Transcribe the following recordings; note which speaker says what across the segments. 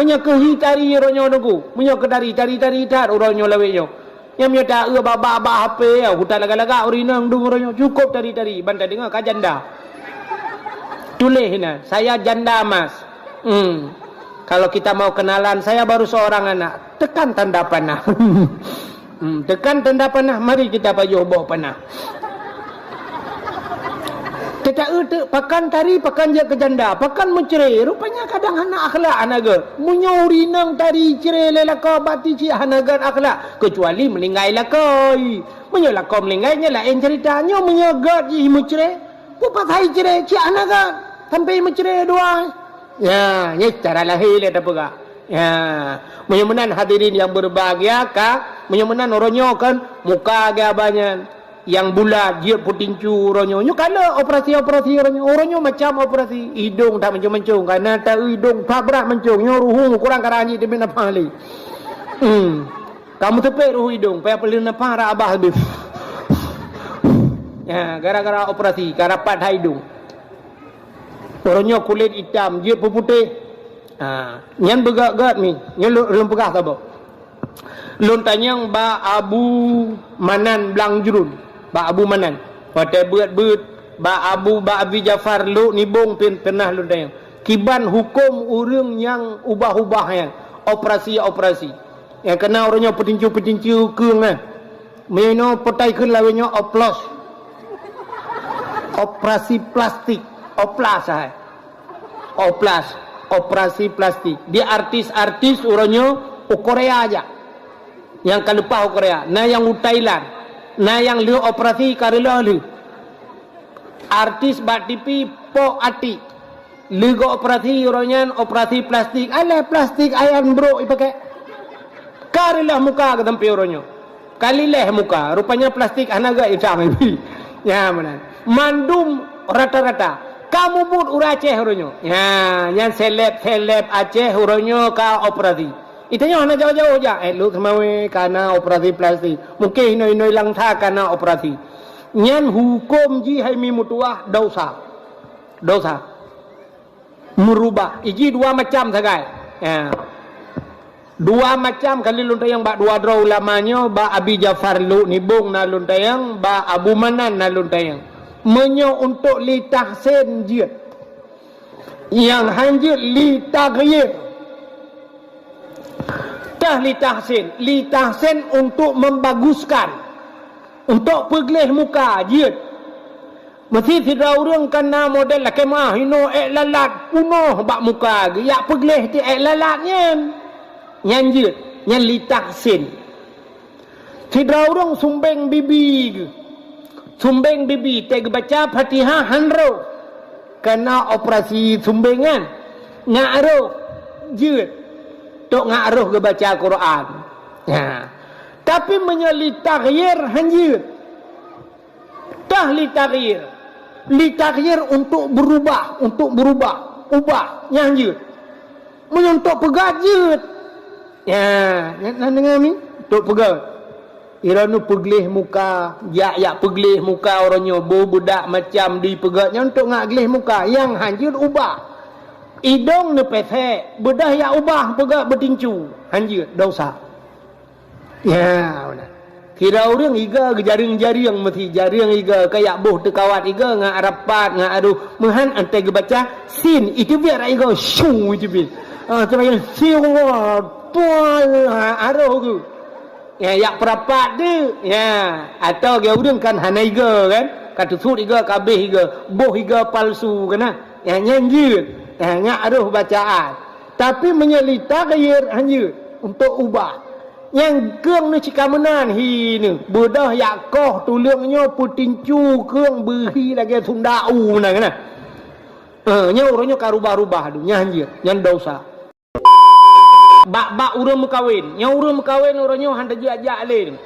Speaker 1: menyekehi tari ronyo nunggu menyok tari tar ronyo lawenyo yang menyata baba HP ya hutan laga-laga urinang dung ronyo cukup tari bantai dengar ka janda tulis na saya janda mas kalau kita mau kenalan saya baru seorang anak tekan tanda panah tekan tanda panah mari kita pajuh bawa panah kita pakan tari pakan je ke janda pakan mencerai rupanya kadang anak akhlak anaga menyuri nang tari cerai lelaka bati ci hanagan akhlak kecuali melinggai lakai menyolakau melinggai lain ceritanya menyegat ji mencerai pupat hai cerai ci hanagan sampai mencerai dua ya ni cara lahir le apa gak ya menyemenan hadirin yang berbahagia ka menyemenan oronyo kan muka ga banyak yang bulat dia putincu ronyo nyo kala operasi ronyo macam operasi hidung tak mencung-mencung karena tak hidung tak berat mencung nyo ruhung kurang karanji dia nak pali kamu tepek ruh hidung payah pelin apa ra abah habis ya gara-gara operasi karapat hidung ronyo kulit hitam dia putih nyan begak-gak ni nyan lum pegah sabo lun tanyang ba Abu Manan Blang Jurun ba Abu Manan pada beut ba Abi Jafar lu nibung pernah lu tayang kiban hukum urang yang ubah-ubah yang operasi yang kena orangnya petincu keung kan meno petai keun lawenyo operasi plastik operasi plastik dia artis orangnya Korea aja yang kalupah Korea nah yang Thailand nah yang lu operasi karela lu artis bat TV po ati lu go operasi orangnya operasi plastik ale plastik ayan bro ipakai karela muka ke tempi orangnya kali leh muka rupanya plastik anaga hitam ini ya mana mandum rata-rata kamu pun ura Aceh orangnya ya yang seleb Aceh orangnya ka operasi itanya hana jauh-jauh aja lu kemawe karena operasi plastik mungkin inoi lang tha karena operasi nyan hukum ji hai mi mutuah dosa merubah iji dua macam sagai ya dua macam kali luntayang ba dua draw ulamanya ba Abi Jafar lu nibung na luntayang ba Abu Manan na luntayang menyo untuk li tahsin jiat yang hanjir li taghyir li tahsin untuk membaguskan untuk pegleh muka jiat mesti tidak urang kena model lah kemah hino lalat punoh bak muka ya pegleh ti lalatnya nyanjit nyan li tahsin tidak urang sumbeng bibi teg baca Fatihah hanro kena operasi sumbengan ngaruh jiat tok ngaruh ke baca Quran ya. Tapi menyeli taghyir hanjir li taghyir untuk berubah ubah nyanjir menyentuh pegajut ya nak dengar ni tok pegat iranu peglih muka ya peglih muka orangnya budak macam di pegatnya untuk ngaglih muka yang hanjir ubah idong ne pete bedah ya ubah pegak betincu hanjir dosa ya benar kira orang iga jaring mesti jaring iga kayak boh tekawat iga ngak rapat ngak aduh mehan ante baca sin itu biar iga syu itu bi cuma yang siu tual aduh tu ya perapat dia ya atau dia orang kan hana iga kan kata sud iga kabeh iga boh iga palsu kana ya nyanjir ngaruh bacaan tapi menyelita gayir hanya untuk ubah yang keung ni cikamenan hi ni bedah yakoh tulungnya putincu keung beri lagi sundau nah kana nya urangnya karubah-rubah du nya hanya yang dosa bak urang mekawin nya urang mekawin urangnya handa ajak le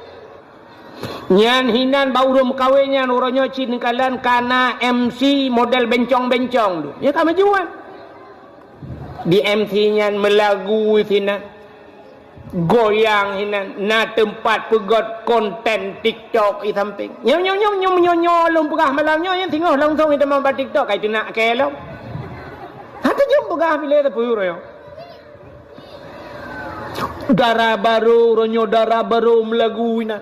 Speaker 1: nyan hinan ba urang mekawin nyan urangnya cin kalan kana MC model bencong-bencong du ya kamajuan di MC-nya melagu hinan goyang hinan na tempat pegot konten TikTok i samping nyom lum pegah malamnya yang tinggal langsung itu mamba TikTok kai nak kelong hata jom pegah bila tu puro yo Darah baru, ronyo darah baru melagu ina.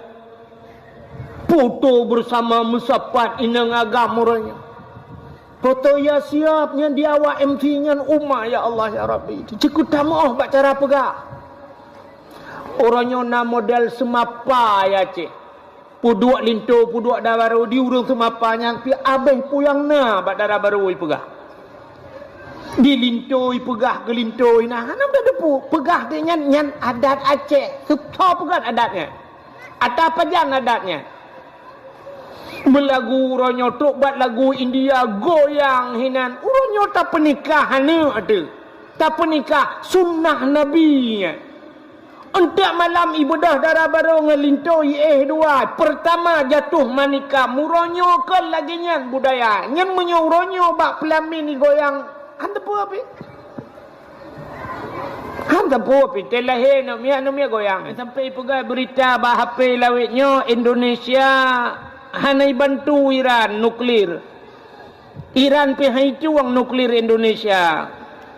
Speaker 1: Foto bersama mesapat inang agama ronyo. Foto ya siapnya dia awak MT-nya umma ya Allah ya Rabbi. Cikut tamoh bak cara pegah. Orangnya na model semapa ya cik. Puduak linto, puduak darah baru di urung semapanya. Pi abeh puyang na bak darah baru pegah. Di linto pegah ke linto ina. Hanam dah depu pegah dia nyan adat Aceh. Septo pegah adatnya. Ada apa jan adatnya? Melagu uronyo tok buat lagu India goyang hinan uronyo tak pernikahan ada tak pernikah sunnah Nabi untuk malam ibadah darah baru ngelintoi dua pertama jatuh manika muronyo ke lagi nyan budaya nyan menyo uronyo bak pelamin ni goyang anda apa anda apa telahe no mia goyang sampai pegai berita bah HP lawitnya Indonesia hanai bantu Iran nuklir. Iran pihak itu wang nuklir Indonesia.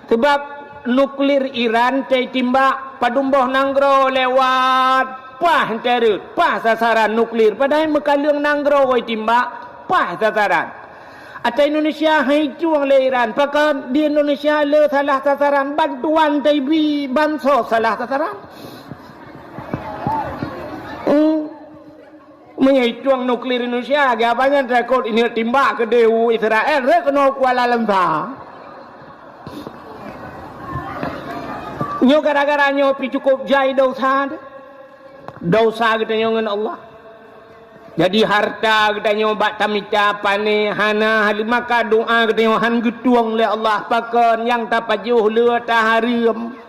Speaker 1: Sebab nuklir Iran cai timbak padumboh nanggro lewat pah terut, pah sasaran nuklir. Padahal mekalung nanggro wai timbak pah sasaran. Ata Indonesia hai itu wang le Iran. Pakai di Indonesia le salah sasaran bantuan cai bi bansos salah sasaran. Menyaituang nuklir Indonesia agaknya rekod ini timbak ke dewu Israel rekno Kuala Lumpur nyo gara-gara nyo pi cukup jai dosa kita nyo dengan Allah jadi harta kita nyo bak tamita pane hana maka doa kita nyo han getuang le Allah pakon yang tapajuh le taharim.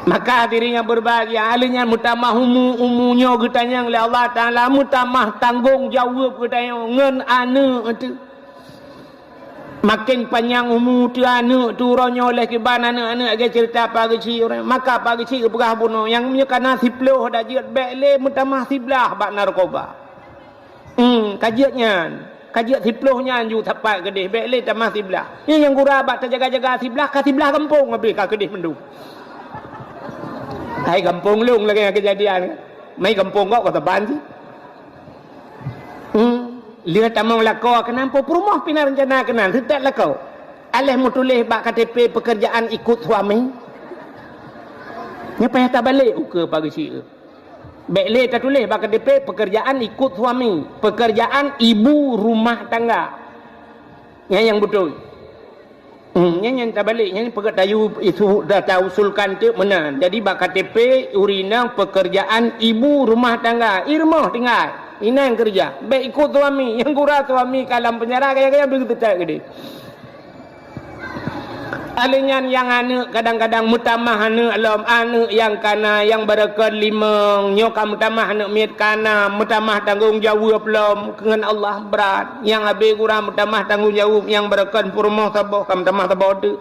Speaker 1: Maka dirinya berbahagia alinya mutamah umunya getanya oleh Allah Taala mutamah tanggung jawab getanya ngen anu itu makin panjang umur tu anu turonyo oleh kiban anak-anak age cerita pagi ci orang maka pagi ci pegah bunuh yang menyekana siploh dah jiat bekle mutamah siblah bak narkoba kajiat siplohnya anju tapak gedeh bekle tamah siblah yang gura bak terjaga-jaga siblah ka siblah kampung habis ka gedeh mendu. Hai kampung lung lagi kejadian. Mai kampung kau kata ban sih. Lihat tamang lakau kenapa rumah pina rencana kenan tidak lakau. Alih mutulih bak KTP pekerjaan ikut suami. Nyapa tak balik ke pagi si. Bekle tak tulis bak KTP pekerjaan ikut suami, pekerjaan ibu rumah tangga. Yang betul. Yang tak balik yang pegat tayu itu dah tahu usulkan tu mana jadi bak KTP urina pekerjaan ibu rumah tangga irmah tinggal ina yang kerja baik ikut suami yang gura suami kalam penjara kaya-kaya begitu tak gede alinyan yang anu kadang-kadang mutamah anu alam anu yang kana yang berkat limang nyokam mutamah anu miat kana mutamah tanggung jawab belum dengan Allah berat yang habis kurang mutamah tanggung jawab yang berkat purmoh taboh kam mutamah taboh tu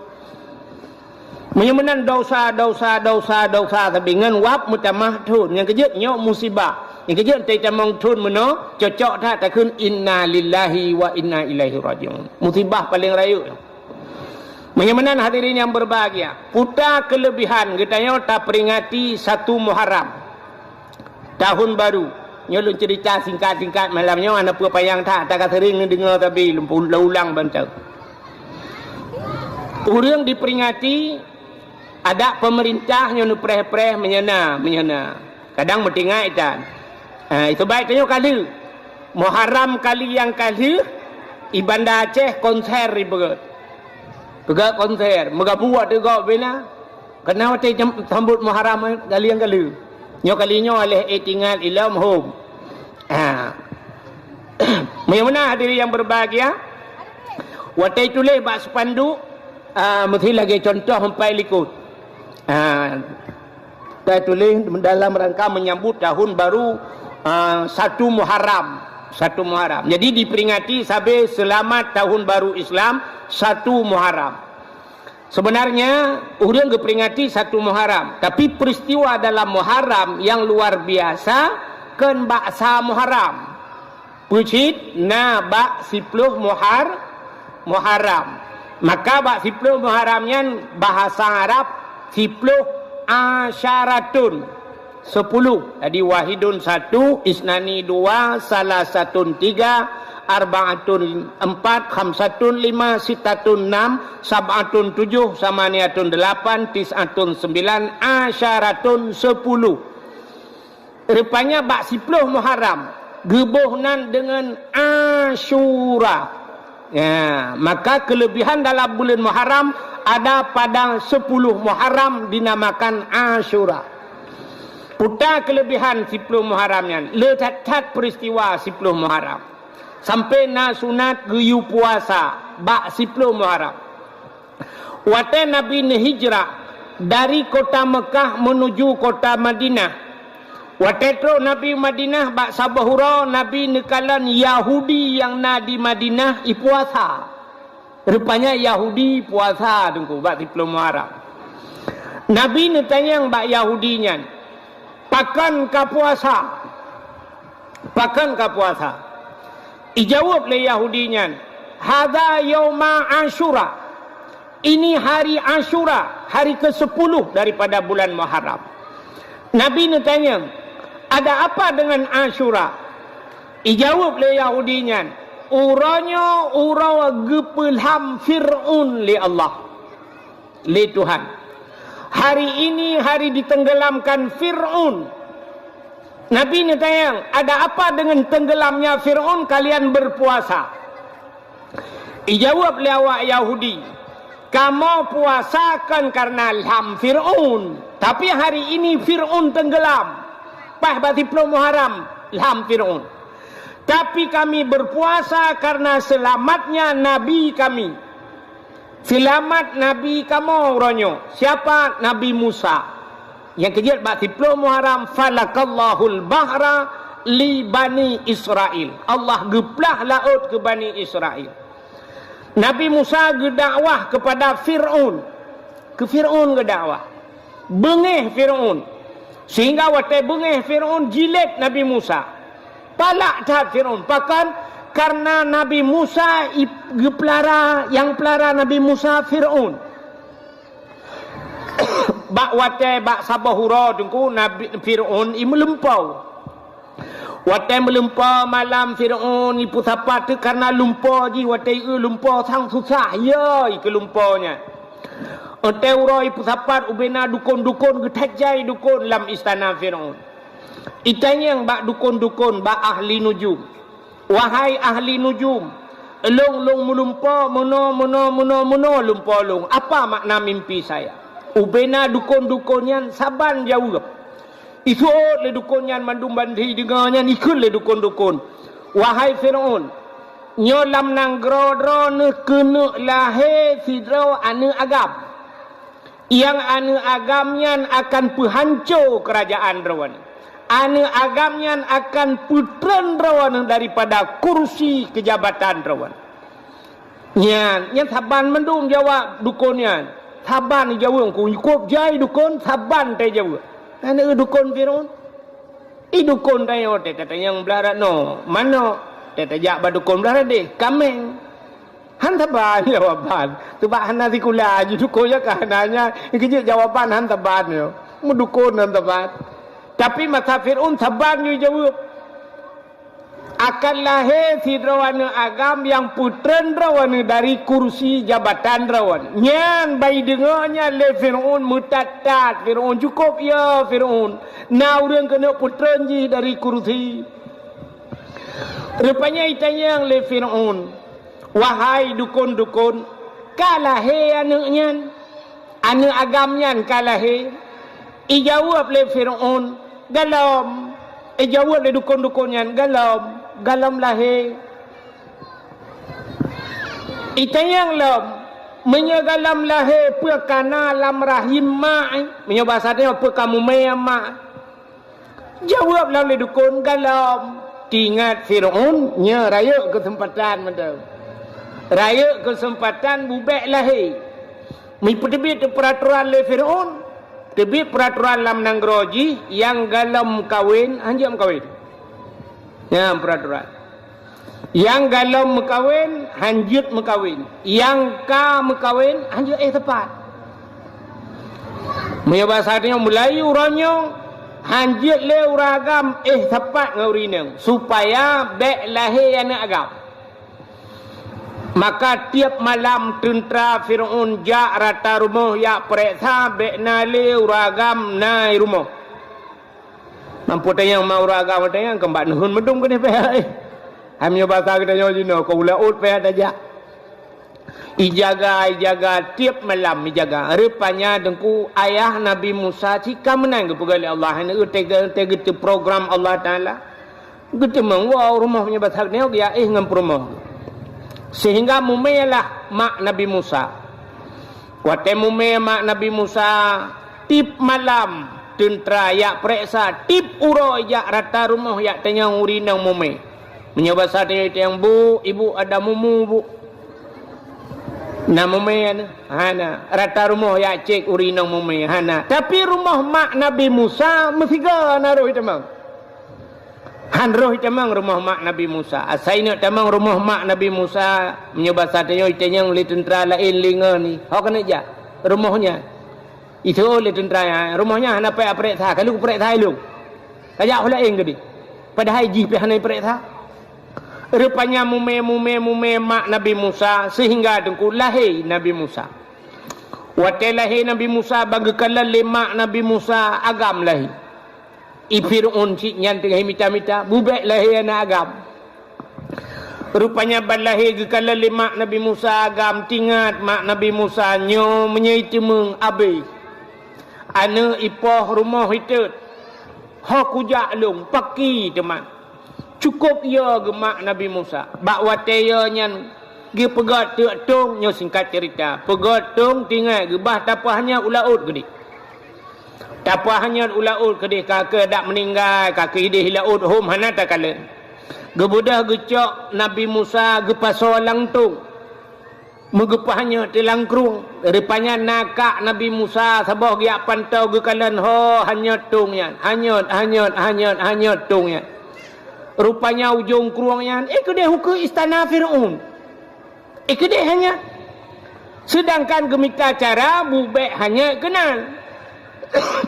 Speaker 1: menyemenan dosa tapi ngan wap mutamah tun yang kejut nyok musibah yang kejut tai tamong tun meno cocok tak takun inna lillahi wa inna ilaihi rajiun musibah paling rayu. Menyamanan hadirin yang berbahagia puta kelebihan kita tak peringati 1 Muharram tahun baru nyolong cerita singkat-singkat malamnya anak apa yang tak sering dengar tapi ulang bantau orang diperingati ada pemerintah yang preh-preh menyena kadang bertingai dan itu baik tanya kali Muharram kali yang kali Ibanda Aceh konser ribet Pegak konser, mega buat juga bina. Kenapa teh sambut Muharram kali yang kali. Nyo kalinya oleh tinggal ilam home. Mana hadirin yang berbahagia? Watai tulis bak spanduk mesti lagi contoh sampai likut. Saya tulis dalam rangka menyambut tahun baru 1 Muharram. 1 Muharram. Jadi diperingati sampai selamat tahun baru Islam 1 Muharram. Sebenarnya orang diperingati 1 Muharram, tapi peristiwa dalam Muharram yang luar biasa kan baksa Muharram. Pucit na bak 10 Muharram. Maka bak 10 Muharramnya bahasa Arab 10 asyaratun 10. Jadi wahidun 1, isnani 2, salasatun 3, arbaatun 4, khamsatun 5, sitatun 6, sab'atun 7, samaniatun 8, tis'atun 9, asyaratun 10. Rupanya bak 10 Muharram gebuhnan dengan Asyura. Ya, maka kelebihan dalam bulan Muharram ada pada 10 Muharram dinamakan Asyura. Putar kelebihan 10 Muharramnya, letat peristiwa 10 Muharram. Sampai na sunat geyu puasa bak 10 Muharram. Waktu Nabi hijrah dari kota Mekah menuju kota Madinah. Waktu itu Nabi Madinah bak sabahura Nabi nekalan Yahudi yang na di Madinah puasa. Rupanya Yahudi puasa tunggu bak 10 Muharram. Nabi netanya bak Yahudinya, pakan ka puasa. Pakan ka puasa. Ijawab le Yahudinya, hadza yauma Asyura. Ini hari Asyura, hari ke-10 daripada bulan Muharram. Nabi tanya, ada apa dengan Asyura? Ijawab le Yahudinya, uranya ura gepelham Fir'aun li Allah, li Tuhan. Hari ini hari ditenggelamkan Fir'aun. Nabi tanya, ada apa dengan tenggelamnya Fir'aun kalian berpuasa? Ijawab le awak Yahudi, kamu puasakan karena ilham Fir'aun, tapi hari ini Fir'aun tenggelam. Pas bati 10 Muharram ilham Fir'aun. Tapi kami berpuasa karena selamatnya Nabi kami. Selamat Nabi kamu ronyo. Siapa? Nabi Musa. Yang kejut bak 10 Muharram, falakallahul bahra li Bani Israel. Allah geplah laut ke Bani Israel. Nabi Musa gedakwah kepada Fir'aun. Ke Fir'aun gedakwah. Bengih Fir'aun. Sehingga waktu bengih Fir'aun jilid Nabi Musa. Palak dah Fir'aun. Bahkan karena Nabi Musa yang pelara Nabi Musa Fir'aun. Bak wate bak sabahura tunggu Nabi Fir'aun melempau. Wate melempau malam Fir'aun ipu sapat tu karena lumpau ji wate lumpau sang susah ya ke lumpaunya. Wate ura ipu sapat ubena dukun-dukun getajai dukun dalam istana Fir'aun. Itanya yang bak dukun-dukun bak ahli nujum. Wahai ahli nujum, long melumpau mono lumpau long. Apa makna mimpi saya? Ubena dukun-dukunnya saban jauh. Itu le dukunnya mandum bandi dengannya ikut le dukun-dukun. Wahai Fir'aun, nyolam nang grodro ne kena lahe sidro ane agam. Yang ane agamnya akan penghancur kerajaan rawan. Ane agamnya akan putran rawan daripada kursi kejabatan rawan. Yang saban mendung jawab dukunnya. Saban jawab ku ikut jai dukun saban te jawab. Ane dukun Fir'aun. Dukun tayo te kata yang belarat no. Mano te tajak ba dukun belarat deh kameng. Han saban jawaban. Tu ba hana sikula ju dukun ya kananya. Ikije jawaban han saban yo. Mu dukun han saban. Tapi masa Fir'aun saban dia jawab. Akan lahir si rawan agam yang putran rawan dari kursi jabatan rawan. Nyan bayi dengarnya le Fir'aun mutatat. Fir'aun cukup ya Fir'aun. Now dia kena putran ji dari kursi. Rupanya itanya yang le Fir'aun. Wahai dukun-dukun. Kalahir anaknya. Anak agamnya kalahir. Ijawab le Fir'aun. Galam. Jawab le dukun-dukunnya. Galam lahir. Itanyang lam. Menyagalam lahir perkana lam rahim mak. Menyebasanya apa kamu mak. Jawab le dukun. Galam. Tingat Fir'aun. Nya raya kesempatan macam. Raya kesempatan bubek lahir. Mengikuti peraturan le Fir'aun. Terbit peraturan lam nanggroji yang galam kawin, anjam kawin. Ya, peraturan. Yang galam mekawin, hanjut mekawin. Yang ka mekawin, hanjut tepat. Punya bahasa dia Melayu orangnya hanjit le uragam tepat ngaurinang supaya bek lahir anak agam. Maka tiap malam tentera Fir'aun jak rata rumah ya periksa bek nale uragam nai rumah. Mampu tanya mau uragam tanya kembat nuhun medung ke ni peh. Hamnya bahasa kita jino kau laut peh aja. Ijaga tiap malam ijaga. Rupanya dengku ayah Nabi Musa jika menang ke pegali Allah. Ini tega tu program Allah Ta'ala. Kita wow rumahnya batal ni dia ngam rumah. Sehingga mumelah mak Nabi Musa. Wate mume mak Nabi Musa tip malam tentera yak periksa tip uro yak rata rumah yak tanya urinang mume. Menyabasa dia yang bu, ibu ada mumu bu. Na mume hana rata rumah ya cek urinang mume hana tapi rumah mak Nabi Musa mesiga naruh temang han roh temang rumah mak Nabi Musa asaina temang rumah mak Nabi Musa menyebasa tanya itanyang li tentera lain linga ni hok kena ja rumahnya itu oleh tentera rumahnya hana pe aprek tha kalau aprek tha lu kajak lain gedi padahal ji pe hana aprek tha. Rupanya mume mak Nabi Musa sehingga dengku lahir Nabi Musa. Wate lahir Nabi Musa bagakala lemak Nabi Musa agam lahir. Fir'aun cik nyan tengah mita-mita bubek lahir anak agam. Rupanya balahir gekala lemak Nabi Musa agam tingat mak Nabi Musa nyo menyaitemeng abe. Ana ipoh rumah hitut. Hok ujak long paki teman. Cukup ya gemak Nabi Musa. Bak wate ya nyan gi pegat tek tong nyo singkat cerita. Pegat tong tinggal gebah tapahnya ulaut gede. Tapahnya ulaut gede kakak dak meninggal, kakak idih laut hom hana takalen. Gebudah gecok Nabi Musa gepaso langtung. Megepahnya telangkrung. Rupanya nakak Nabi Musa sabah giak pantau gekalan ho hanyot tongnya. Hanyot tongnya. Rupanya ujung keruangnya kedai hukum istana Fir'aun kedai hanya sedangkan gemika cara bubek hanya kenal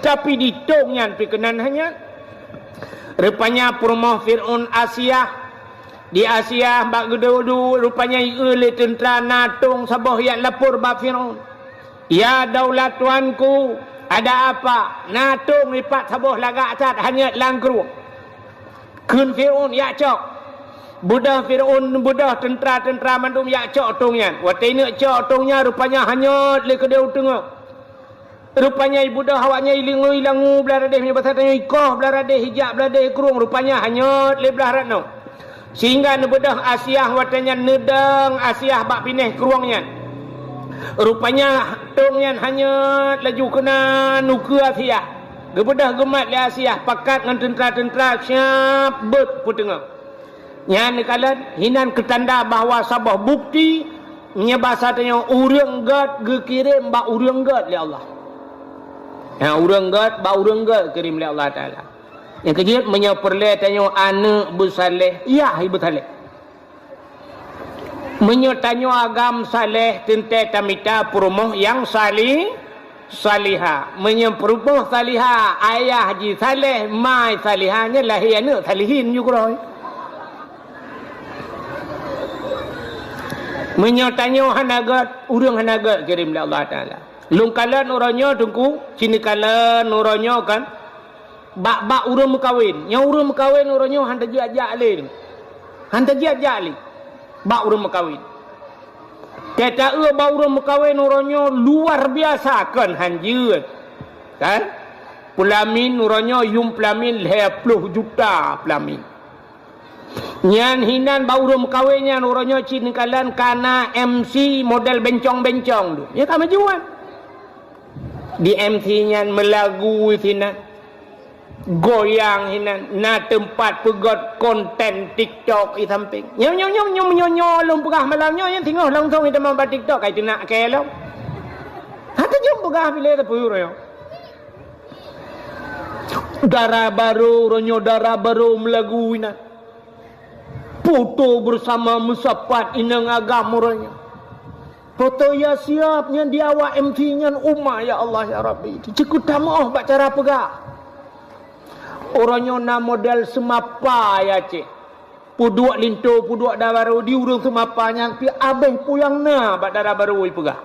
Speaker 1: tapi ditongnya perkenan hanya rupanya perumah Fir'aun Asia di Asia bak gedu rupanya oleh tentera natung sabah yang lapor bak Fir'aun ya daulat tuanku ada apa natung lipat sabah lagak atat hanya langkruang kun Fir'aun ya cok budah Fir'aun budah tentera mandum ya cok tongnya wate ini cok tongnya rupanya hanyut le kedeu tengah rupanya budah awaknya ilangu belah radeh punya bahasa tanya ikoh belah radeh hijab belah radeh kurung rupanya hanyut le belah ratno sehingga budah Asia watanya nedang Asia bak pineh keruangnya rupanya tongnya hanyut laju kena nuku Asia gebedah gemat le Asia pakat dengan tentera-tentera siap bet putengah. Nyan kalan hinan ketanda bahawa sabah bukti nya bahasa tanya urang gat gekirim ba urang gat le Allah. Ya urang gat ba urang gat kirim le Allah Taala. Yang kejut menyeperle tanya anak bersaleh ya ibu saleh. Menyotanyo agam saleh tente tamita perumah yang salihah menyempurna salihah ayah haji saleh mai salihahnya lahir anak salihin juga menyotanyo hanagat urang hanagat kirim oleh Allah Taala lungkalan orangnya tungku sini kalan orangnya kan bak urang mekawin nya urang mekawin orangnya hanta jajak le bak urang mekawin kata baru mekawin orangnya luar biasa kan hanjut kan pelamin orangnya yung pelamin 20 juta pelamin nyan hinan baru mekawinnya orangnya cinikalan kana MC model bencong-bencong tu ya tak majuan di MC nya melagu hinan goyang hinan na tempat pegot konten TikTok i samping nyong pegah malamnya yang tinggal langsung kita mampat TikTok kait nak kelo hata jom pegah bila tu puyur yo darah baru melagu hinan foto bersama mesapat inang agam orangnya Foto ya siap yang dia awak MC nya umma ya Allah ya Rabbi. Cikut tamoh bak cara pegak. Orangnya na model semapa ya cik. Puduak linto puduak dah baru di urang semapa yang pi abeh puyang na bak darah baru pegak.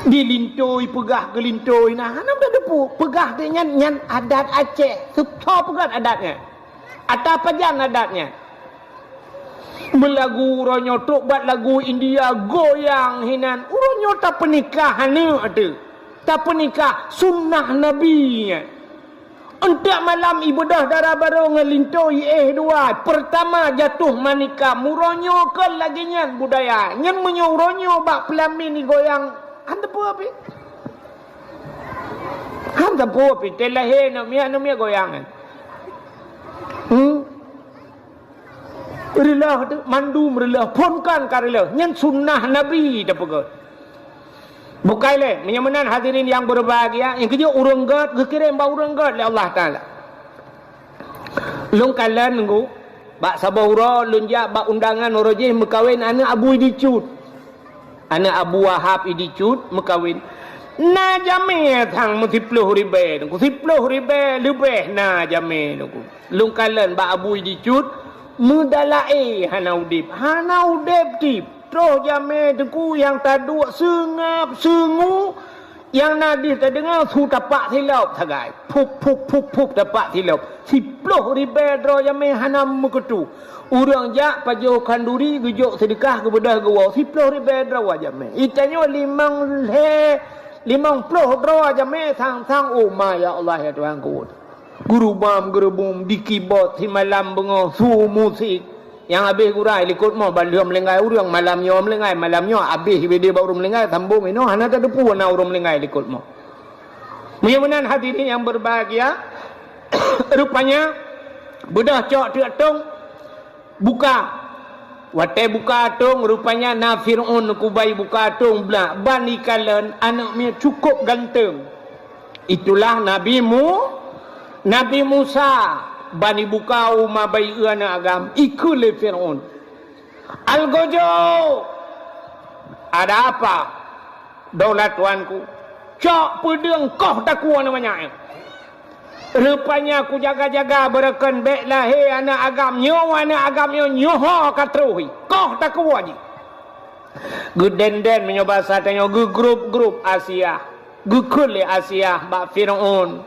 Speaker 1: Di linto pegah ke linto nah hanam dah depu pegah dia nyan adat Aceh. Suka pegah adatnya. Atau apa jan adatnya? Belagu uronyo tok buat lagu India goyang hinan uronyo tak pernikahan ni ada tak pernikah sunnah Nabi untuk malam ibadah darah baru ngelintoi dua pertama jatuh manika muronyo ke lagi nyan budaya nyan menyo uronyo bak pelamin ni goyang handa apa handa apa telahe namia goyangan Rilah tu mandum rilah ponkan karilah nyan sunnah Nabi dah pegat. Bukai le menyamanan hadirin yang berbahagia yang kerja urang god kekirim ba urang god le Allah Taala. Lung kalan nunggu bak sabahura lunja bak undangan orojih mekawin anak Abu Idicut. Anak Abu Wahab Idicut mekawin. Na jame thang multipluh ribe nunggu 10 ribe lebih na jame nunggu. Lung kalan bak Abu Idicut mudalae hanaudip tip terus jame deku yang taduk sengap sengu yang nadis terdengar su tapak silap sagai pup tapak silap 10 ribe terus jame hanam meketu urang jak pajo kanduri gejok sedekah kepada gua 10 ribe terus jame itanyo 50 terus jame sang oh ma ya Allah ya Tuhanku guru bum di keyboard si malam bengo su musik yang habis gurai likut mo baliom lengai urang malamnya melengai malamnya habis video baru melengai sambung ino hana tak depu na urang melengai likut mo mudah-mudahan hadirin yang berbahagia rupanya bedah cok tiak tong buka wate buka tong rupanya na Fir'aun kubai buka tong blak bani kalen anaknya cukup ganteng itulah Nabi Musa bani bukau mabai ana agam ikut le Firaun. Algojo ada apa? Daulat tuanku. Cok pedeng koh tak kuat namanya. Rupanya aku jaga-jaga berakan baiklah he anak agam nyoho katrui. Koh tak kuat je. Gudenden menyoba satanya grup Asia. Gukul le Asia bak Firaun.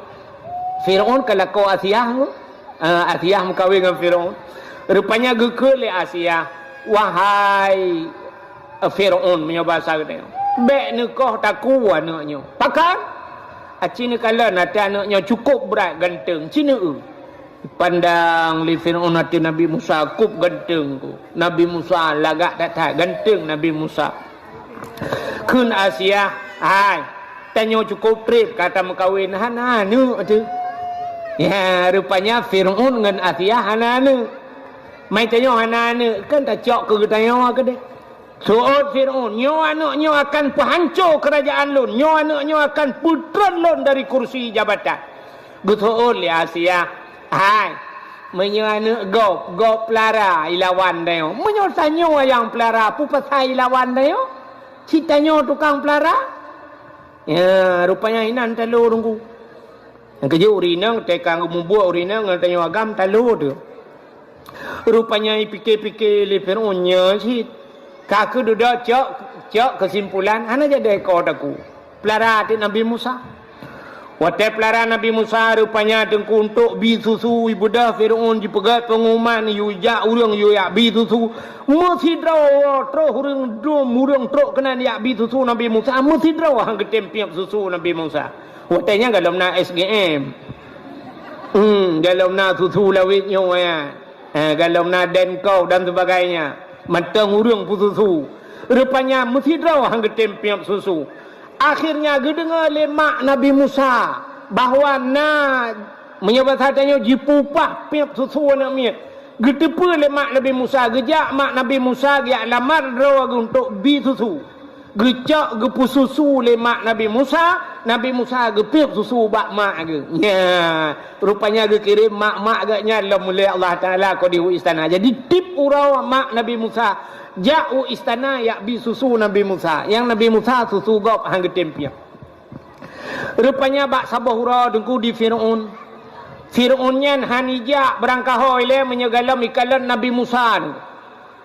Speaker 1: Firaun kalau kau Asia mengkawin dengan Firaun. Rupanya gekul le Asia. Wahai Firaun menyoba satanya. Bek ni kau tak kuat anaknya. Pakan? Cina kala nanti anaknya cukup berat ganteng. Cina pandang li Firaun hati Nabi Musa kup ganteng ku. Nabi Musa lagak tak ganteng Nabi Musa. Kun Asia, hai, tanya cukup trip kata mengkawin hana nu tu. Ya, rupanya Firaun dengan Asia hana nu. Mai tanya hana nu kan tak cok ke tanya ke deh. Soal Firaun, nyo anaknya akan penghancur kerajaan lun, nyo anaknya akan putran lun dari kursi jabatan. Betul ya Asia. Hai, menyo anak gop pelara ilawan dayo. Menyo tanya yang pelara pu pasai ilawan dayo. Citanya tukang pelara. Ya, rupanya inan telur tunggu. Yang kerja urinang tekang membuat urinang tanya agam telur tu. Rupanya fikir-fikir le Firaunnya sih. Kaku duduk cok kesimpulan ana jadi ekor aku. Pelara hati Nabi Musa. Wate pelara Nabi Musa rupanya dengku untuk bi susu ibu dah Firaun dipegat pengumuman yu ja urang yu ya bi susu. Mesti draw tro urang tro kena ya bi susu Nabi Musa mesti draw hang getempiap susu Nabi Musa. Watenya dalam na SGM. Dalam na susu lawitnya ya. Dalam na Denko dan sebagainya. Matang urang susu. Rupanya mesti draw hang getempiap susu. Akhirnya gedengar lemak Nabi Musa bahawa na menyebut hatanya jipupah piap susu nak miat. Getepa lemak Nabi Musa, gejak mak Nabi Musa dia lamar draw untuk bi susu. Gecak gepu susu lemak Nabi Musa, Nabi Musa gepip susu bak mak ke. Ya, rupanya ge kirim mak-mak agaknya la mulai Allah Taala ko di istana. Jadi tip urau mak Nabi Musa ja'u istana ya bi susu Nabi Musa. Yang Nabi Musa susu gop hang getempia. Rupanya bak sabah urau dengku di Firaun. Firaunnya hanija berangkahoi le menyagalam ikalan Nabi Musa.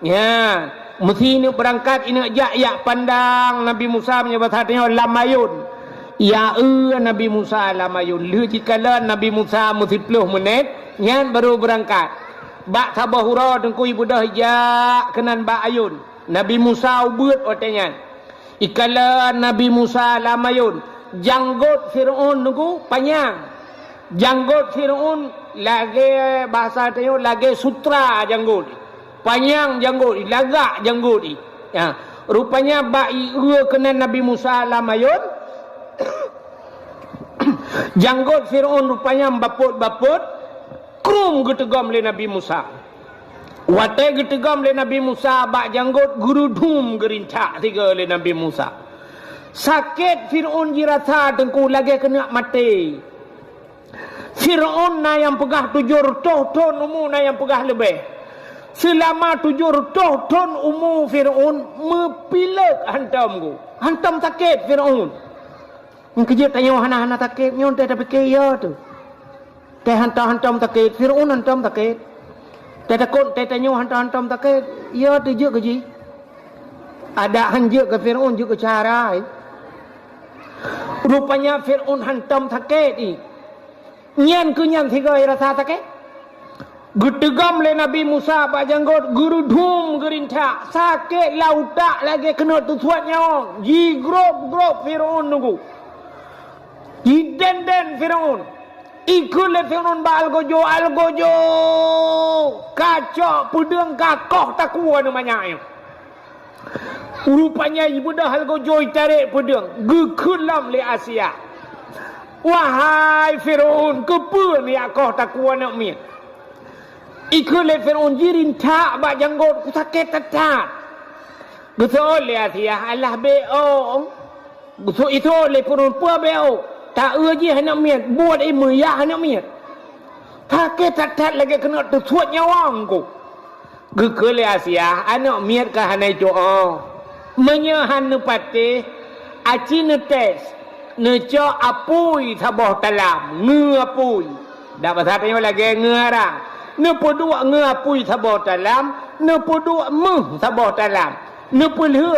Speaker 1: Ya, mesti ini berangkat ini ya pandang Nabi Musa menyebut hatinya lamayun. Ya Nabi Musa lamayun. Lu jikalan Nabi Musa mesti 10 menit nyan baru berangkat. Bak sabahura dengku ibu dah ya kenan bak ayun. Nabi Musa ubut otenya. Ikalan Nabi Musa lamayun. Janggut Firaun dengku panjang. Janggut Firaun lagi bahasa tanya lagi sutra janggut. Panjang janggut, lagak janggut. Ya, rupanya bai kena Nabi Musa lamayun. Janggut Firaun rupanya baput-baput. Krum getegam le Nabi Musa. Watai getegam le Nabi Musa bak janggut gurudum gerintak tiga le Nabi Musa. Sakit Firaun jirasa tengku lagi kena mati. Firaun na yang pegah 7 ton umur na yang pegah lebih. Selama 7 ton umur Firaun mepilek hantam. Hantam sakit Firaun. Ngejut tanya hana-hana sakit nyon teh tapi kaya tu. Teh hantam sakit Firaun hantam sakit. Teh takut teh tanya hantam sakit ya tu je keji. Ada hanjuk ke Firaun juga cara. Rupanya Firaun hantam sakit ni. Nyan ke nyan tiga rasa sakit. Getegam le Nabi Musa bak janggut gurudum gerintak sakit lautak lagi kena tutuat nyawa ji grop Firaun nunggu ji den Firaun ikut le Firaun bak algojo kacok pedang kakoh takua namanya rupanya ibu dah algojo tarik pedang gekulam le Asia. Wahai Firaun kepa ni akoh takua nak mi ikut le Firaun jirin tak bak janggut ku sakit tetat. Betul le Asia Allah beo. Betul itu le Firaun pua beo. Tak uji hendak miat buat meriah hendak miat. Sakit tetat lagi kena tersuat nyawang ku. Gekul le Asia anak miat ke hanai doa. Menyahan nepati aci netes. Neco apui sabah talam ngapui. Dak bahasa tanya lagi ngarang. Nepodua ngapui sabah talam, nepodua meh sabah talam. Nepulh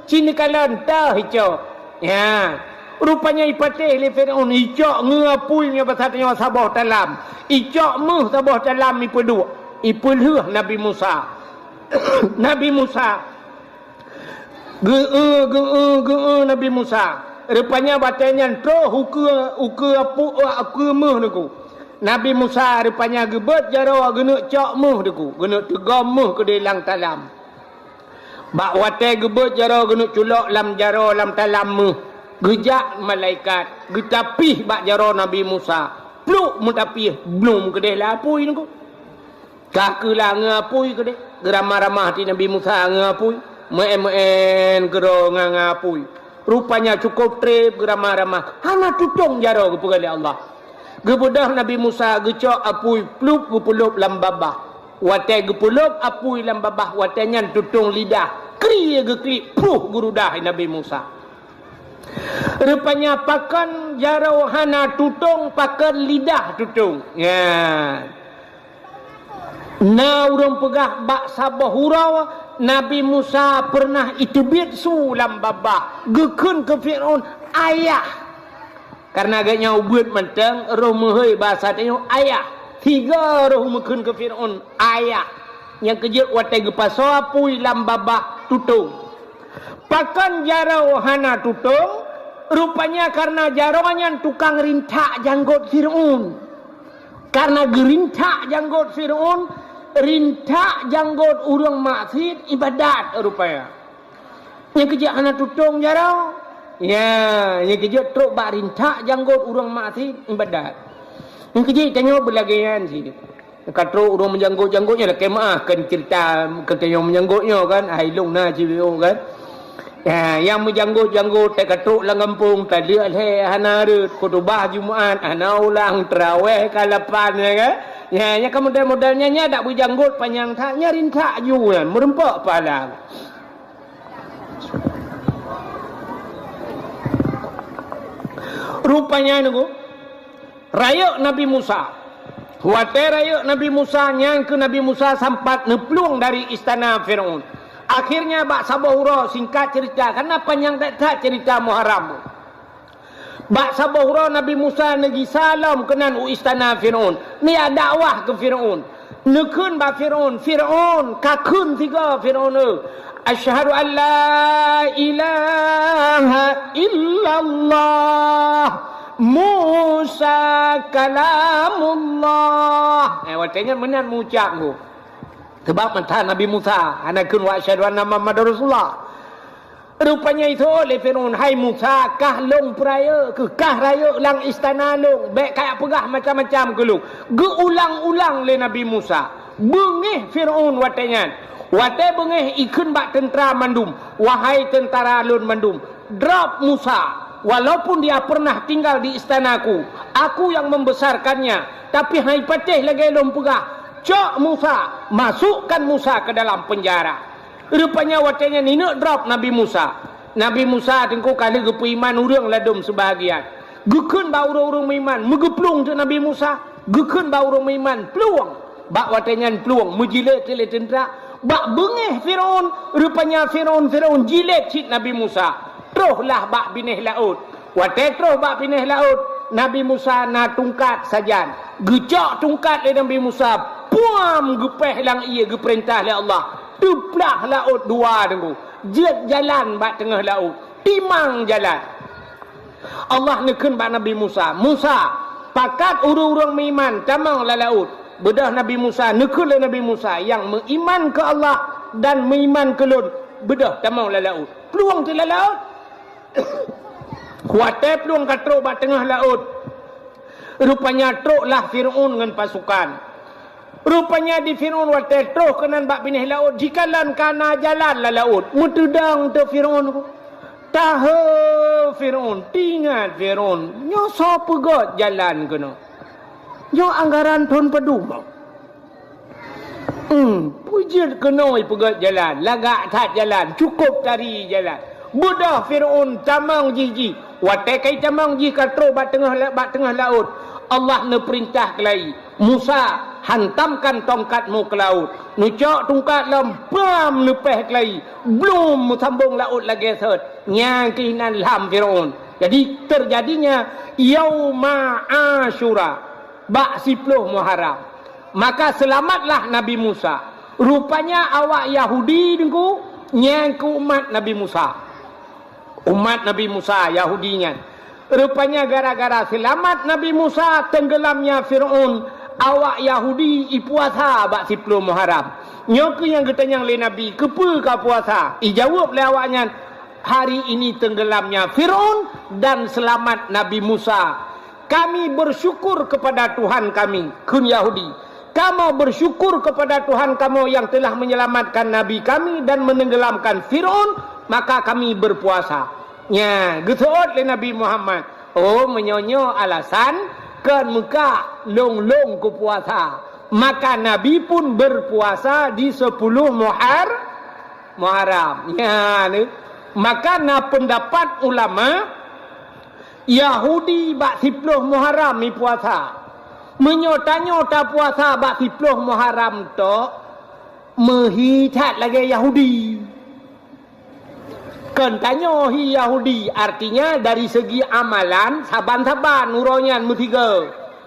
Speaker 1: cini kalan tah hijau. Ya. Rupanya ipatih le Firaun hijau ngapui nya bahasa tanya sabah talam. Hijau meh sabah talam ipodua. Ipulh Nabi Musa. Nabi Musa. Ge Nabi Musa. Rupanya batanya troh uke apu meh niku. Nabi Musa rupanya gebet jaro genuk cok muh deku genuk tegam muh ke dalam talam bak watai gebet jaro genuk culok lam jaro lam talam muh gejak malaikat getapih bak jaro Nabi Musa pluk mutapih belum ke dalam apui niku kakelah ngapui ke deh geramah-ramah ti Nabi Musa ngapui meen gero ngapui rupanya cukup trip geramah-ramah hana tutung jaro ke pegali Allah. Gebudah Nabi Musa gecok apui plup gepulup lam babah. Watai gepulup apui lam babah watainya tutung lidah. Kri gekri puh gurudah Nabi Musa. Rupanya pakan jarau hana tutung pakan lidah tutung. Ya. Na urang pegah bak sabah hurau Nabi Musa pernah itubit su lam babah. Gekun ke Firaun ayah. Karena agaknya ubud menteng roh mehoi bahasa tanya ayah. 3 roh mekun ke Firaun ayah. Yang kejut watai gepaso apui lam babah tutung. Pakan jarau hana tutung. Rupanya karena jaraunya tukang rintak janggut Firaun. Karena gerintak janggut Firaun, rintak janggut urang maksud ibadat rupanya. Yang kejut hana tutung jarau. Ya, yang kejut truk bak rintak janggut urang mati ibadat. Yang kejut tanya berlagian sini. Kata urang menjanggut-janggutnya dah kemah kan cerita kata yang menjanggutnya kan, hailung na cibio kan. Yang menjanggut-janggut tak ketuk lang kampung tak lihat hana ada khutbah Jumaat hana ulang tarawih kalapan kan. Yang kemudian-modalnya tak berjanggut panjang tak nyarin tak jual merempak pala. Rupanya nunggu raya Nabi Musa. Wate raya Nabi Musa yang ke Nabi Musa sempat nepluang dari istana Firaun. Akhirnya bak sabahura singkat cerita karena panjang tak cerita Muharram. Bak sabahura Nabi Musa negi salam kenan istana Firaun. Ni ada dakwah ke Firaun. Nekun ba Firaun, Firaun kakun tiga Firaun. Asyhadu an la ilaha illallah Musa kalamullah. Watanya menan mengucap tu. Sebab mentah Nabi Musa anakun wa asyhadu anna Muhammadar Rasulullah. Rupanya itu oleh Firaun, hai Musa kah long peraya ke kah raya lang istana long baik kayak pegah macam-macam ke long. Geulang-ulang le Nabi Musa. Bengih Firaun watanya. Wate bengih ikun bak tentera mandum. Wahai tentara lun mandum, drop Musa. Walaupun dia pernah tinggal di istanaku, aku yang membesarkannya, tapi hai patih lagi long pegah. Cok Musa, masukkan Musa ke dalam penjara. Rupanya watanya ni nak drop Nabi Musa. Nabi Musa tengku kali gepu iman urang ladum sebahagian. Gekun ba urang-urang iman megeplung tu Nabi Musa. Gekun ba urang iman peluang. Bak watanya peluang menjilat le tentera. Bak bengih Firaun. Rupanya Firaun jilat cik Nabi Musa. Teruslah bak binih laut. Wate terus bak binih laut. Nabi Musa na tungkat sajan. Gecak tungkat le Nabi Musa. Puam gepeh lang ia geperintah oleh Allah. Tuplah laut dua tengku. Jet jalan bak tengah laut. Timang jalan. Allah nekun bak Nabi Musa. Musa, pakat urang-urang meiman tamang la laut. Bedah Nabi Musa, nekun le Nabi Musa yang meiman ke Allah dan meiman ke lun. Bedah tamang la laut. Peluang tu la laut. Kuatai peluang katrok bak tengah laut. Rupanya troklah Firaun dengan pasukan. Rupanya di Firaun watai terus kenan bak binih laut. Jikalan kana jalan la laut. Mutudang tu Firaun. Tahu Firaun. Tinggal Firaun. Nyo so pegot jalan kena. Nyo anggaran ton peduma. Pujit kena pegot jalan. Lagak tak jalan. Cukup tari jalan. Budah Firaun tamang jiji. Watai kai tamang jiji katro bak tengah laut. Allah ne perintah kelai. Musa, hantamkan tongkatmu ke laut. Nucok tongkat lempam lepeh kelai. Belum sambung laut lagi set. Nyakinan lam Firaun. Jadi terjadinya Yauma Asyura. Bak 10 Muharram. Maka selamatlah Nabi Musa. Rupanya awak Yahudi dengku nyangku umat Nabi Musa. Umat Nabi Musa Yahudinya. Rupanya gara-gara selamat Nabi Musa tenggelamnya Firaun, awak Yahudi ipuasa bak 10 Muharram. Nyoke yang getanyang le Nabi, kepa ka puasa? Ijawab le awaknya, hari ini tenggelamnya Firaun dan selamat Nabi Musa. Kami bersyukur kepada Tuhan kami, kun Yahudi. Kamu bersyukur kepada Tuhan kamu yang telah menyelamatkan Nabi kami dan menenggelamkan Firaun, maka kami berpuasa. Ya, getot le Nabi Muhammad. Oh, menyonyo alasan ke Mekah long-long ke puasa. Maka Nabi pun berpuasa di 10 Muharram. Ya, ni. Maka na pendapat ulama Yahudi bak 10 Muharram ni puasa. Menyota-nyota puasa bak 10 Muharram tu mehitat lagi Yahudi. Kan tanya hi Yahudi, artinya dari segi amalan saban-saban uronya mesti ke.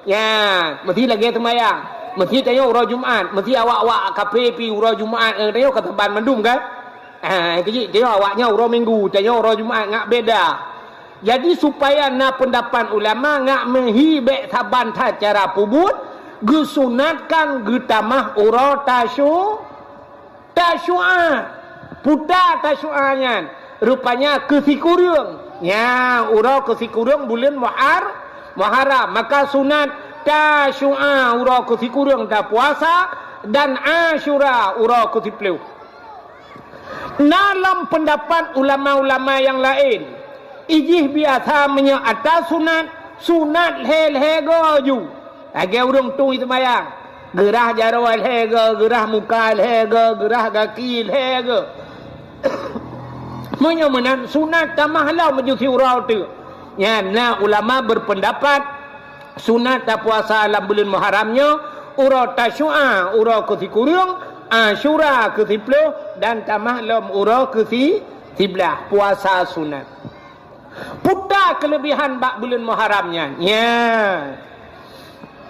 Speaker 1: Ya, mesti lagi sembahyang. Mesti tanya urau Jumaat, mesti awak-awak KPP urau Jumaat tanya ke tempat mendum kan? Kecik tanya awaknya urau Minggu, tanya urau Jumaat ngak beda. Jadi supaya na pendapat ulama ngak mehibek saban cara pubut, gesunatkan getamah urau tasyu'ah. Putar tasyu'ahnya. Rupanya kesikurung. Ya, urau kesikurung bulan Muharram. Maka sunat tasyu'ah urau kesikurung dah puasa dan Asyura urau kesipuluh. Dalam pendapat ulama-ulama yang lain, ijih biasa atas sunat hel goju. Lagi urung tu itu mayang. Gerah jarawal hega, gerah muka hega, gerah kaki hega. Menan sunat tamahlah menyusi urau tu. Ya, nah ulama berpendapat sunat tak puasa dalam bulan Muharramnya urau tasyu'a, urau ke-10, Asyura ke-10 dan tamahlam urau ke-11 puasa sunat. Putar kelebihan bak bulan Muharramnya. Ya.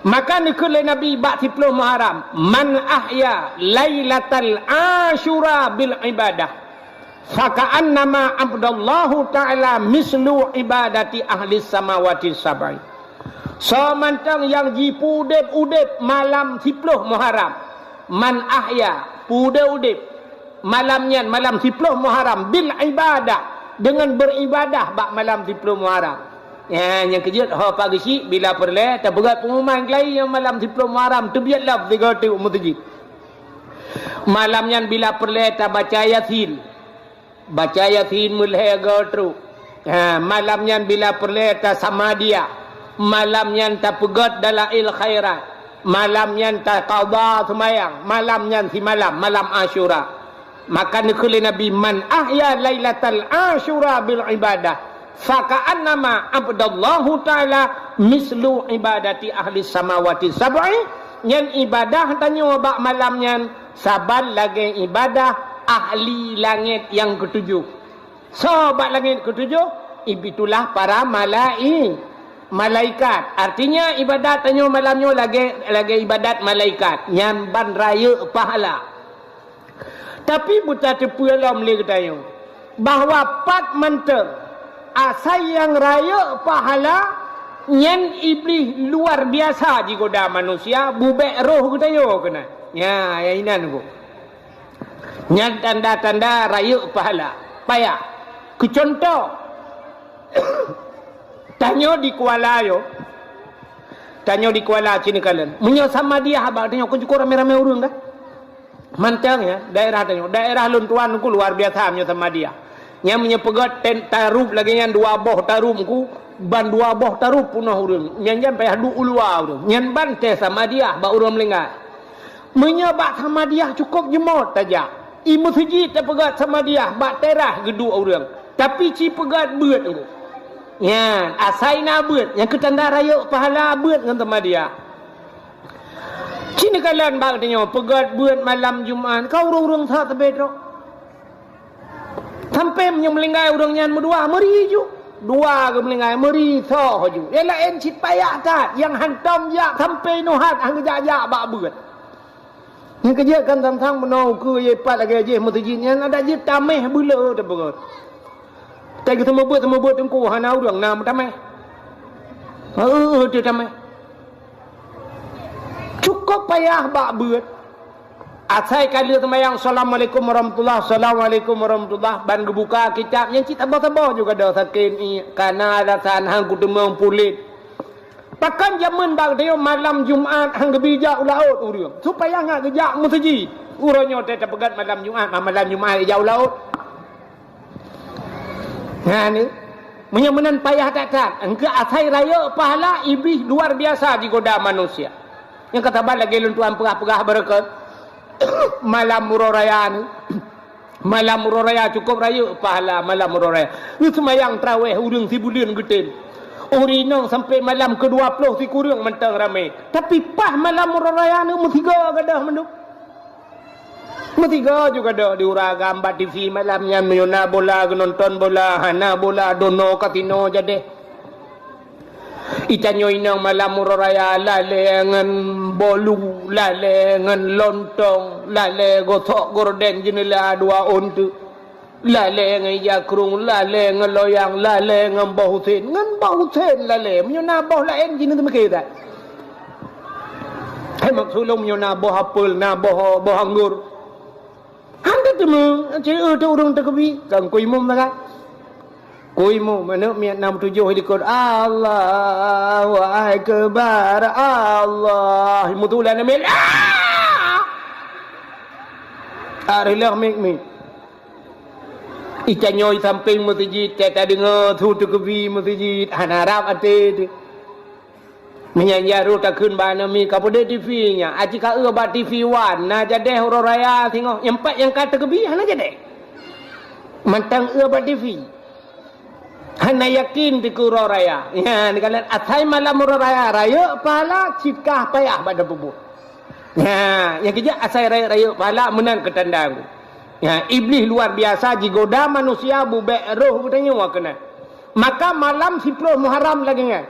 Speaker 1: Maka nikul Nabi bak 10 Muharram, man ahya lailatal Asyura bil ibadah faka'annama abdallahu ta'ala mislu ibadati ahli samawati sab'i. So mantang yang jipu udip malam 10 Muharram, man ahya pude udip malamnya malam 10 Muharram bil ibadah dengan beribadah bak malam 10 Muharram. Ya, yang kejut ho pagi si bila perle tak berat pengumuman lain yang malam 10 Muharram tu biarlah 3 mutjid. Malamnya bila perle tak baca Yasin mulai gotru. Ha, malamnya bila perle tak sama dia. Malamnya tak pegat dalail khairat. Malamnya tak qada semayang. Malamnya si malam Asyura. Maka nikul Nabi man ahya lailatal Asyura bil ibadah faka'annama abdallahu ta'ala mislu ibadati ahli samawati sab'i. Yang ibadah tanya bak malamnya saban lagi ibadah ahli langit yang ketujuh. So bak langit ketujuh itulah para malaikat. Artinya ibadat tanya malamnya lagi ibadat malaikat nyamban raya pahala. Tapi buta tepu alam le katanya bahawa pat mentang asal yang raya pahala nyen iblis luar biasa di goda manusia bubek roh katanya kena. Ya inan ku. Nyen tanda-tanda raya pahala. Payah. Kecontoh tanya di Kuala sini kalian. Menyo sama dia habaq tanya ku cukup rame-rame urang dah. Mantang ya daerah luntuan ku luar biasa menyo sama dia. Nya menyepegat tarup lagi yang 2 boh tarum ku ban 2 boh tarup punah urang. Nyan payah du ulua urang. Nyan ban teh sama dia ba urang melengah. Menyebak sama dia cukup jemot saja. Imu sujud tak pegat sama dia bak terah geduk orang. Tapi ci pegat beut aku. Ya, asaina beut. Yang ketanda raya pahala beut dengan sama dia. Cina kalian bak tanya pegat beut malam Jumaat. Kau urang-urang tak tebedro. Sampai menyelinggai orang nyan berdua meri ju. 2 ke melingai meri so ju. Yalah encit payah tak yang hantam jak sampai nuhat hang jak bak beut. Yang kerja kan tentang menau ke ye pat lagi je mutjin yang ada je tameh bula tak berat. Tak kita mau buat tengku hana urang nam tameh. Dia tameh. Cukup payah bak beut. Asai kali temayang assalamualaikum warahmatullahi ban gebuka kitab yang cita tabah juga dah sakin kana alasan hang kutemang pulit. Pakan zaman bang dia malam Jumaat hang gebijak ulaut urang supaya ngak gejak musjid urangnya tak pegat malam Jumaat jauh laut. Nah ni menyamanan payah tak engke asai raya pahala iblis luar biasa di goda manusia. Yang kata bal lagi luntuan perah-perah berkat malam muroraya ni. Malam muroraya cukup raya pahala malam muroraya. Ni semayang tarawih urang sibulan getin. Urinong sampai malam ke-20 si kurang mentang ramai. Tapi pas malam raya ni metiga gadah menduk. Metiga juga dah diurang gambar TV malamnya menyona bola nonton bola hana bola dono kasino jadi. Itanyo inang malam raya lale ngan bolu lale ngan lontong lale gosok gorden jenela 2 ontu. Lale ngan jakrung, lale ngan loyang, lale ngan bau Husin. Ngan bau Husin lale. Menyona bau lain jenis tu mereka tak? Hai maksulum menyona bau apel, bau anggur. Anda tu mu, cik tu urung terkebi. Kang kuimum tak? Kuimum, mana miat 67 helikot. Allahu Akbar, Allah. Mutulan amil. Arilah mik. Icanyoy samping masjid, tak dengar tu kebi masjid, hanarap ate tu. Menyanyi tak kun bana mi kapode TV nya. Aji ka ba TV wan na jadeh horo raya tengok. Yang empat yang kata kebi hana jadeh. Mantang ba TV. Hana yakin di horo raya. Ya, ni kalian atai malam horo raya raya pala cikah payah pada bubu. Ya, yang kerja asai raya pala menang ketandang. Ya, iblis luar biasa jigoda manusia bubek roh katanya wa kena. Maka malam 10 Muharram lagi kan.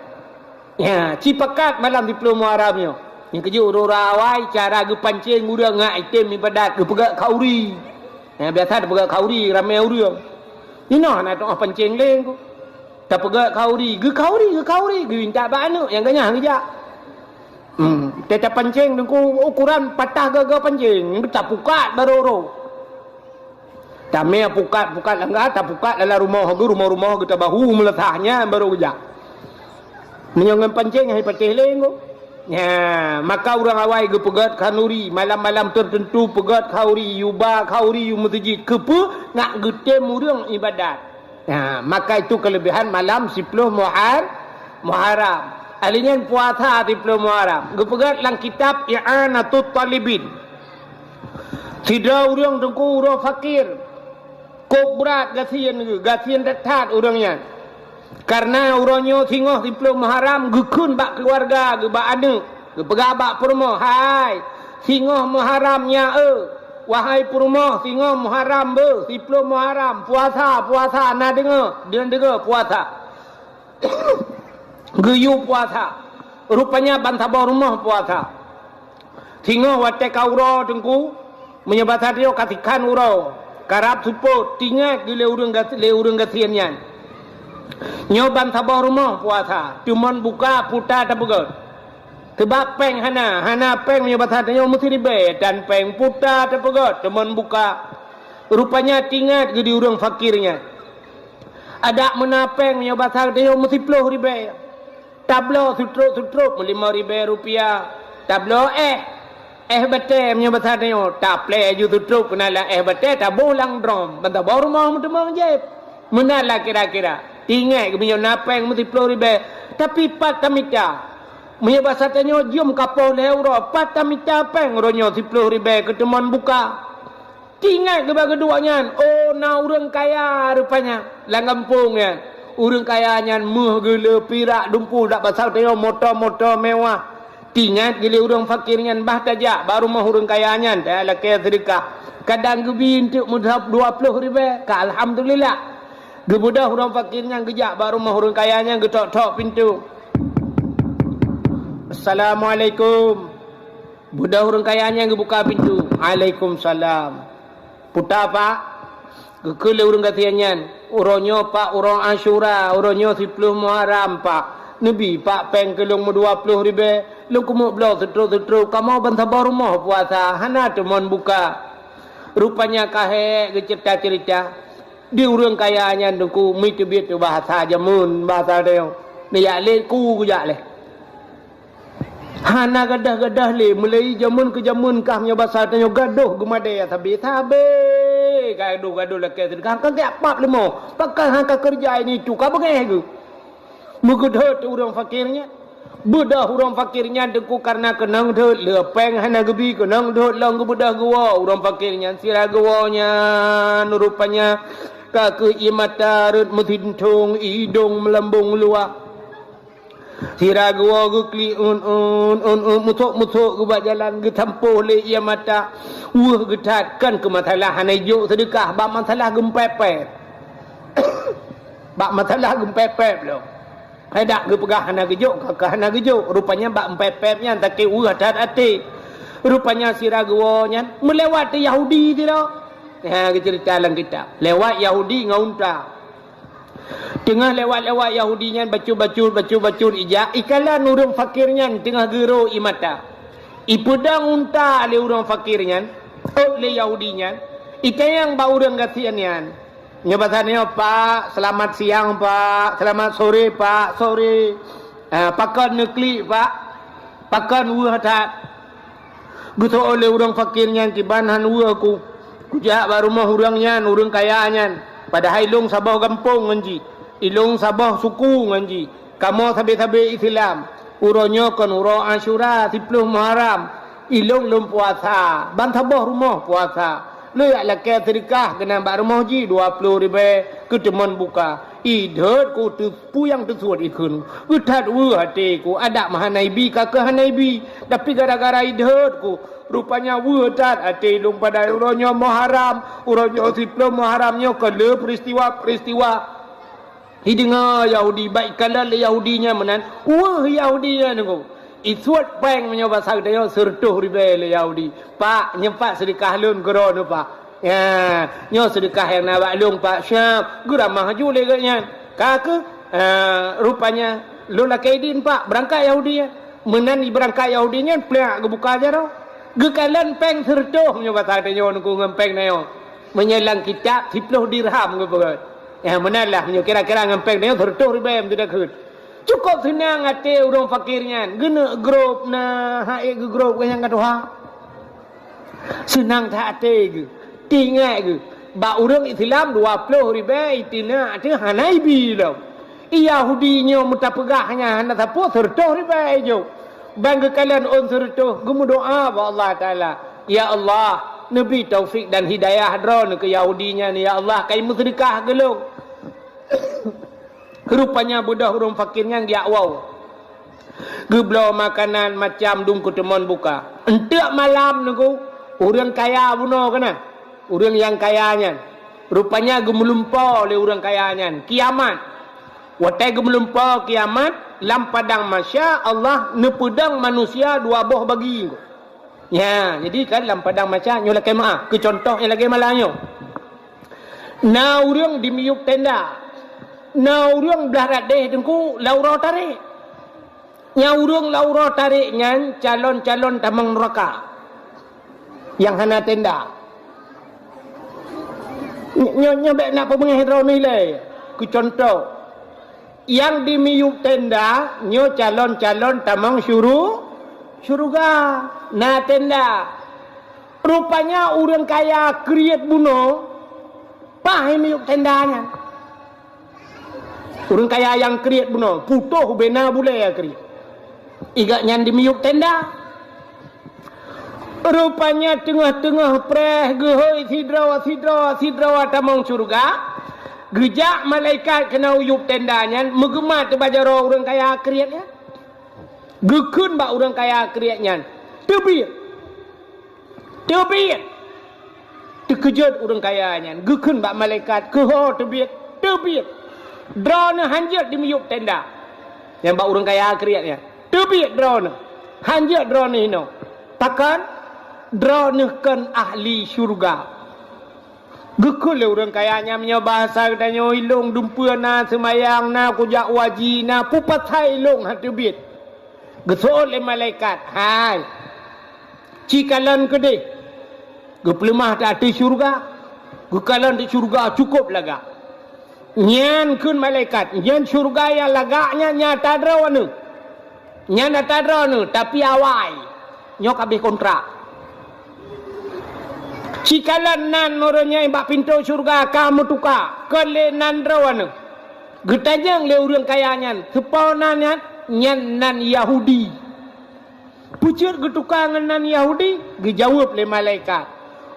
Speaker 1: Ya, cipakat malam 10 Muharramnya. Yang kerja rawai cara ge pancing muda ngak item ibadat ge pegak kauri. Ya, biasa ada pegak kauri ramai orang. Ina nak tengah pancing leng ku. Tak pegak kauri, ge ge minta ba anu yang ganya kerja. Tetap pancing dengku ukuran patah gaga pancing, tak pukat baru. Tak meh pukat langgar tak pukat dalam rumah kita bahu meletahnya baru kerja. Menyongan pancing hai patih leng. Ya, maka orang awai ge pegat kanuri malam-malam tertentu pegat kauri yuba kauri yu masjid kepe nak getem urang ibadat. Ya, maka itu kelebihan malam 10 Muharram. Alinyan puasa 10 Muharram. Ge pegat lang kitab I'anatut Talibin. Tidak urang dengku urang fakir. Kok berat gasian dekat orangnya. Karena orangnya tengok 10 Muharram gekun bak keluarga, ge bak anak, ge pegabak perumah. Hai, tengok Muharramnya wahai perumah, tengok Muharram 10 Muharram puasa nak dengar puasa. Geyu puasa. Rupanya bantabah rumah puasa. Tengok watek kauro tengku menyebata dia katikan urau. Karab support tinggal gile urang gasiannya. Nyoban tabah rumah puasa. Cuman buka putar tak begot. Sebab peng hana peng menyebata dia mesti ribe dan peng putar tak begot. Cuman buka. Rupanya tinggal gile urang fakirnya. Ada menapeng menyebata dia mesti 10 ribe. Tablo sutruk 5 ribu rupiah. Tablo bete menyebata dia tak play ju sutruk kenalah bete tak bolang drum. Banta baru mau demang je. Menalah kira-kira. Tinggal punya napeng mesti 10 ribu. Tapi patamita. Menyebata dia jom kapau euro. Patamita peng ronyo 10 ribu ketemuan buka. Tinggal keduanya. Oh, na orang kaya rupanya. Langampung ya. Orang kayanya meh gila pirak dumpu dak pasal tengok motor mewah. Tinggal gila orang fakirnya bah tajak baru mah orang kayanya dah laki sedekah. Kadang gebi untuk mudhab 20 ribu. Ka alhamdulillah. Gebudah orang fakirnya gejak baru mah orang kayanya getok-tok pintu. Assalamualaikum. Budak orang kayanya gebuka pintu. Waalaikumsalam. Putar pak. Kekele orang katiannya. Uronyo pak urang Asyura, uronyo 10 Muharram pak. Nabi pak peng kelong 20 ribu. Lu kumuk belau setruk kamu bantabar rumah puasa. Hana teman buka. Rupanya kahe cerita. Di urang kayanya dengku mitu bitu bahasa jamun bahasa dia. Ni yak le ku jak le. Hana gadah le mulai jamun ke jamun kahnya bahasa tanya gaduh gemade tabe. Gaduh laki sedekah kan tak apa lemo. Pakai hangka kerja ini tu ka bengeh ke. Mugedhot urang fakirnya. Budah urang fakirnya deku karena kenang dot lepeng hana gebi kenang dot lang budah gua urang fakirnya sira gawanya rupanya ka ke imata rut mutintung idong melambung luah. Sira gua gukli mutuk gua jalan getampuh le ia mata. Getatkan ke masalah hanajuk sedekah bab masalah gempepet. Bab masalah gempepet lo. Hadak ge pegah hana gejuk ka hana gejuk rupanya bab empepetnya tak ke hadat ati. Rupanya sira gua nya melewati Yahudi tidak. Ya cerita dalam kitab. Lewat Yahudi ngaunta. Tengah lewat Yahudinya bacu ijak ikalan urang fakirnya tengah gero imata. Ipedang unta le urang fakirnya le Yahudinya ikayang ba urang gasiannya. Nyebatannya pak selamat siang pak selamat sore pak sore pakan nekli pak pakan hadat guto oleh urang fakirnya kibanan aku kujak baru mah urangnya urang kayanya Padahal ilung Sabah kampung nganji. Ilung Sabah suku nganji. Kamu tabe-tabe Islam. Uronyo kon uro Asyura 10 Muharram. Ilung lum puasa. Ban Sabah rumah puasa. Lu ya laki sedekah kena bak rumah ji 20 ribu ke teman buka. Idhot ku tu puyang tu suat ikun. Utat wu hati ku ada mahanaibi ka ke hanaibi. Tapi gara-gara idhot ku rupanya wu tat hati lung pada uronyo Muharram, uronyo 10 Muharramnya ke le peristiwa hidengar Yahudi baik kalah le Yahudinya menan. Wah Yahudinya nengko. Isuat peng menyoba sagdayo sertuh ribe le Yahudi. Pak nyempat sedekah lun gero nu pak. Ya, nyo sedekah yang nak lung pak syap. Gura maju le ganya. Kake rupanya lu la kaidin pak berangkat Yahudi ya. Menan berangkat Yahudinya plak gebuka aja ro. Gekalan peng sertuh menyoba sagdayo nu ngempeng nayo. Menyelang kitab 10 dirham gebegat. Ya menalah menyo kira-kira ngempeng nayo sertuh ribe tidak keut. Cukup senang hati orang fakirnya. Gena grup na haik ke grup yang kata senang tak hati ke. Tinggal ke. Ba orang Islam 20 ribu itina ada hanaibi lah. Yahudinya muta pegahnya hana tapu sertuh ribu aja. Bangga kalian on sertuh. Gemu doa ba Allah Ta'ala. Ya Allah. Nabi taufik dan hidayah drone ke Yahudinya ni. Ya Allah. Kai musyrikah gelung. Rupanya budak orang fakirnya dia wow. Geblau makanan macam dung ketemuan buka. Entak malam nunggu orang kaya bunuh kena. Orang yang kayanya. Rupanya gemelumpau oleh orang kayanya. Kiamat. Watai gemelumpau kiamat. Lam padang masya Allah nepedang manusia 2 boh bagi. Ya, jadi kan lam padang masya nyola kemah. Ke contoh yang lagi malahnya. Na orang di miyuk tenda. Na urang belah radeh dengku laura tarik. Nya urang laura tarik nyan calon-calon tamang neraka. Yang hana tenda. Nya bek nak pemengah hidro nilai. Ku contoh. Yang di miyuk tenda nyo calon-calon tamang syuruga. Na tenda. Rupanya urang kaya kriat bunuh. Pah miyuk tendanya. Orang kaya yang kriat bunuh. Putuh bena boleh ya kriat. Igat nyan di miyuk tenda. Rupanya tengah-tengah preh gehoi sidrawa tamang surga. Gejak malaikat kena uyup tendanya. Megemat terbajaro orang kaya kriatnya. Gekun bak orang kaya kriatnya. Tebir. Terkejut orang kayanya. Gekun bak malaikat. Keho tebir. Drone hanjat di miyuk tenda. Yang bak orang kaya kriatnya. Tebik drone. Hanjat drone ini. Takkan drone kan ahli syurga. Gekul orang kayanya punya bahasa katanya ilung dumpua na semayang na kujak waji na pupat hai ilung ha tebik. Gesol le malaikat. Hai. Cikalan kede. Geplemah tak di syurga. Gekalan di syurga cukup laga. Nyan kun malaikat, nyan syurga yang lagaknya nyata drawana. Nyan nyata drawana tapi awai. Nyok habis kontrak. Cikalan nan orangnya bak pintu syurga kamu tukar. Kele nan drawana. Getajang le urang kaya nyan. Sepau nan nan Yahudi. Pucur getukar nan Yahudi, gejawab le malaikat.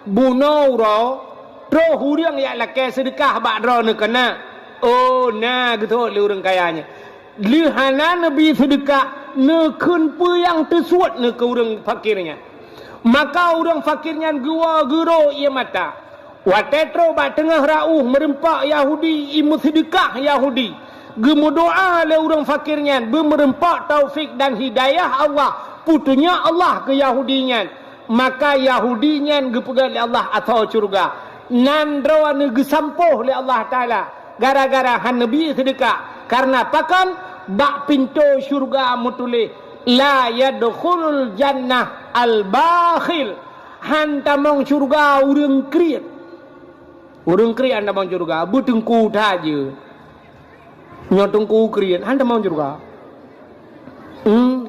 Speaker 1: Bunuh roh Roh huriang yang laki sedekah bak roh ni kena. Oh nah gitu le orang kayanya. Lihana nabi sedekah ne kun puyang tersuat ne ke orang fakirnya. Maka orang fakirnya gua gero ia mata. Watetro bak tengah rauh merempak Yahudi imu sedekah Yahudi. Gemu doa le orang fakirnya bermerempak taufik dan hidayah Allah. Putunya Allah ke Yahudinya. Maka Yahudinya gepegal Allah atau surga. Nan drawana gesampuh oleh Allah Ta'ala gara-gara han Nabi sedekah. Karena pakan bak pintu syurga mutulih la yadkhulul jannah al-bakhil. Han tamang syurga urang kriat. Urang kriat tamang syurga betengku saja. Nyotengku kriat han tamang syurga.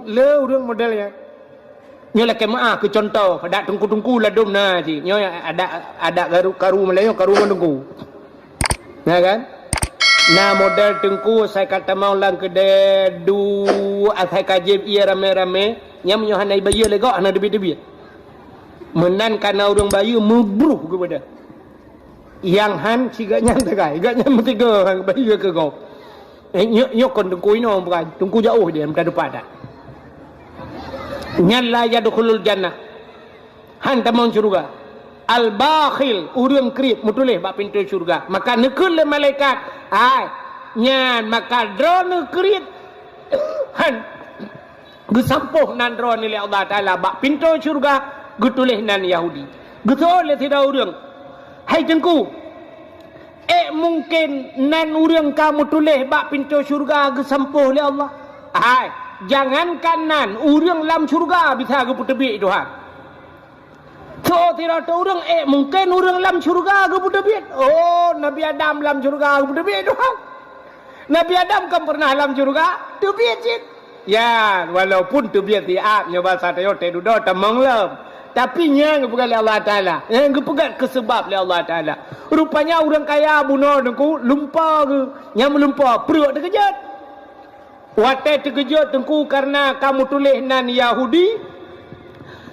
Speaker 1: Le urang modelnya. Nyo lah kemah ke contoh ada tungku-tungku ladum na ji. Nyo ada karu Melayu karu menunggu. Ya kan? Nah model tengku saya kata mau lang kedai du asai kajib ia rame-rame yang menyohanai bayu legok ana debi-debi. Menan kana orang bayu mubruh kepada. Yang han ciganya tegai, gaknya metiga hang bayu ke kau. Nyok kon tengku ino bukan, tengku jauh dia mendak depan dah. Nyan la yadkhulul jannah. Han tamon surga. Al-bakhil urang krip mutuleh bak pintu syurga. Maka nekul le malaikat. Ai, nyan maka drone krip. Han gesampuh nan drone le Allah Taala bak pintu syurga gutuleh nan Yahudi. Getul le tidak urang. Hai tengku. Mungkin nan urang kamu tuleh bak pintu syurga gesampuh le Allah. Ai, jangankan nan urang lam syurga bisa geputebi Tuhan. So tidak tahu orang mungkin orang dalam syurga ke budabit. Oh Nabi Adam dalam syurga ke budabit doang. Nabi Adam kan pernah dalam syurga tu biat. Ya walaupun tu biat tiap nyoba satyo te dudo tamang lam. Tapi nya bukan Allah Taala. Yang pegat ke sebab Allah Taala. Rupanya orang kaya bunuh dengku lupa ke. Yang melumpa perut terkejut. Watai terkejut dengku karena kamu tulis nan Yahudi.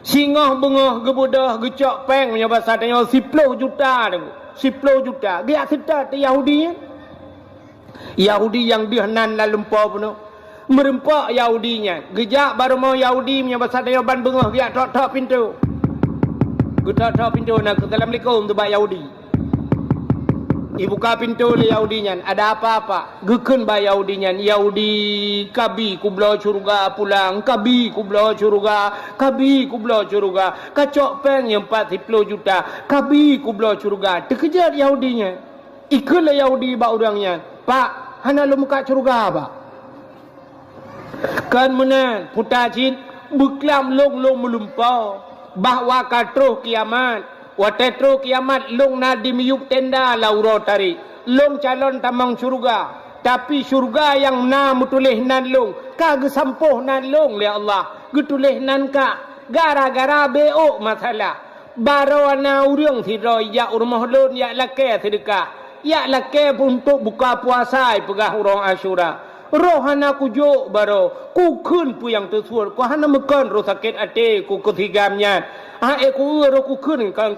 Speaker 1: Singah bengah gebudah gecok peng punya bahasa tanya 10 juta tu. 10 juta. Dia sedar tu Yahudi. Yahudi yang dihanan la lumpur pun. Merempak Yahudinya. Gejak baru mau Yahudi punya bahasa tanya ban bengah dia tok-tok pintu. Getok-tok pintu nak Assalamualaikum tu bak Yahudi. Buka pintu le Yahudinya. Ada apa-apa? Gekun ba Yahudinya. Yahudi kabi ku belah syurga pulang. Kabi ku belah syurga. Kabi ku belah syurga. Kacok peng yang 40 juta. Kabi ku belah syurga. Terkejar Yahudinya. Ikutlah Yahudi ba orangnya. Pak, hana lu muka syurga apa? Kan menan putacin beklam long melumpau. Bahwa katruh kiamat. Watetro kiamat long na dimiyuk tenda lauro tari long calon tamang syurga tapi syurga yang na mutulih nan long kage sampuh nan long le Allah getulih nan ka gara-gara beo masalah barawana urang sidro ya urmah lon ya lake sedekah ya lake untuk buka puasa pegah urang Asyura rohana kujo baro ku kun pu yang tersuar ku hana mekan ro sakit ate ku ketigamnya ku ro ku kun kan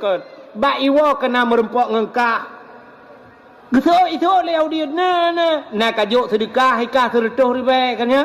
Speaker 1: ba iwa kena merempok ngengka geso itu le audio na kajo sedekah hikah tertuh ribe kan ya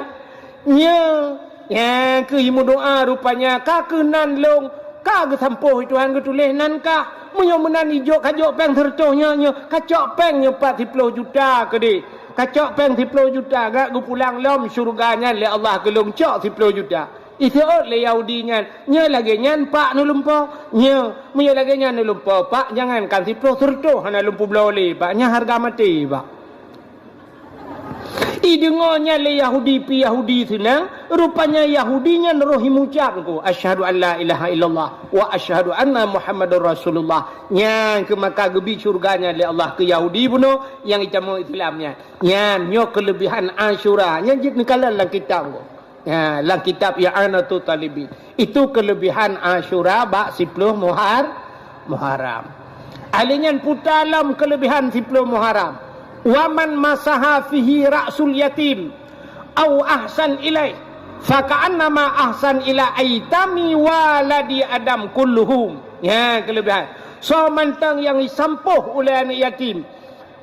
Speaker 1: ya ke himu doa rupanya ka kenan long ka ge sampuh Tuhan ge tulis nan ka munyo menan ijo kajo peng tertuhnya kacok peng 40 juta ke di kacok peng 10 juta gak gu pulang lom syurganya le Allah gelung cok 10 juta. Itu le Yahudi nyan. Nya lagi nyan pak nu lumpo. Nya munyo lagi nyan nu lumpo pak jangan kan 10 tertuh hana lumpu blole pak nya harga mati pak. Idengonya le Yahudi pi Yahudi senang rupanya Yahudinya nerohi ngucap ku asyhadu an la ilaha illallah wa asyhadu anna Muhammadur Rasulullah nyang ke maka gebi surganya le Allah ke Yahudi buno yang itamu Islamnya nyan nyo kelebihan Asyura nya jik nikalan lang kitab ku ya lang kitab I'anatu Talibi itu kelebihan Asyura bak 10 Muharram alinyan putalam kelebihan 10 Muharram waman masaha fihi ra'sul yatim au ahsan ilai faka'annama ahsan ila aitami waladi adam kulluhum ya kelebihan so mantang yang disampuh oleh anak yatim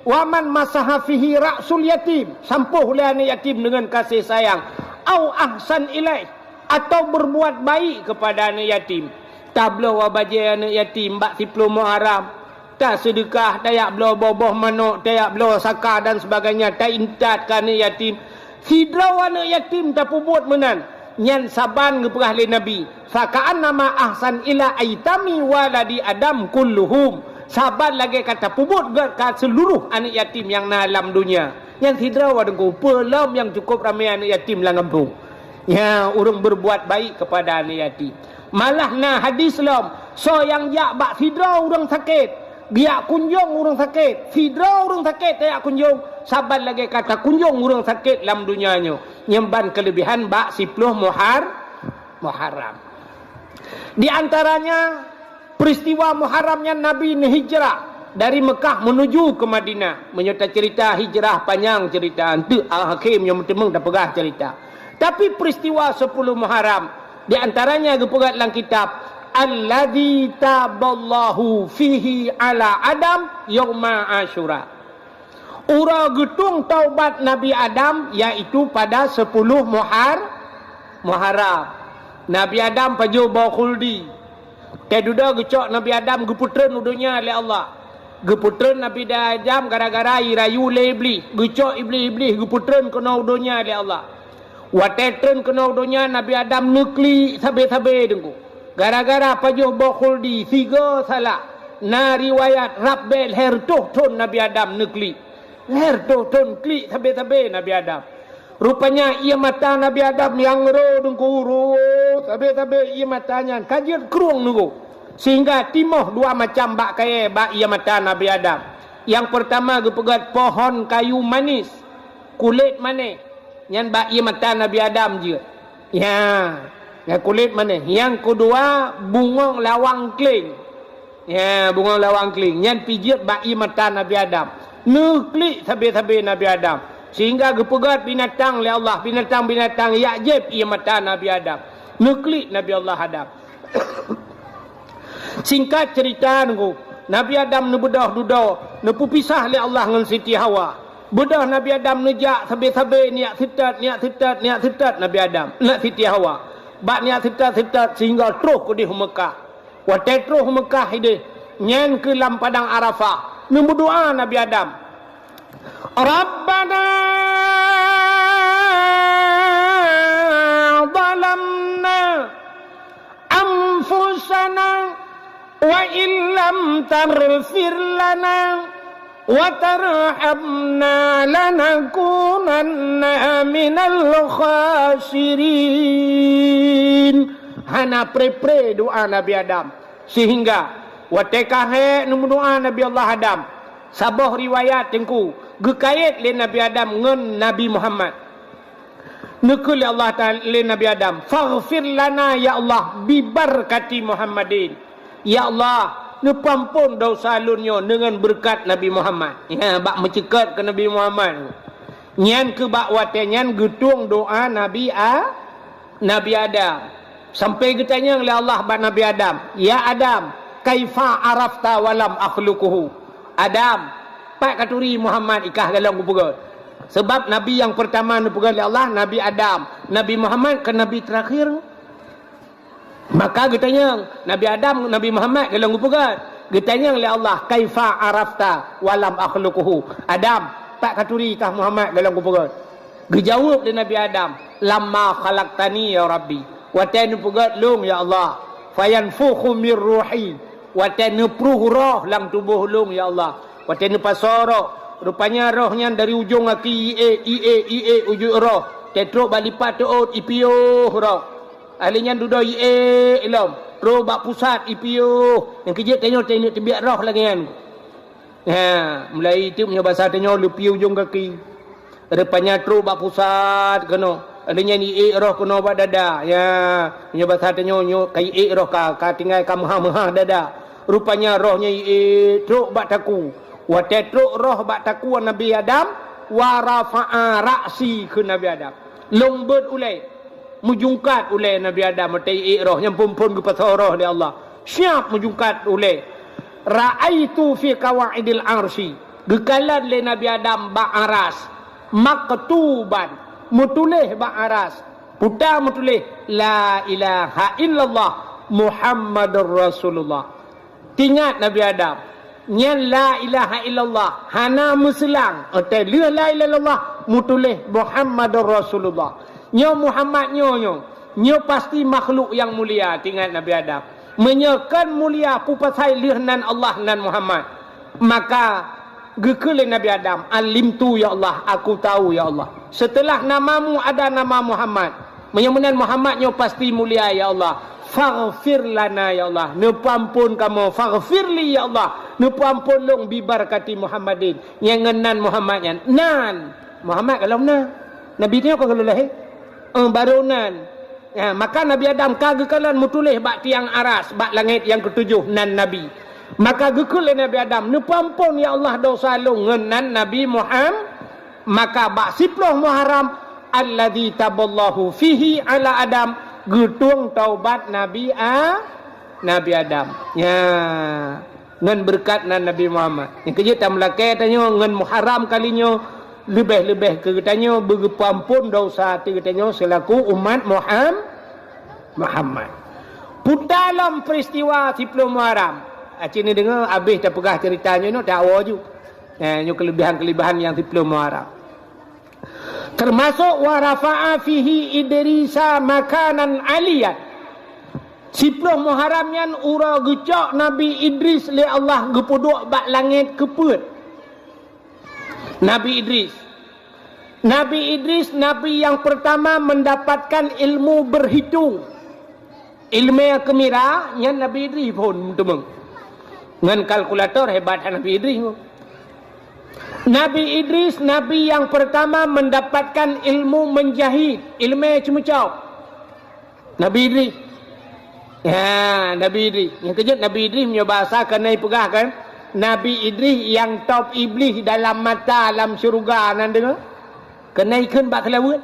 Speaker 1: waman masaha fihi ra'sul yatim sampuh oleh anak yatim dengan kasih sayang au ahsan ilai atau berbuat baik kepada anak yatim tablo wabajai anak yatim bak 10 Muharram tak sedekah, tak belah boboh manuk, tak belah saka dan sebagainya, tak intat kerana yatim. Hidraw anak yatim tak buat menan. Nyan saban ngeperah le Nabi. Faka'an nama ahsan ila aitami waladi adam kulluhum. Saban lagi kata pubut ke seluruh anak yatim yang na alam dunia. Yang hidraw adengku, pelam yang cukup ramai anak yatim lang kampung. Ya, orang berbuat baik kepada anak yatim. Malah na hadis lam. So yang yak bak hidraw orang sakit. Biak kunjung orang sakit, fidra orang sakit tak kunjung, saban lagi kata kunjung orang sakit dalam dunianya. Nyemban kelebihan bak 10 Muharram. Di antaranya peristiwa Muharramnya Nabi hijrah dari Mekah menuju ke Madinah, menyertai cerita hijrah panjang cerita tu Al-Hakim yang temeng dah pegah cerita. Tapi peristiwa 10 Muharram di antaranya gepegat dalam kitab alladzi taballahu fihi ala Adam yauma Asyura. Ura getung taubat Nabi Adam iaitu pada 10 Muharram. Nabi Adam paju bawa khuldi. Keduda gecok Nabi Adam geputren udunya oleh Allah. Geputren Nabi Adam gara-gara irayu le iblis. Gecok iblis geputren kena udunya oleh Allah. Watetren kena udunya Nabi Adam nukli sabe-sabe dengku. Gara-gara pajuh bokhuldi tiga salah. Na riwayat Rabbel hertuh ton Nabi Adam nukli. Hertuh ton klik sabe-sabe Nabi Adam. Rupanya ia mata Nabi Adam yang ro dengku ro sabe-sabe ia matanya kajian kerung nunggu. Sehingga timoh dua macam bak kaya bak ia mata Nabi Adam. Yang pertama gepegat pohon kayu manis. Kulit manis. Yang bak ia mata Nabi Adam je. Ya kulit manis. Yang kedua bunga lawang keling. Ya bunga lawang keling. Yang pijit bak ia mata Nabi Adam. Nuklik sabe-sabe Nabi Adam. Sehingga gepegat binatang oleh Allah. Binatang-binatang yakjib ia mata Nabi Adam. Nuklik Nabi Allah Adam. Singkat cerita nunggu. Nabi Adam ni bedah-dudah. Ni pisah oleh Allah dengan Siti Hawa. Bedah Nabi Adam nejak sabe-sabe niat sitat Nabi Adam. Nak Siti Hawa. Bak niat sitat sehingga terus ke di Mekah. Waktu terus Mekah ini. Nyan ke dalam padang Arafah. Ni berdoa Nabi Adam. Rabbana zalamna anfusana wa illam taghfir lana wa tarhamna lanakunanna minal khasirin. Hana pre doa Nabi Adam. Sehingga watekahe doa Nabi Allah Adam. Sabah riwayat tengku gekait le Nabi Adam ngan Nabi Muhammad. Nekul Allah Ta'ala le Nabi Adam. Faghfir lana ya Allah bibarkati Muhammadin. Ya Allah, nepampun dosa lunyo dengan berkat Nabi Muhammad. Ya, bak mencekat ke Nabi Muhammad. Nyan ke bak wate nyan getung doa Nabi Adam. Sampai getanya oleh Allah bak Nabi Adam. Ya Adam, kaifa arafta walam akhluquhu. Adam, pak katuri Muhammad ikah galang kupegat. Sebab Nabi yang pertama dipegat oleh Allah, Nabi Adam. Nabi Muhammad ke Nabi terakhir. Maka getanya Nabi Adam, Nabi Muhammad galang kupegat. Getanya oleh Allah, kaifa arafta walam akhluquhu. Adam, pak katuri ikah Muhammad galang kupegat. Gejawab dari Nabi Adam, lamma khalaqtani ya Rabbi. Watan pegat lung ya Allah. Fayanfukhu mir ruhi. Watan nepruh roh lang tubuh lung ya Allah. Watan pasoro. Rupanya rohnya dari ujung kaki ie ujung roh. Tetruk balipat teot ipio roh. Ahlinya duduk ie ilom. Roh bak pusat ipio. Yang kejap tengok tebiak roh lagi kan. Mulai itu punya bahasa tengok lepi ujung kaki. Rupanya truk bak pusat kena. Adanya ni roh kena bak dada. Ya, punya bahasa tengok kai roh ka tinggal ka maha dada. Rupanya rohnya truk bak taku. Wa truk roh bak taku Nabi Adam wa rafa'a ra'si ke Nabi Adam. Lombet ulai. Mujungkat ulai Nabi Adam matai roh yang pun ke pasal roh dia Allah. Siap mujungkat ulai. Ra'aitu fi qawaidil arsy. Gekalan le Nabi Adam bak aras. Maktuban. Mutulih bak aras. Putar mutulih la ilaha illallah Muhammadur Rasulullah. Tingat Nabi Adam. Nyan la ilaha illallah. Hana muslang. Otai la ilaha illallah. Mutulih Muhammadur Rasulullah. Nyo Muhammad nyo pasti makhluk yang mulia. Tingat Nabi Adam. Menyekan mulia pupasai lihnan Allah dan Muhammad. Maka gekelin Nabi Adam. Alimtu ya Allah. Aku tahu ya Allah. Setelah namamu ada nama Muhammad. Menyemenan Muhammad nyo pasti mulia ya Allah. Faghfir lana ya Allah. Nepampun kamu. Faghfirli ya Allah. Nepampun long bibarkati Muhammadin. Yang ngenan Muhammad yang nan. Muhammad kalau nan. Nabi ni apa kalau lahir? Baru nan. Maka Nabi Adam kagakalan mutulih bak tiang aras. Bak langit yang ketujuh nan Nabi. Maka gekul Nabi Adam nu pampun ya Allah dosa lu ngenan Nabi Muhammad. Maka bak 10 Muharram alladzi taballahu fihi ala Adam getung taubat Nabi Adam. Ya. Ngan berkat nan Nabi Muhammad. Yang kerja tak melakai tanya ngan Muharram kalinya lebih-lebih ke tanya berpampun dosa tanya selaku umat Muhammad. Dalam peristiwa 10 Muharram. Cik ni dengar habis dah pegah ceritanya ni dakwa ju. Nyo kelebihan-kelebihan yang 10 Muharram. Termasuk wa rafa'a fihi Idrisa makanan aliyan. 10 Muharram yan ura gecak Nabi Idris li Allah gepuduk bak langit keput. Nabi Idris Nabi yang pertama mendapatkan ilmu berhitung. Ilmu yang kemira yang Nabi Idris pun temeng. Dengan kalkulator hebat Nabi Idris. Nabi Idris Nabi yang pertama mendapatkan ilmu menjahit. Ilmu yang cemecau. Nabi Idris. Ya, Nabi Idris. Yang kejut Nabi Idris punya bahasa kena pegah kan. Nabi Idris yang top iblis dalam mata alam syurga nan dengar. Kena ikan bak kelawat.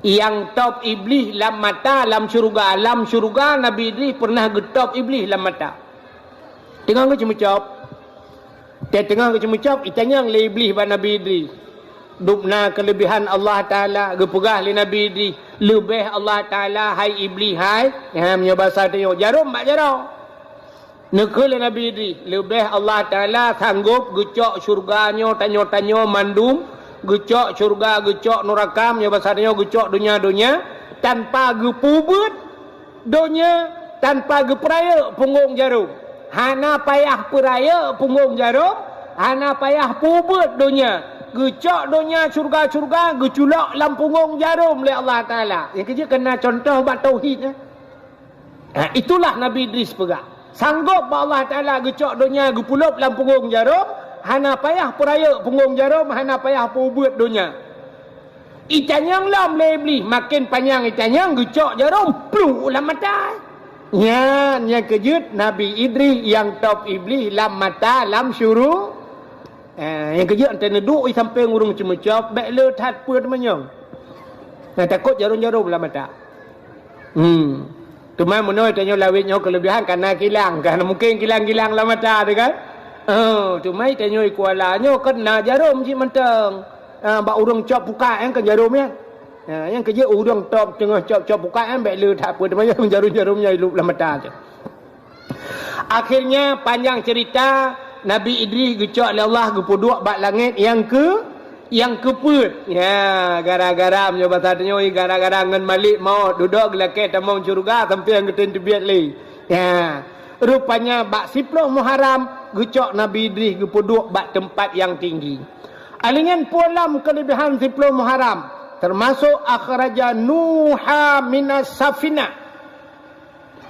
Speaker 1: Yang top iblis dalam mata alam syurga. Alam syurga Nabi Idris pernah getop iblis dalam mata. Tengah ke cemecop. Dia tengah ke cemecop itanya le iblis ba Nabi Idris. Dupna kelebihan Allah Ta'ala gepegah li Nabi Idris. Lebih Allah Ta'ala hai iblis hai. Ya punya bahasa tengok jarum bak jarum. Nekul Nabi Idris. Lebih Allah Ta'ala sanggup gecok syurganya tanyo-tanyo mandum. Gecok syurga, gecok neraka. Punya bahasa tengok gecok dunia-dunia. Tanpa gepubut dunia. Tanpa geperaya punggung jarum. Hana payah peraya punggung jarum. Hana payah pubut dunia. Gecok dunia syurga-syurga, geculak dalam punggung jarum oleh Allah Ta'ala. Yang kerja kena contoh buat tauhid. Itulah Nabi Idris pegak. Sanggup Allah Ta'ala gecok dunia, gepulup dalam punggung jarum. Hana payah peraya punggung jarum, hana payah pubut dunia. Itanyang lam lebih. Makin panjang itanyang, gecok jarum, pluk dalam mata. Yang kejut Nabi Idris yang top iblis dalam mata, dalam syurga. Yang kerja antara duduk sampai ngurung cemecap baik le tat put menyong. Takut jarum-jarum dalam mata. Cuma menoi tanya lawitnya kelebihan karena kilang kan mungkin kilang-kilang dalam mata tu kan. Cuma tanya kualanya kena jarum si menteng. Bak urang cop buka yang kan jarum ya. Yang kerja urang top tengah cop buka yang baik le tat put menyong jarum-jarumnya hidup dalam mata tu. Akhirnya panjang cerita Nabi Idris gecok oleh Allah gepuduk bak langit yang keput. Ya, gara-gara punya bahasa tanya gara-gara ngan malik mau duduk gelake tamang syurga sampai yang ketin tebiat li. Ya. Rupanya bak 10 Muharram gecok Nabi Idris gepuduk bak tempat yang tinggi. Alingan pulam kelebihan 10 Muharram termasuk akhraja Nuha minas safina.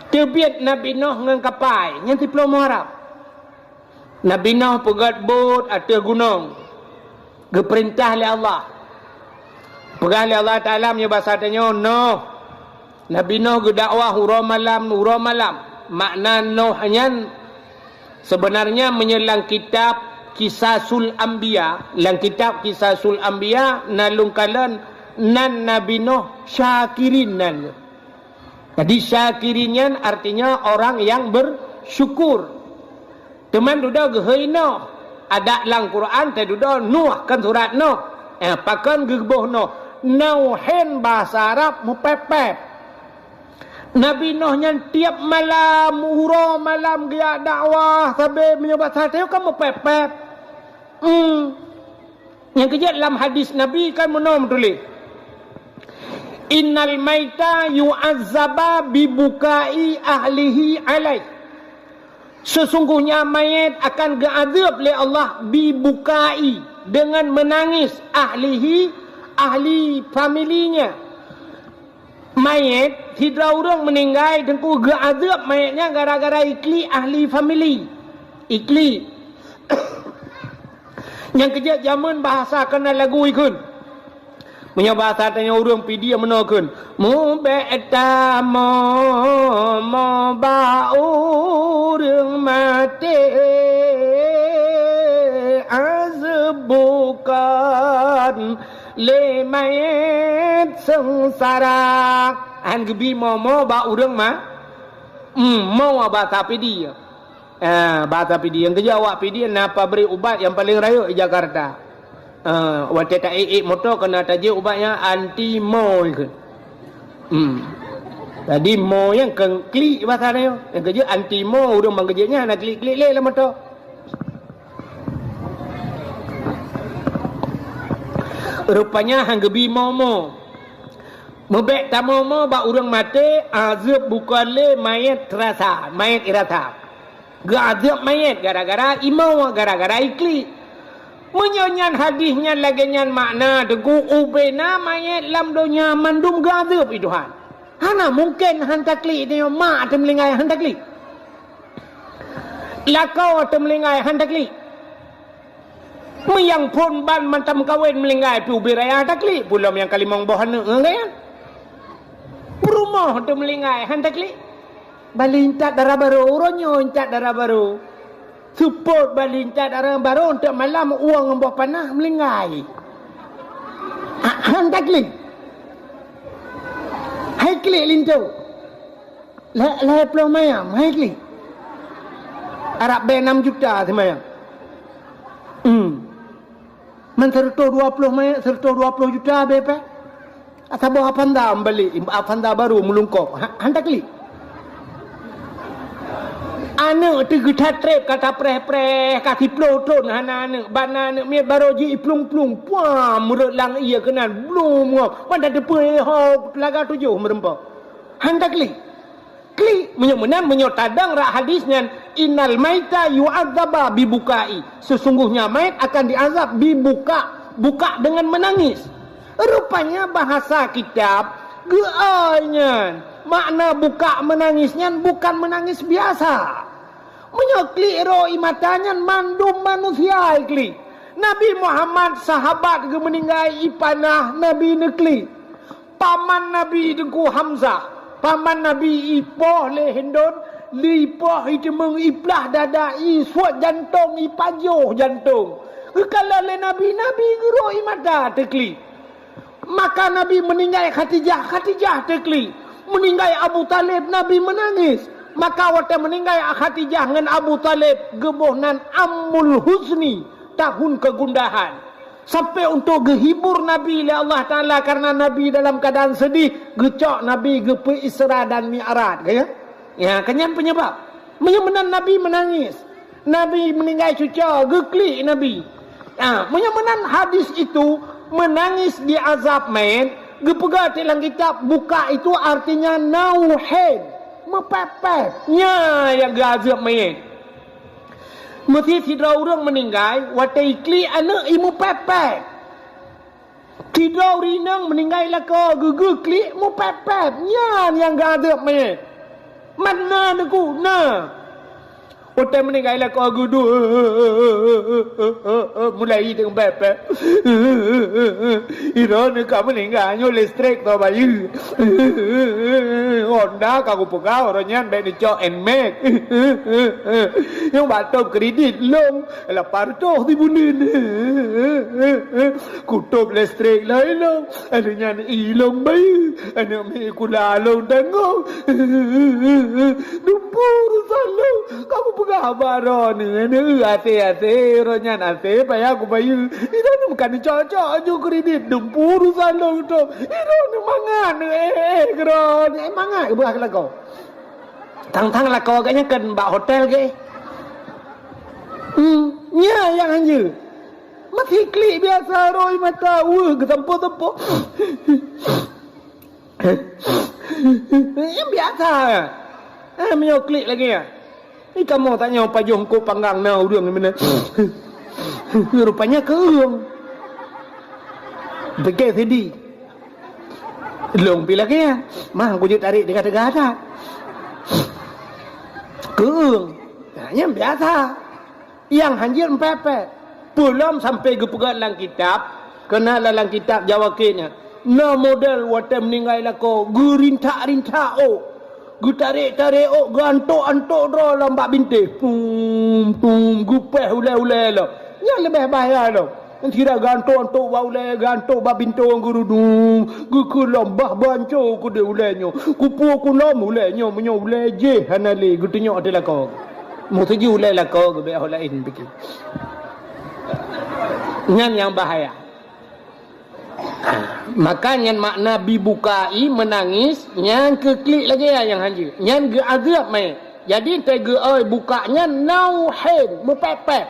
Speaker 1: Tebiat Nabi Nuh ngan kapal yang 10 Muharram. Nabi Nuh pegat bot atas gunung. Geperintah oleh Allah. Pegang oleh Allah Ta'ala punya bahasa tanya Nuh. Nabi Nuh gedakwah hura malam. Makna Nuh hanya sebenarnya menyelang kitab Kisasul Anbiya. Dalam kitab Kisasul Anbiya nalung kalan nan Nabi Nuh syakirin nan. Jadi syakirinnya artinya orang yang bersyukur. Teman duda gehei Nuh. Ada dalam Quran tak duda Nuh kan surat Nuh. Pakan gebuh Nuh. Nuhin bahasa Arab mupepep. Nabi Nuh yang tiap malam hura malam dia dakwah sampai menyebut satu kan mupepep. Yang kejap dalam hadis Nabi kan menom tulis. Innal maita yu'azzaba bibukai ahlihi alaih. Sesungguhnya mayat akan diazab oleh Allah bibukai dengan menangis ahli familinya. Mayat tidak orang meninggal tengku diazab mayatnya gara-gara ikli ahli famili. Ikli. Yang kejap zaman bahasa kena lagu ikun. Punya bahasa tanya orang pidi yang menakan. Mu beta mo ba orang mati azbukan le mayat sengsara. Han gebi mo ba orang ma. Mau bahasa pidi. Bahasa pidi yang kerja awak pidi napa beri ubat yang paling raya di Jakarta. Waktu tak motor kena tajuk ubatnya anti mo ke. Tadi mo yang klik bahasa dia. Yang kerja anti mo udah bang kerjanya nak klik lah motor. Rupanya hang gebi mo. Mebek tak mo ba urang mati azab bukan le mayat terasa, mayat irata. Gazab mayat gara-gara imau gara-gara iklik. Menyonyan hadisnya lagi nyan makna degu ubena mayat lam donya mandum gazab itu han. Hana mungkin han takli dia mak temlingai han takli. Lakau temlingai han takli. Meyang pun ban mantam kawin melingai pi ubiraya takli pulam yang kalimong bohan ngaya. Rumah temlingai han takli. Balintat darah baru uronyo intat darah baru. Support balincat darah baru untuk malam uang membuat panah melingai. Hantar klik. Hai klik lintu. Lai pulau mayam. Hai klik. Arab bayar 6 juta semayam. Man serta 20 mayam, serta 20 juta bepe. Asal bawa apanda balik, apanda baru melungkop. Hantar klik. Anak tu kita trip kata preh-preh kasi ploton anak bana anak mi baru ji plung-plung puam murut lang ia kenan blum ngok pada depe ho pelaga 7 merempa hendak klik menyemenan menyotadang rak hadisnya innal maita yu'adzaba bibukai sesungguhnya mayat akan diazab buka dengan menangis. Rupanya bahasa kitab geanya makna buka menangisnya bukan menangis biasa. Menyoklik roi matanya mandum manusia ikli. Nabi Muhammad sahabat ke meninggal ipanah Nabi nekli. Paman Nabi dengku Hamzah. Paman Nabi ipoh lehendon. Lipoh itu mengiplah dadai suat jantung ipajoh jantung. Kalau le Nabi roi mata tekli. Maka Nabi meninggal Khadijah tekli. Meninggal Abu Talib Nabi menangis. Maka waktu meninggal Khadijah dengan Abu Talib gebohnan Ammul Huzni tahun kegundahan. Sampai untuk gehibur Nabi oleh Allah Ta'ala karena Nabi dalam keadaan sedih gecok Nabi gepe Isra dan Mi'raj ya kenyan penyebab menyemenan Nabi menangis. Nabi meninggal cuca geklik Nabi. Menyemenan hadis itu menangis di azab main gepega dalam kitab buka itu artinya nauhed mepepetnya yang gazab mayat. Mesti tidak orang meninggal waktu ikli anak imu pepet. Tidak rinang meninggal laka gugu klik mu pepetnya yang gazab mayat. Mana aku nah. Waktu meninggal laka gudu mulai dengan pepet. Iron kamu meninggal oleh strek tau bayu. Honda kagu pegawai orangnya baik dicok and make. Yang batuk kredit long, lapar toh di bunin. Kutup listrik lain long, adanya ilong bayu, anak me kulalong tengok. Dumpur salong, kamu pegawai baron ni, ate orangnya ate payah aku bayu. Itu bukan dicocok aja kredit, dumpur salong tu. Itu mangan geron, mangan. Buah kau. Tang-tang lah kau agaknya kan bak hotel ke? Nya yang hanya. Masih klik biasa roi mata. Ketempo-tempo. Yang biasa. Menyo klik lagi ya. Ni kamu tanya pajuh kau panggang na urang ni mana. Rupanya keung. Begitu sedih. Long pilih ke mah aku tarik dekat-dekat ada keung yang biasa yang hanjir empepet belum sampai ke pegang dalam kitab kena dalam kitab Jawa kenya Na model wate meninggal lako. Gu rintak-rintak oh. Gu tarik-tarik oh. Gu antok-antok dro lambak bintik. Gu peh ulai-ulai lah. Yang lebih bahaya lah. Tidak gantung-gantung baulai, gantung babintung gurudung. Gu lambah banco ku de ulainya. Kupu ku nom ulainya, menyo ulai je hanali gu tunjuk adalah kau. Mu tuju ulai lah kau gu be lain bikin. Ngan yang bahaya. Makanya makna bibukai menangis yang keklik lagi yang hanji. Yang ge azab mai. Jadi tege oi bukanya nauhen mepepet.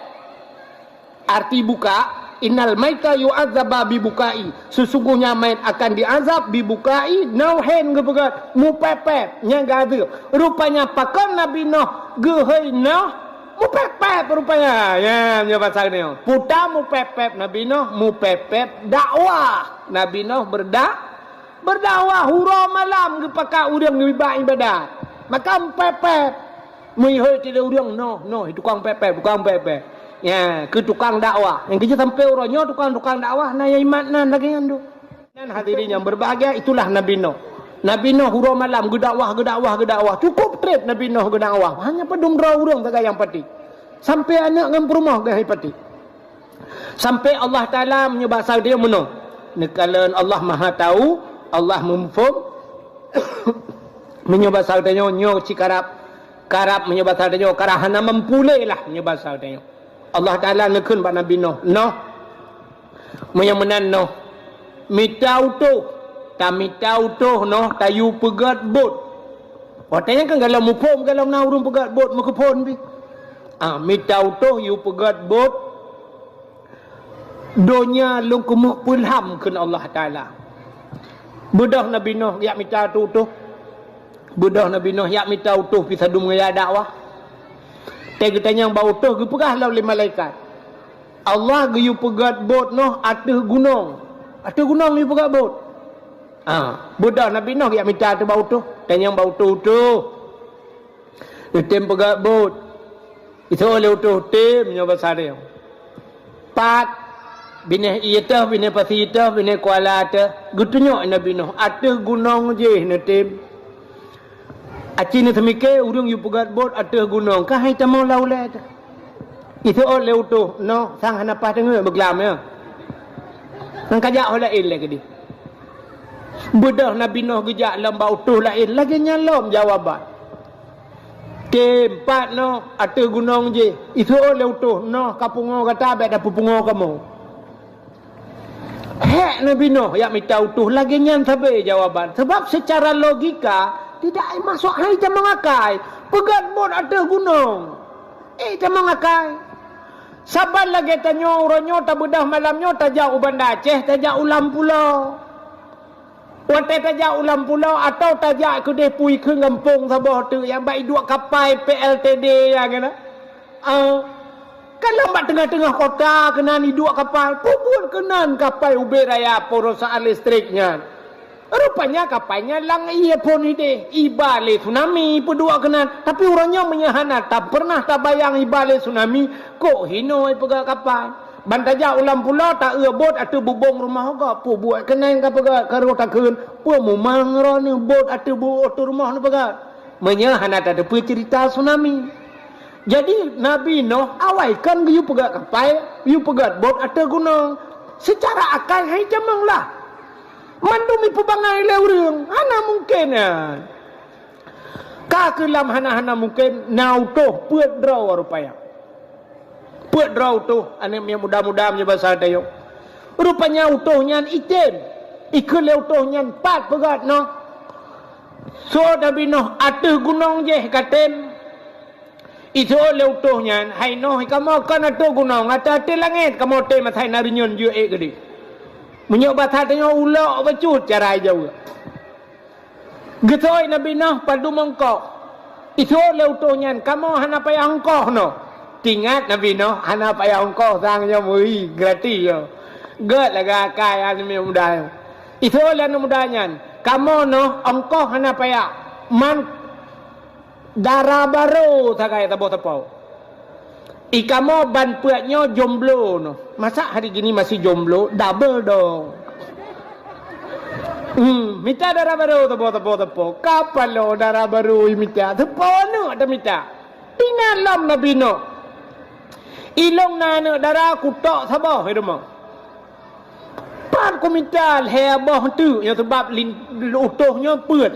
Speaker 1: Arti buka innal maita yu'adzaba bibukai. Sesungguhnya mayat akan diazab bibukai nauhen gebegat mupepet nya gade. Rupanya pakon Nabi Nuh gehei Nuh mupepet rupanya. Ya nya bahasa ni. Puta mupepet Nabi Nuh mupepet dakwah. Nabi Nuh berdakwah hura malam gepaka urang ibadat. Maka mupepet mui tidak urang no itu tukang pepet bukan pepet. Ya, ke tukang dakwah. Yang kita sampai orangnya tukang dakwah na ya iman lagi ngandu. Dan hadirin yang berbahagia itulah Nabi Nuh. Nabi Nuh hura malam gedakwah. Cukup trip Nabi Nuh gedakwah. Hanya pedung dra urang tak yang pati. Sampai anak ngam rumah gah pati. Sampai Allah Taala menyebasa dia menuh. Nekalan Allah Maha tahu, Allah memfaham. Menyebasa dia nyo cikarap menyebasa dia karahana mempulai lah menyebasa dia. Allah Ta'ala nekun pak Nabi Nuh. Menyamenan Nuh. Mitau tu Nuh tayu pegat bot. Watanya kan kalau mupom kalau naurung pegat bot makupon bi. Mitau tu yu pegat bot. Donya lung kumuk pulham kun Allah Ta'ala. Budah Nabi Nuh yak mitau tu. Budah Nabi Nuh yak mitau tu bisa dum ngaya dakwah. Kita yang bau tu gepegah lawan malaikat. Allah geyu pegat bot noh atas gunung. Atas gunung yu pegat bot. Budak Nabi Nuh yang minta tu bau tu. Dan yang bau tu. Tim pegat bot. Itu oleh tu tim nyoba sare. Pat bini ita bini pasita bini kuala ta. Gutunyo Nabi Nuh atas gunung je ne tim. Aci ni semike urang yu pegat bot atas gunung kah hai tamau laulai tu. Itu oleh tu no sang hanapa dengar beglam ya. Nang kajak lain lagi di. Bedah Nabi Nuh gejak lambau tu lain lagi nyalom jawaban. Tempat no atas gunung je. Itu oleh tu no kapungo kata bet dah pupungo kamu. Hek Nabi Nuh yang minta utuh lagi nyan sabe jawaban. Sebab secara logika tidak masuk hai ta mengakai. Pegat bot atas gunung. Ta mengakai. Sabar lagi tanya orangnya tak bedah malamnya tak jauh Banda Aceh, tak jauh ulam pulau. Wate tak jauh ulam pulau atau tak jauh kedai pui ke kampung sabah tu yang baik dua kapal PLTD yang kena. Kalau mak tengah-tengah kota kena ni dua kapal, pupun kenan kapal Uber Raya perusahaan listriknya. Rupanya kapalnya lang iya pun ide ibale tsunami pedua kenan tapi orangnya menyahana tak pernah tak bayang ibale tsunami kok hinoi pegak kapal bantaja ulam pulau tak bot atau bubong rumah ga pu buat kenan ka pegak karo takun pu mumang ro ni bot atau bot rumah ni pegak menyahana tak ada cerita tsunami. Jadi Nabi Nuh awaikan yu pegak kapal yu pegat bot atau gunung secara akal hai jamang lah. Mandumi pubangai le urang hana mungkin ya ka kelam hana mungkin nau tu peut draw rupanya peut draw tu ane mudah-mudah nya bahasa dayo rupanya utuhnya item ikut le utuhnya 4 pegat no so Nabi Nuh atas gunung je katen itu le utuhnya hai no kamu kan atas gunung atas langit kamu te matai narinyon je gede menyobat hatinya ulak bacut cara jauh. Getoi Nabi Nuh padu mongkok. Itu leutonya kamu hana payah ongkoh no. Tingat Nabi Nuh hana payah ongkoh sangnya mui gratis yo. Get laga kaya ni mudah. Itu lah mudahnya. Kamu no ongkoh hana payah. Man darah baru sakai tabo-tabo. Ikamo ban puatnya jomblo no. Masa hari gini masih jomblo? Double dong. Minta darah baru tepo. Kapan lo darah baru minta? Tepo no ada minta. Tinalam Nabi no. Ilong na darah aku tak sabar hidup. Pan ku minta hebah tu yang sebab utuhnya peut.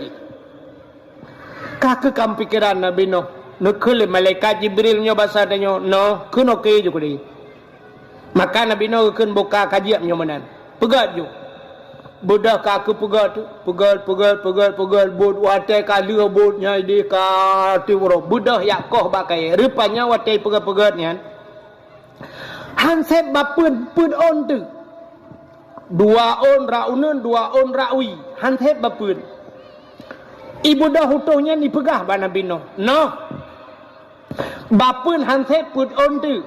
Speaker 1: Kaka kam pikiran Nabi no. Nekul malaikat Jibril nyo bahasa tanya no kun okey je kuli. Maka Nabi no kun buka kajian nyo manan. Pegat je. Budak kaku pegal bud watai kali bud nyai di ka tiwro budak yakoh bakai rupanya watai pegal nyan hanset bapun pun on tu dua on raunen dua on rawi hanset bapun ibu dah hutuhnya dipegah ba Nabi no bapun hanset pun on tu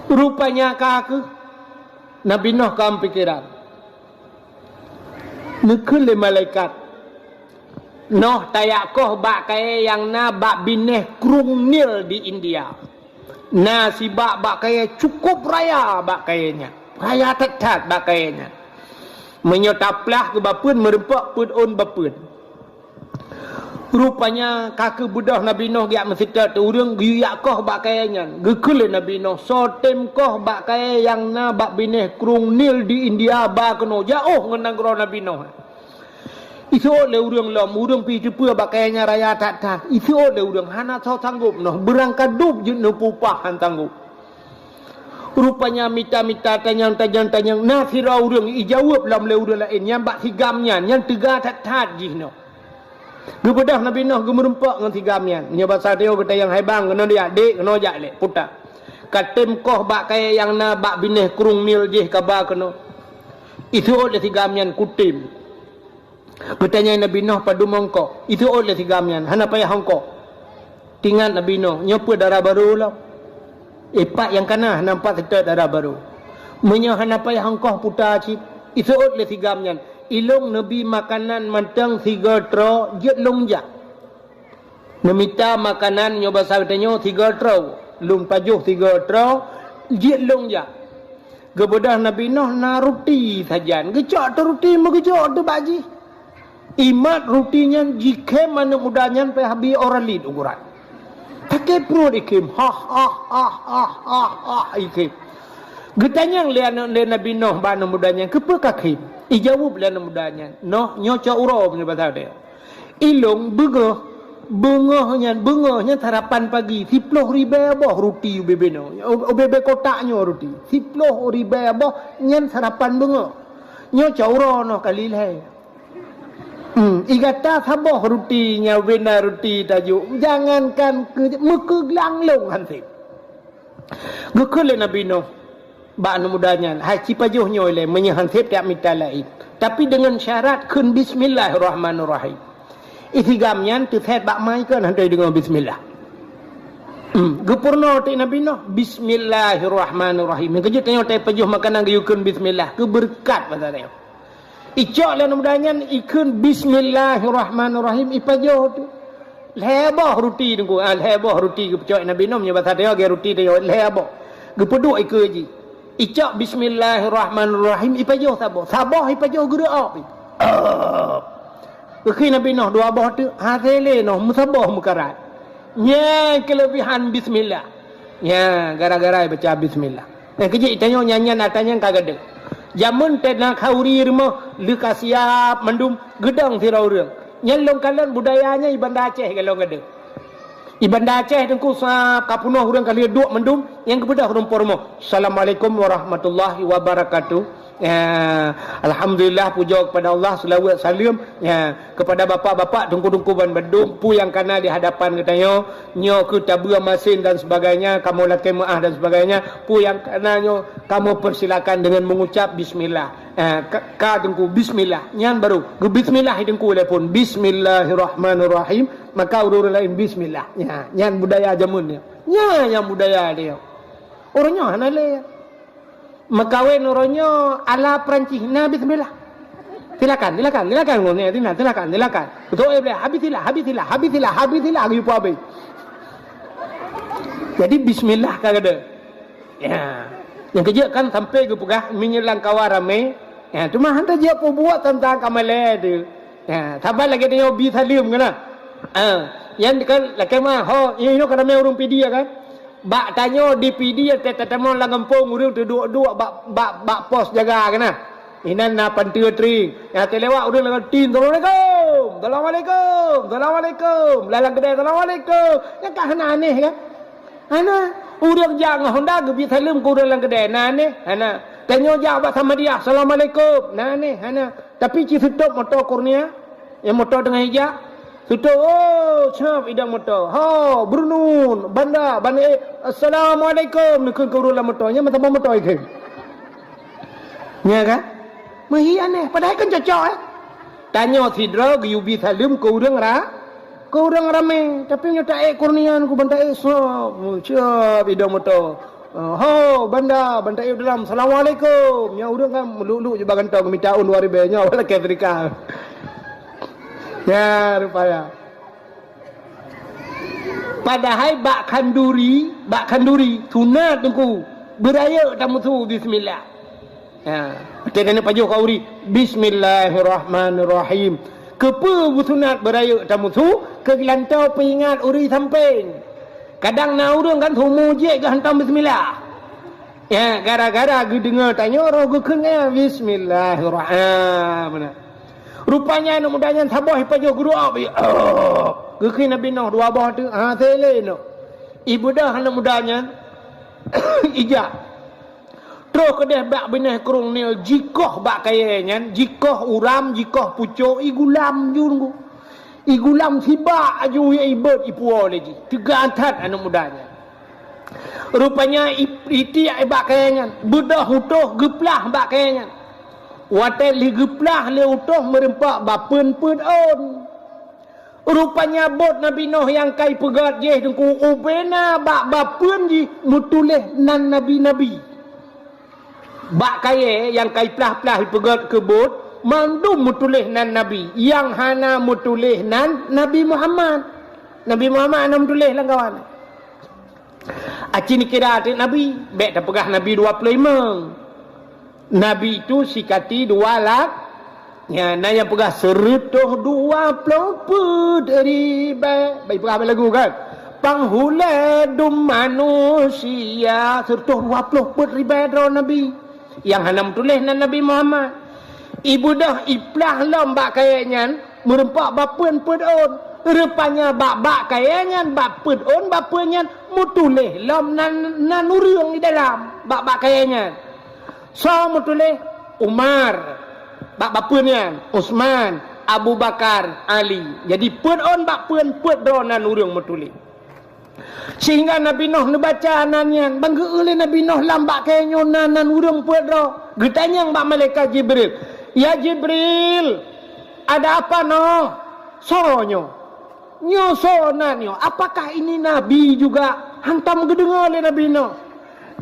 Speaker 1: rupanya kaku Nabi Nuh kam pikiran nekul le malaikat noh tayakoh bak kaya yang na bak bineh krung nil di India na si bak kaya cukup raya bak kayanya raya tat bak kayanya menyotaplah ke bapun merempak pun on bapun rupanya kakak budak Nabi Nuh giak mesita tu urang giyakoh bak kayanya gekul le Nabi Nuh sotem koh bak kaya yang na bak bineh krung nil di India ba keno jauh ngenang Nabi Nuh itu oleh urang lam urang pi cepa bak kayanya raya tat itu oleh urang hana so sanggup noh berangkat dup je no pupah han sanggup rupanya mita tanyang nah sira urang ijawab lam le urang lain yang bak sigamnya yang tega tat jih noh gebedah Nabi Nuh gemerempak ngan tigamnya nya bahasa dia kata yang haibang kena dia adik kena jak lek putak katem koh bak kaya yang na bak bineh krung nil jih kaba kena itu oleh tigamnya kutim katanya Nabi Nuh padu mongko itu oleh tigamnya hana payah hongko tinggal Nabi Nuh nyopa darah baru lah epak yang kana nampak tetap darah baru menyo hana payah hongko putar cip itu oleh tigamnya ilong Nabi makanan mantang 3 tro jet longjak nemita makanan nyoba sahabatnya 3 tro lung pajuh 3 tro jet longjak gebedah Nabi Nuh na roti sajan gecok tu roti megecok tu baji imat rutinya jika mana mudahnya pe habi orang lid ukuran pakai perut ikim ikim getanya lian Nabi Nuh bana mudahnya kepe kakim ijawab lian mudahnya noh nyoca uro punya bahasa dia ilong bengahnya sarapan pagi 10 ribu boh roti ubebeno ubebe kotaknya roti 10 ribu boh nyan sarapan bengah nyoca uro noh kalilai igata saboh rutinya wena roti tajuk jangankan mekeglang long hansip gekul Nabi Nuh bak mudahnya haji pajuhnya oleh menyahansip tak minta lain tapi dengan syarat kun bismillahirrahmanirrahim itigamnya tu set bak mai kan hantai dengan bismillah gepurno ti Nabi Nuh bismillahirrahmanirrahim kejut tengok tai pajuh makanan gayukun bismillah keberkat pada dia icok lah mudahnya ikun bismillahirrahmanirrahim ipajuh tu lebah roti tunggu lebah roti kepecok Nabi Nuh menyebut dia ge roti dia lebah gepeduk ikeji icok bismillahirrahmanirrahim ipajuh sabah ipajuh gerak Kekhi Nabi Nuh dua bah tu hasele noh musabah mukarat nya kelebihan bismillah ya gara-gara baca bismillah kejik tanya nyanyian atanya kagak ada jamun tena khauri rumah lu kasiap mendum gedang sira urang nyelong kalian budayanya ibanda Aceh kalau ada ibanda Aceh tengku sap kapunuh urang kali duk mendum yang kebedah urang pormo assalamualaikum warahmatullahi wabarakatuh alhamdulillah puja kepada Allah selawat salam kepada bapa-bapa tungku-tungku ban bedung pu yang kana di hadapan katanya nyo ke tabua masin dan sebagainya kamu lakai maah dan sebagainya pu yang kana nyo kamu persilakan dengan mengucap bismillah ka tungku bismillah nyan baru ke bismillah tungku lepun bismillahirrahmanirrahim maka urut lain bismillah nyan budaya jamunnya yang budaya dia orangnya hanale Makawin orangnya ala Perancis. Nah, bismillah. Silakan ngomongnya. Silakan. Betul ya, habisilah. Gitu habis. Jadi bismillah kagak ada. Ya. Yang kerja kan sampai ke pegah menyelang kawar rame Ya, cuma hantar dia buat tentang kamalan tu. Ya, tambah lagi dia bi salim kan. Yang kan lagi mah ini kan ramai orang PD kan. Bak tanya di PD tetemo lang kampung urang tu dua bak pos jaga kan. Inan na pantua tri. Ya terlewat urang lang tin Assalamualaikum. Assalamualaikum. Lalang kedai Assalamualaikum. Yang kan aneh kan. Ana urang jangan Honda ge bi salim ku urang lang kedai aneh. Ana tanya jawab sama dia Assalamualaikum. Aneh ana. Tapi ci tutup motor kurnia. Yang motor dengan hijab. Tutup, cap idang motor. Brunun, banda, Assalamualaikum. Nikun ke urang motornya, macam motor itu. Ya kan? Mahi aneh, padahal kan cocok Tanya sidra, giyubi salim ke urang rame. Tapi nyata kurnian, ku banda cap idang motor. Banda dalam. Assalamualaikum. Ya urang kan melulu je bagantau minta un 2000 nya wala ke Afrika. Ya rupanya. Padahal bak kanduri sunat tungku beraya tamu tu bismillah. Ya, tengene pajo kauri bismillahirrahmanirrahim. Kepa sunat beraya tamu tu ke lantau peingat uri samping. Kadang na urang kan tumu je ke hantam bismillah. Ya, gara-gara ge dengar tanya orang ge keung bismillahirrahmanirrahim. Rupanya anak mudanya sabah pajo guru abi. Gekin Nabi Nuh dua bah tu. Tele no. Ibu dah anak mudanya ijak. Terus kedeh bak binah kerung ni jikoh bak kayanya, jikoh uram, jikoh pucuk, igulam jurungku. Igulam sibak aju ya ibad ipuo lagi. Tiga antat anak mudanya. Rupanya iti bak kayanya, bedah utuh geplah bak kayanya. Watai ligeplah le utuh merempak bapen-pen on. Rupanya bot Nabi Nuh yang kai pegat je tengku ubena bak bapen ji mutuleh nan nabi-nabi. Bak kai yang kai plah-plah pegat ke bot mandum mutuleh nan nabi. Yang hana mutuleh nan Nabi Muhammad. Nabi Muhammad ana mutuleh lang kawan. Aci ni kira atik Nabi, bek dah pegah Nabi 25. Nabi itu sikati 2 lak. Ya, na yang pegah 120 dari baik pegah lagu kan. Panghuladum manusia 120 ribu Nabi. Yang hanam tulis nan Nabi Muhammad. Ibu dah iplah lam bak kayaknya merempak bapen pedon. Rupanya bak kayaknya bak pedon bapenya mutuleh lam nan urang di dalam bak kayaknya. So mutuleh Umar bak bapunnya Utsman Abu Bakar Ali. Jadi pun bak pun dronan urang mutuleh. Sehingga Nabi Nuh nebaca nanyan bangga oleh Nabi Nuh lambak kayaknya nan urang pun dro. Getanya bak malaikat Jibril. Ya Jibril, ada apa Nuh? Sonyo. Nyo sonanyo. Apakah ini Nabi juga? Hantam gedengar oleh Nabi Nuh.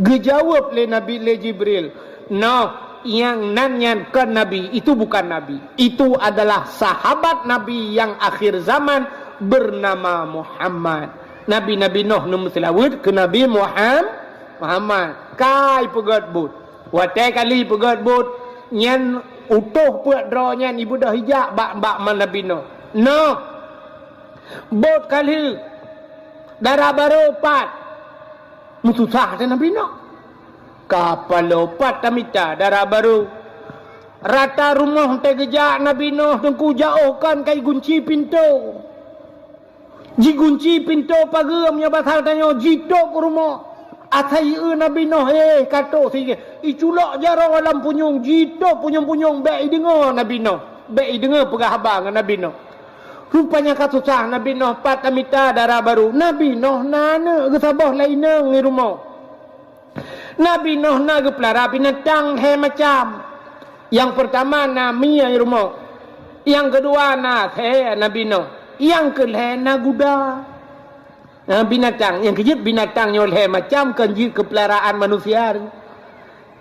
Speaker 1: Gejawab oleh Nabi le Jibril. No, yang nanyan ke Nabi itu bukan Nabi. Itu adalah sahabat Nabi yang akhir zaman bernama Muhammad. Nabi Nuh nu selawat ke Nabi Muhammad. Kai pegat but. Watai kali pegat but nyan utuh puat dro nyan ibu dah hijak bak man Nabi Nuh. No. Bot kali darah baru 4. Mutusah dan Nabi Nuh. Kapal lopat tamita darah baru. Rata rumah tegejak Nabi Nuh tengku jauhkan kai gunci pintu. Ji gunci pintu pagamnya batal tanya jitok rumah. Atai Nabi Nuh kato sige. Iculak jarang alam punyung jitok punyung-punyung baik dengar Nabi Nuh. Baik dengar pegah abang Nabi Nuh. Rupanya katusah Nabi Nuh pat tamita darah baru. Nabi Nuh nana gesabah lainang di rumah. Nabi Nuh na gepelara binatang macam. Yang pertama nami yang rumah. Yang kedua Nabi Nuh. Yang kelih na kuda. Binatang. Yang kejut binatang nyoleh macam kenjit kepelaraan manusia.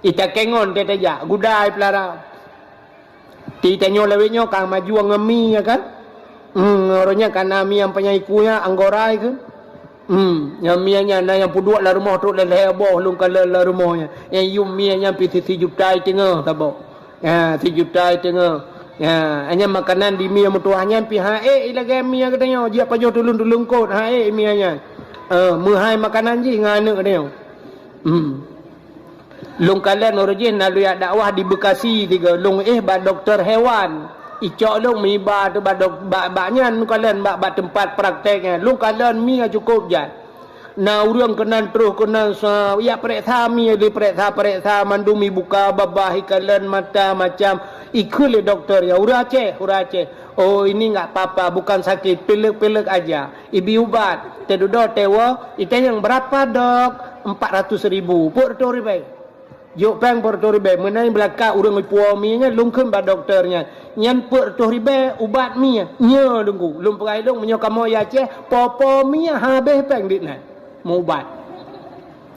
Speaker 1: Ita kengon teta ja. Kuda pelara. Tita nyolewenya kang maju ngemi ya kan. Orangnya kan nami yang penyaikunya anggorai kan. Yang mianya na yang puduk la rumah tu le leboh lung kala la rumahnya. Yang yum mianya pi 1 juta tengah tabo. 3 juta tengah. Hanya makanan di mia mutuahnya pihak lagi mia katanya dia pajo tulung-tulung kot mianya. Muhai makanan je ngana katanya. Long kalian origin lalu ya dakwah di Bekasi tiga long ba doktor hewan. Icok long mi ba tu baknya kalian ba tempat prakteknya. Long kalian mia cukup je. Na urang kenan terus kenan ya periksa mi di periksa mandumi buka babah ikalan mata macam ikut doktor ya urace. Oh ini enggak apa-apa bukan sakit pilek aja. Ibi ubat tedudo tewa itu yang berapa dok? 400,000 Puerto Ribe. Jok pang Puerto Ribe menai belaka urang puo mi nya lungkeun ba doktornya. Nyan Puerto Ribe ubat mi nya dengku. Lum perai long menyo kamo ya ce popo mi habis pang ditna. Mau ubat.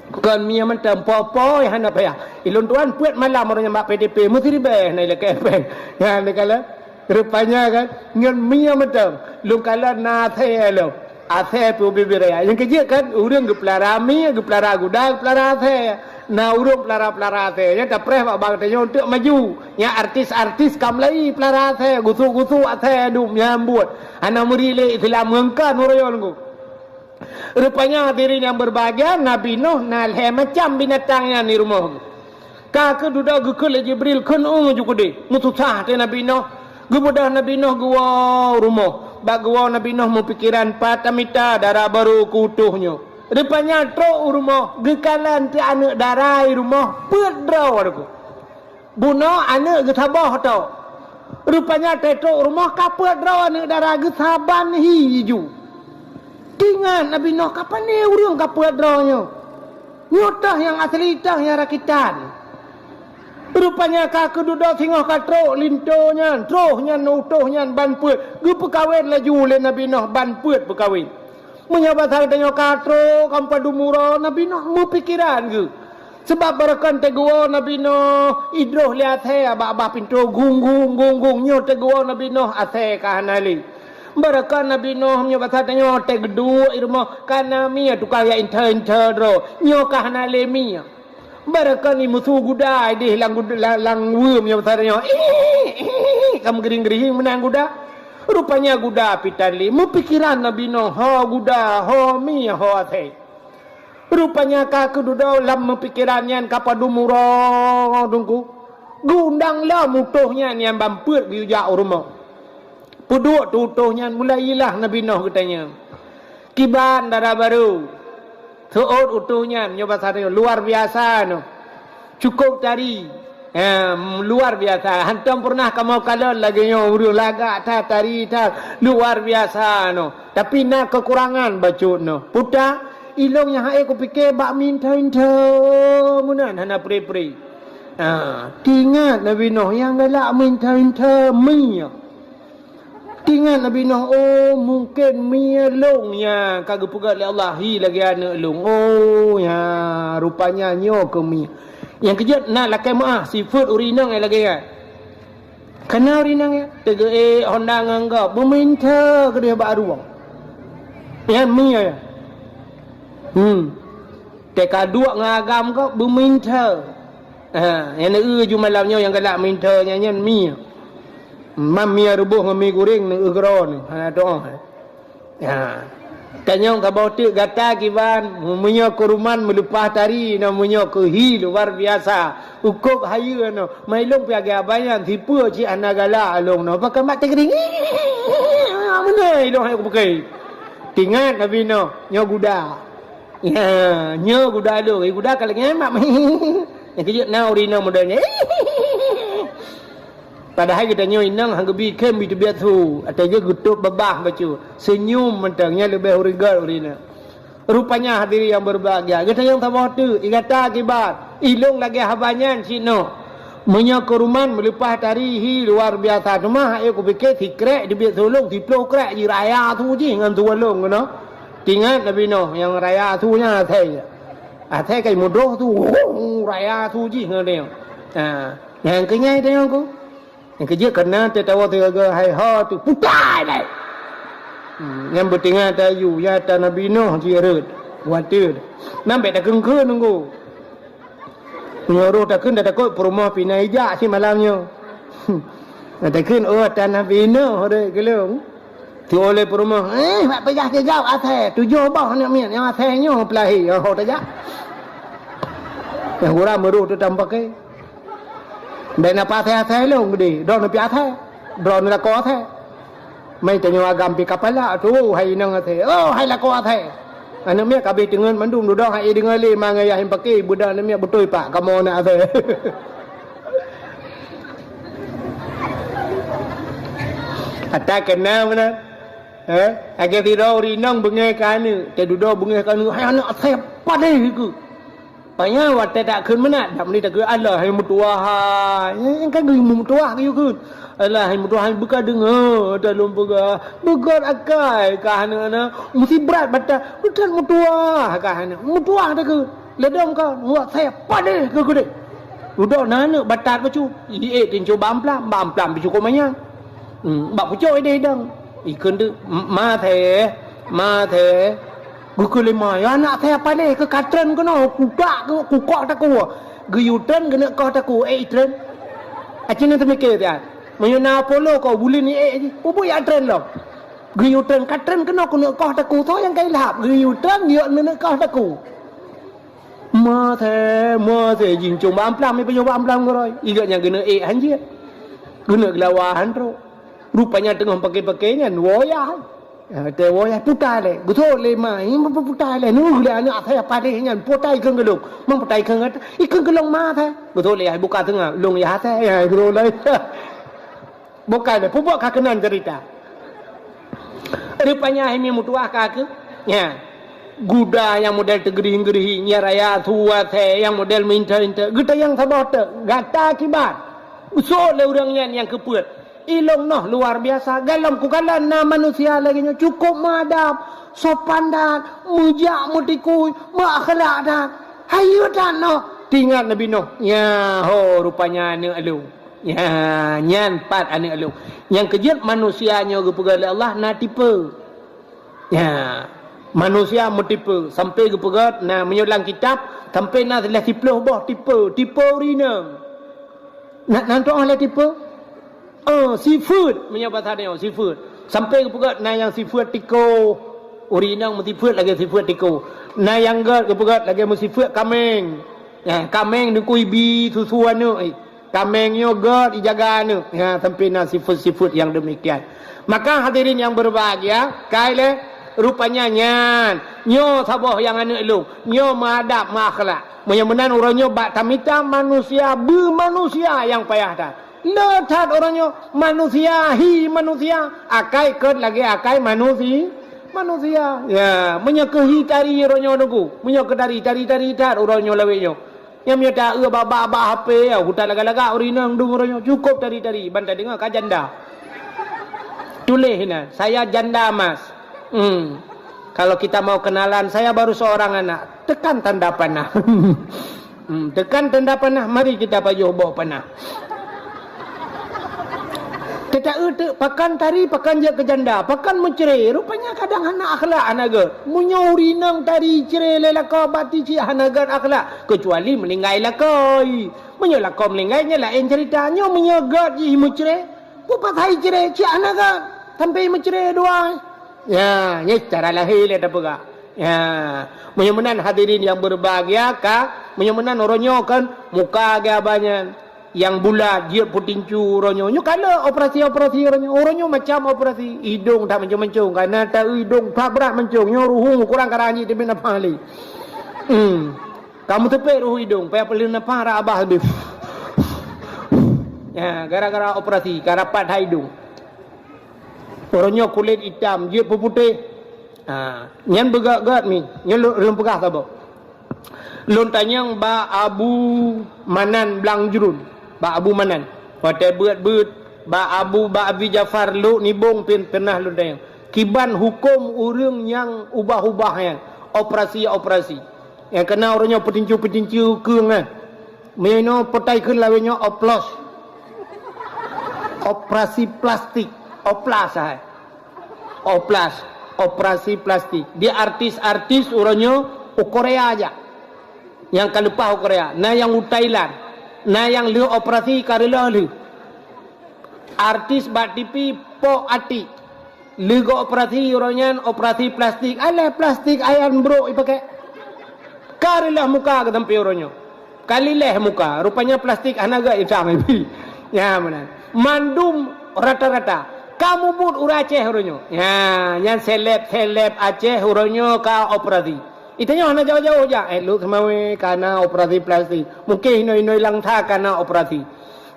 Speaker 1: Bukan mi mentam popo ya hana payah. Ilun tuan puet malam orangnya mak PDP mesti ribe nai le kepeng. Ya nekala rupanya kan ngan mi mentam. Lum kala na the lo. Athe pu bibiraya. Yang kerja kan urang gepelara mi, gepelara gudang, gepelara athe. Na urang pelara athe. Ya dapres bak bang tanya untuk maju. Ya artis kamlai pelara athe, gusu athe dum nyambut. Ana murile Islam ngengkan oroyo ngku. Rupanya hadirin yang berbahagia Nabi Nuh nalhe macam binatangnya di rumah. Ka duda gukul Jibril kun jukudi. Mutusah te Nabi Nuh. Gubudah Nabi Nuh gua rumah. Bak gua Nabi Nuh mau pikiran patamita darah baru kutuhnya. Rupanya tro rumah gekalan ti anak darai rumah pedraw aku. Buno anak getabah to. Rupanya tetro rumah ka pedraw anak darah getaban hiju. Tingan Nabi Nuh kapan ni urang kapal drawnya. Nyotah yang asli tah yang rakitan. Rupanya ka keduduk singoh katro lintonya, trohnya nutohnya ban puet. Gu perkawin laju le Nabi Nuh ban puet perkawin. Menyapa sang tanya katro kampa dumuro Nabi Nuh mu pikiran gu. Sebab barakan teguo Nabi Nuh idroh lihat he abah pintu gung nyot teguo Nabi Nuh athe ka hanali. Barakan Nabi Nuh punya bahasa tanya te gedua irma kana mia tukar ya inter ro nyokah na le mia. Barakan ni musuh gudai deh lang wum punya bahasa tanya kamu gering menang guda. Rupanya guda pitali mu pikiran Nabi Nuh ho guda ho mia ho ate. Rupanya ka keduda lam pikirannya kapadumuro dungku. Gundang lah mutuhnya yang bamput biujak rumah. Puduk tutuhnya mulailah Nabi Nuh katanya. Kiban darah baru. Seot utuhnya nyoba satu luar biasa no. Cukup tari. Luar biasa. Hantam pernah kamu kalau lagi urus lagak tari luar biasa no. Tapi nak kekurangan bacut no. Puta ilong yang aku fikir bak minta munan hana pri. Tingat Nabi Nuh yang galak minta mi. Ingat Nabi Nuh, oh mungkin mia long ya kagak pegat oleh Allah hi lagi anak long. Oh ya rupanya nyo ke mia. Yang kejut nak lakai maah sifat urinang lagi kan. Kena urinang ya. Tega Honda nganggap meminta ke dia baru. Ya mia ya. Teka dua ngagam kau meminta. Yang jumalamnya yang galak minta nyanyian mia. Mamia rubuh ngami goreng ni ugron ana doa. Ya. Tanyong ka bautik gata kiban munyo kuruman melupah tari na munyo ke hi luar biasa. Ukuk hayu no. Mailong piaga abayan tipu ci anagala along no. Pakai mat tegering. Mana ilong aku pakai. Tingat Nabi no nyo guda. Ya, nyo guda lu. Guda kalau ngemak. Yang kejut na urina modalnya. Padahal kita nyoy nang hanggabi kem itu biar tu atau je gutup babah bacu senyum mentangnya lebih hurigal urina. Rupanya hadiri yang berbahagia. Kita yang tabah tu igata akibat ilung lagi habanyan sino. Menyo keruman melupah tarihi luar biasa. Cuma aku fikir tikrek di biar tolong diplo krek di raya tu je dengan tualong no. Tingat Nabi Nuh yang raya tu nya atai. Atai kai mudoh tu raya tu je dengan dia. Yang kenyai tengok aku. Yang kerja kena tertawa tergaga hai ha tu putai dah. Yang bertinggal tayu ya ta Nabi Nuh jirat watir. Nampak dah kengke nunggu. Menyuruh tak kun dah takut perumah pindah ijak si malamnya. Tak kun tanah bina ada kelong. Tu oleh perumah. Mak pejah ke jauh atas. 7 bah nak mian yang atasnya pelahi. Oh tak jak. Yang kurang meruh tu tambah ke. Dan apa atas long gede. Don pi atas. Don la ko atas. Mai tanyo agam pi kapala tu hai nang atas. Oh hai la ko atas. Anak mia kabeh dengan mandum duduk hai dengan le mangai yang pakai budak anak mia betul pak kamu nak atas. Atas kena mana? Agar tidak rinang bengai kanu, te duduk bengai kanu. Hai anak atas padai ke? Panya watte tak kun mana? Dak meni tak ke Allah hai mutuah hai. Yang kan gui mutuah ke kun. Allah hai mutuah hai buka dengar dalam buka. Bukan akai kahana mesti berat batal. Bukan mutuah kahana. Mutuah tak ke? Ledam ka buat saya padai ke gede. Duduk nana batat pacu. Tin coba amplam cukup banyak. Bak pucuk ide dang. Ikan tu ma the Gukulima ya anak saya pandai ke katren ke no kukak tak ku guyutren kena kau tak ku tren acina temike dia menyuna polo kau bulin ni ubu ya tren lo guyutren katren kena kena kau tak ku tu yang kai lap guyutren dia kena kau tak ku ma the jin chung amplam ni penyoba amplam koroi igaknya kena hanjia kena gelawahan ro rupanya tengah pakai-pakainya woyah te woyah putai le guto le mai putai le nu le anak saya padai ngan putai keung gelung mang putai keung ikeng gelung ma the guto le hai buka tengah lung ya the ai guto le buka le pupuk ka kenan cerita rupanya hai mi mutuah ka ke ya guda yang model tegering-gerihi nya raya tua the yang model minta gita yang sabot gata kibat usul le urangnya yang kepuat ilong noh luar biasa galam ku kalan na manusia lagi nya cukup madap sopan dan mujak mutikui makhlak dan hayu dan noh tinggal nabi noh ya ho rupanya ane alu ya nyan pat ane alu yang kejut manusianya ke pegat Allah na tipe ya manusia mutipe sampai ke pegat na menyulang kitab sampai na telah tipe boh tipe rina nak oleh tipe seafood menyapa tadi seafood sampai ke pegat na yang seafood tiko urinang mesti food lagi seafood tiko na yang gat ke pegat lagi mesti seafood kameng ya kameng ni kuibi susuan nu kameng yogurt dijaga nu ya sampai na seafood yang demikian maka hadirin yang berbahagia kaile rupanya nyo saboh yang anu elung nyo madap makhlak menyamenan orangnya bak tamita manusia manusia yang payah dah letat orangnya manusia akai ket lagi akai manusia ya menyekehi tari orangnya nunggu menyeketari tari tat orangnya lawenya yang menyata baba HP ya hutan laga-laga urinang dung orangnya cukup tari bantai dengar ka janda tulis hina saya janda mas kalau kita mau kenalan saya baru seorang anak tekan tanda panah tekan tanda panah mari kita payuh bawa panah kita pakan tari pakan je ke janda pakan mencerai rupanya kadang anak akhlak anaga munyuri nang tari cerai lelaka bati ci anaga akhlak kecuali meninggai lakoi menyolakau meningainya lain ceritanya menyegat ji mencerai bupat hai cerai ci anaga sampai mencerai dua ya ni cara lahir le dapaga ya menyemenan hadirin yang berbahagia ka menyemenan orangnya kan muka ge abanyan yang bulat dia putincu orangnya kalau operasi orangnya macam operasi hidung tak mencung karena tak hidung tak berat mencung ruhu kurang karangi dia bina pali kamu tepek ruhu hidung payah pelin apa ra abah habis ya gara-gara operasi karapat hidung orangnya kulit hitam dia putih nyan begak-gak ni nyan lum pegah sabok lun tanyang ba Abu Manan Blang Jurun ba Abu Manan pada beut ba Abi Jafar lu nibong pernah lu dayang kiban hukum urang yang ubah-ubah yang operasi yang kena orangnya petincu keung kan meno petai keun lawenya operasi plastik operasi plastik dia artis orangnya Korea aja yang kalepah Korea, na yang Thailand, na yang le operasi karela le. Artis bat TV po ati. Le go operasi uronyan operasi plastik. Ale plastik ayan bro ipakai. Karela muka ke tempat uronyo. Kali leh muka, rupanya plastik anaga icam ibi. Ya mana. Mandum rata-rata. Kamu but ura Aceh uronyo. Ya, yang seleb Aceh uronyo ka operasi. Itanya hana jauh-jauh aja. Lu semawe karena operasi plastik. Mungkin inoi lang tha karena operasi.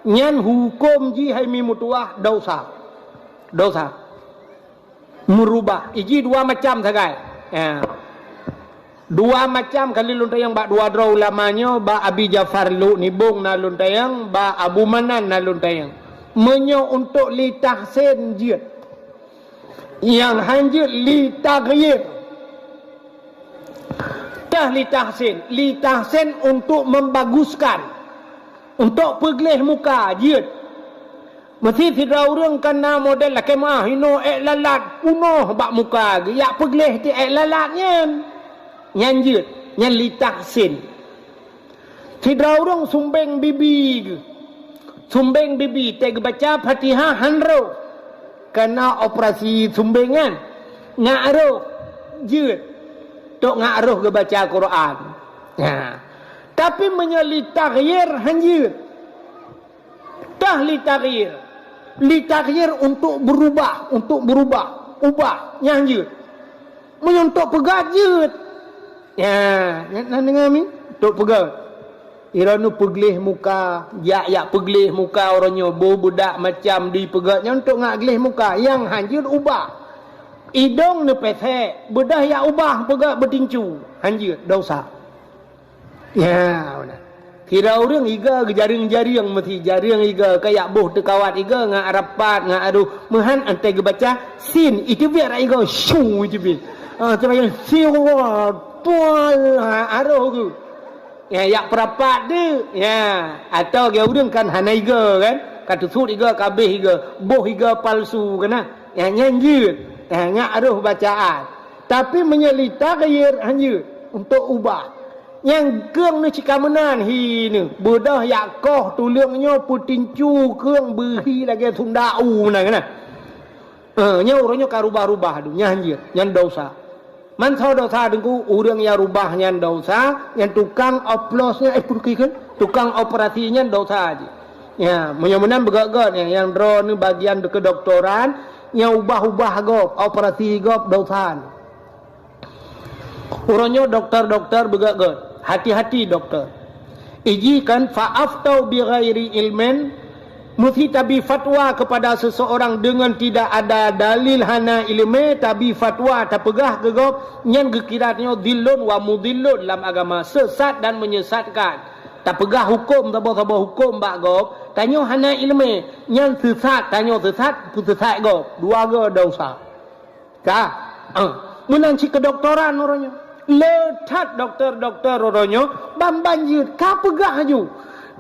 Speaker 1: Nyan hukum ji hai mi mutuah dosa. Dosa. Merubah. Iji dua macam sagai. Ya. Dua macam kali luntayang ba dua draw ulamanya ba Abi Jafar lu nibung na luntayang ba Abu Manan na luntayang. Menyo untuk li tahsin jid. Yang hanjid li taghyir. Li tahsin untuk membaguskan, untuk pegleh muka jid. Mesti tidak orang kena model lah kemah hino lalat punoh bak muka ge ya pegleh ti lalatnya nyan jid nyan li tahsin. Tidak orang sumbeng bibi ge sumbeng bibi teg baca Fatihah hanro kena operasi sumbengan ngaruh jid tok ngaruh ke baca Quran. Ya. Tapi menyeli taghyir hanjir. Dah li taghyir. Li taghyir untuk berubah, ubah nyanjir. Menyontok pegajut. Ya, nak dengar mi? Tok pegat. Iranu peglih muka, ya peglih muka orangnya budak macam di pegatnya untuk ngak glih muka yang hanjir ubah. Idong ne pethe bedah ya ubah pegat bertincu hanjir dosa. Ya benar. Kira orang iga ke jaring-jaring mesti jaring iga kayak boh tekawat iga ngak rapat ngak aduh mehan ante ge baca sin itu biar iga shuu itu bi. Macam yang siwa tual aduh ke. Ya perapat de. Ya atau ge urang kan hana iga kan. Katusut iga kabeh iga boh iga palsu kana. Ya nyanjir. Ngaruh bacaan. Tapi menyelita gayir hanya untuk ubah. Yang keung ni cikamenan hi ni. Bedah yak koh tulungnya putincu keung behi lagi sundau na kana. Nya urangnya karubah-rubah du nya hanya nyan dosa. Man tho dosa dengku urang ya rubah nyan dosa, yang tukang oplosnya kan? Tukang operasinya dosa aja. Ya, mudah-mudahan begak-gak yang drone ni bagian kedokteran yang ubah-ubah gop, operasi gop dosan. Orangnya dokter-dokter begak-gak. Hati-hati dokter. Iji kan fa'aftau bi ghairi ilmin, mesti tabi fatwa kepada seseorang dengan tidak ada dalil hana ilmu, tabi fatwa tak pegah ke gop, nyan gekiratnya dillun wa mudillun dalam agama, sesat dan menyesatkan. Tak pegah hukum, tak hukum bak gop, tanya hana ilmu, nyan sesat, tanya sesat, sesat gop, dua go dosa. Kah? Menanci kedokteran orangnya. Letat dokter-dokter orangnya, banjir, kah pegah ju.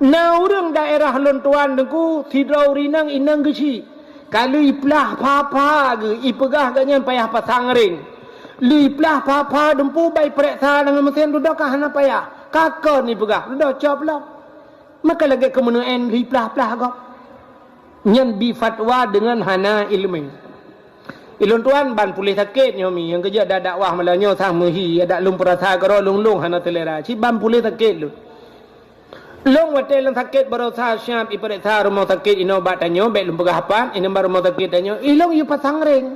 Speaker 1: Na orang daerah lontuan dengku tidrau rinang inang gesi. Kalau iplah papa ge, ipegah ganyan payah pasang ring. Liplah papa dempu bai periksa dengan mesin duduk kah hana payah. Kakak ni pegah, dah cop lah. Maka lagi kemenaan liplah-plah kau. Nyan bi fatwa dengan hana ilmu. Ilun tuan ban pulih sakit nyomi yang kerja dah dakwah malanya sang mehi ada lung perasa karo lung hana telera. Si ban pulih sakit lu. Long wate lang sakit baru sa syam iperiksa rumah sakit ino bat tanyo bet lum pegah apan ino baru rumah sakit tanyo ilong yu pasang ring.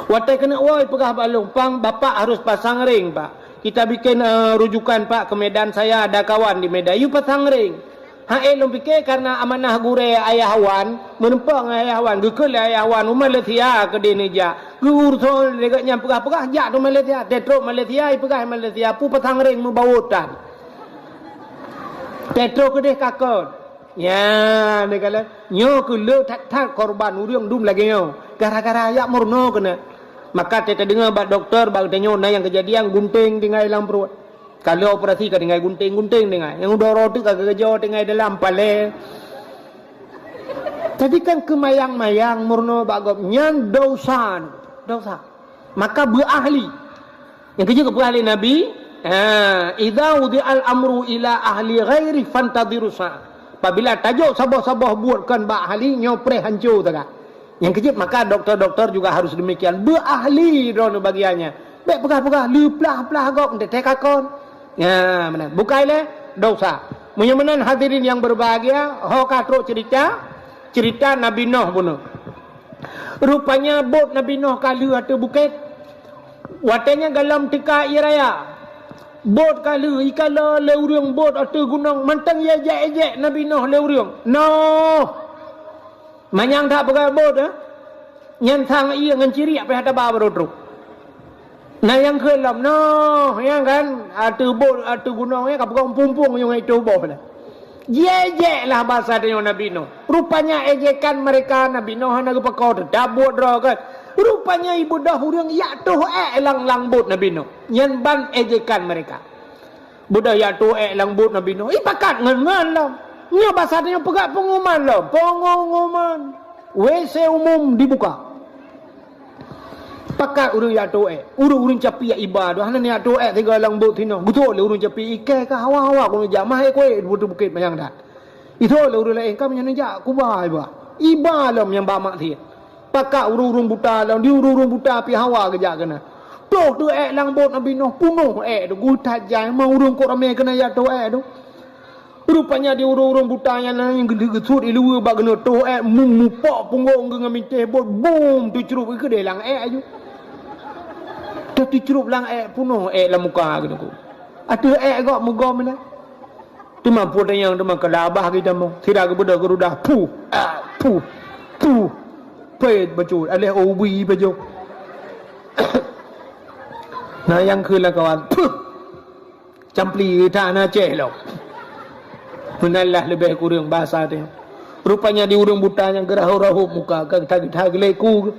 Speaker 1: Wate kena woi pegah balung pang bapak harus pasang ring pak. Kita bikin rujukan pak ke Medan, saya ada kawan di Medan. You pasang ring. Lom fikir karena amanah gure ayah wan, menempang ayah wan, gekul ayah wan, Malaysia ke Indonesia. Gur sol dekatnya pegah-pegah jak tu Malaysia, tetro Malaysia, pegah Malaysia, pu pasang ring membawutan. Tetro ke deh kakon. Ya, dia kata, nyo ke le tak korban urang dum lagi nyo. Gara-gara ayak murno kena. Maka kita dengar bak doktor bak tanya na yang kejadian gunting tinggal dalam perut. Kalau operasi ka tinggal gunting tinggal. Yang udah roti kagak kerja tinggal dalam pale. Tadi kan kemayang-mayang murno bak gop nyan dosa. Maka berahli. Yang kerja ke ahli Nabi Idza wudi'al amru ila ahli ghairi fantadhiru sa'ah. Apabila tajuk sabah-sabah buatkan ba ahli nyopre hancur tak. Yang kecil maka doktor-doktor juga harus demikian. Berahli drone bagiannya. Baik pegah-pegah leplah-plah gok tekakon. Ya, mana? Bukaile dosa. Menyamanan hadirin yang berbahagia, ho katro cerita Nabi Nuh bunuh. Rupanya bot Nabi Nuh kali atau bukit. Watanya galam tika iraya. Bot kali ikala leurung bot atau gunung mantang ya ejek Nabi Nuh leurung. No. Manyang tak pegang bot Nyan thang iya ngan ciri apa hada ba berotro. Nah yang kelam no, yang kan atau bot atau gunungnya kapung pumpung yang itu bot lah. Jejek lah bahasa dia Nabi Nuh. Rupanya ejekan mereka Nabi Nuh nak pakau dabut ro kan. Rupanya ibu dahurang ya tuh lang bot Nabi Nuh. Yang ban ejekan mereka. Budak ya tuh lang bot Nabi Nuh. Pakat ngan lah. Nya bahasa dia pegat pengumuman lah. Pengumuman. WC umum dibuka. Pakat urang ya tuh urang capi ya ibadah. Hana ni ya tuh tiga lang bot tino. Betul le urang capi ikai ka hawa-hawa ko jamah koe bukit mayang dah. Itu le urang lain ka menyan ja kubah iba lam yang ba mak thi. Pakat urang buta lam di urang buta pi hawa kerja kena. Tuh tu lang bot Nabi Nuh punuh tu gutat jai mau urang ko ramai kena ya tuh tu. Rupanya di urang buta yang lain gedut ilu ba kena tuh mupok punggung dengan mitih bot boom tu cerup ke delang aju. Tapi cerup lang punuh la muka kena ko. Ada gak muka mana? Tu mampu yang tu kelabah kita mau. Tidak ke budak gerudah pu. Pet baju alih obi baju. Nah yang kelah kawan. Campli tanah celo. Menallah lebih kurang bahasa dia. Rupanya di urang buta yang gerah-rahup muka kagak leku.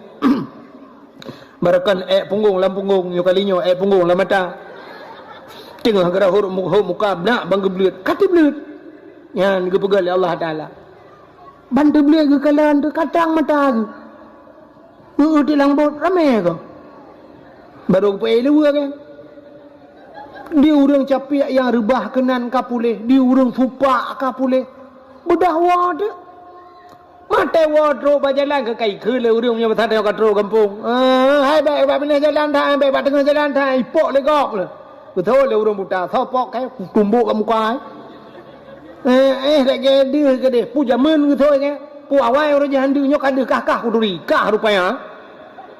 Speaker 1: Barakan punggung lam punggung yo kalinyo punggung lam mata. Tengah gerah-rahup muka nak bang gebleut. Kati bleut. Yan gepegal Allah Taala. Bantu bleut ke kalan tu katang mata ke. Di lang bot ramai ke. Baru pe lewa ke. Di urang capi yang rebah kenan kapuleh, di urang fupak kapuleh. Bedah wad. Mate wardro berjalan ke kai ke le urang punya betah tengok katro kampung. Hai baik benar jalan dah, baik tengah jalan dah, ipok le gok le. Betul le urang buta, thopok kai tumbuk ke muka ai. Lagi dia ke dia, pu jaman ke thôi ke. Pu awai orang jahan dia nyok ada kakah kuduri, kah rupanya.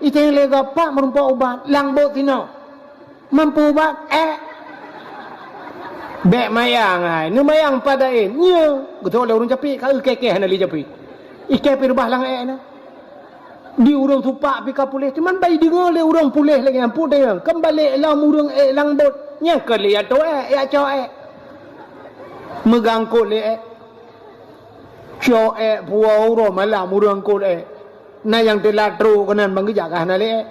Speaker 1: Itu yang le gapak merumpa ubat, lang bot tino. Mampu ubat Bek mayang ai, nu mayang pada nya. Betul le urang capi, ka kekeh hana li capi. Ikai perbah lang na. Di urang tupak pi kapuleh. Cuman bai dengar le urang puleh lagi ampun dia. Kembali lah urang lang bot. Nya ke le ato ya cho Megang kot le cho puau ro malam urang kot na yang telatro kanan bang gejak hana le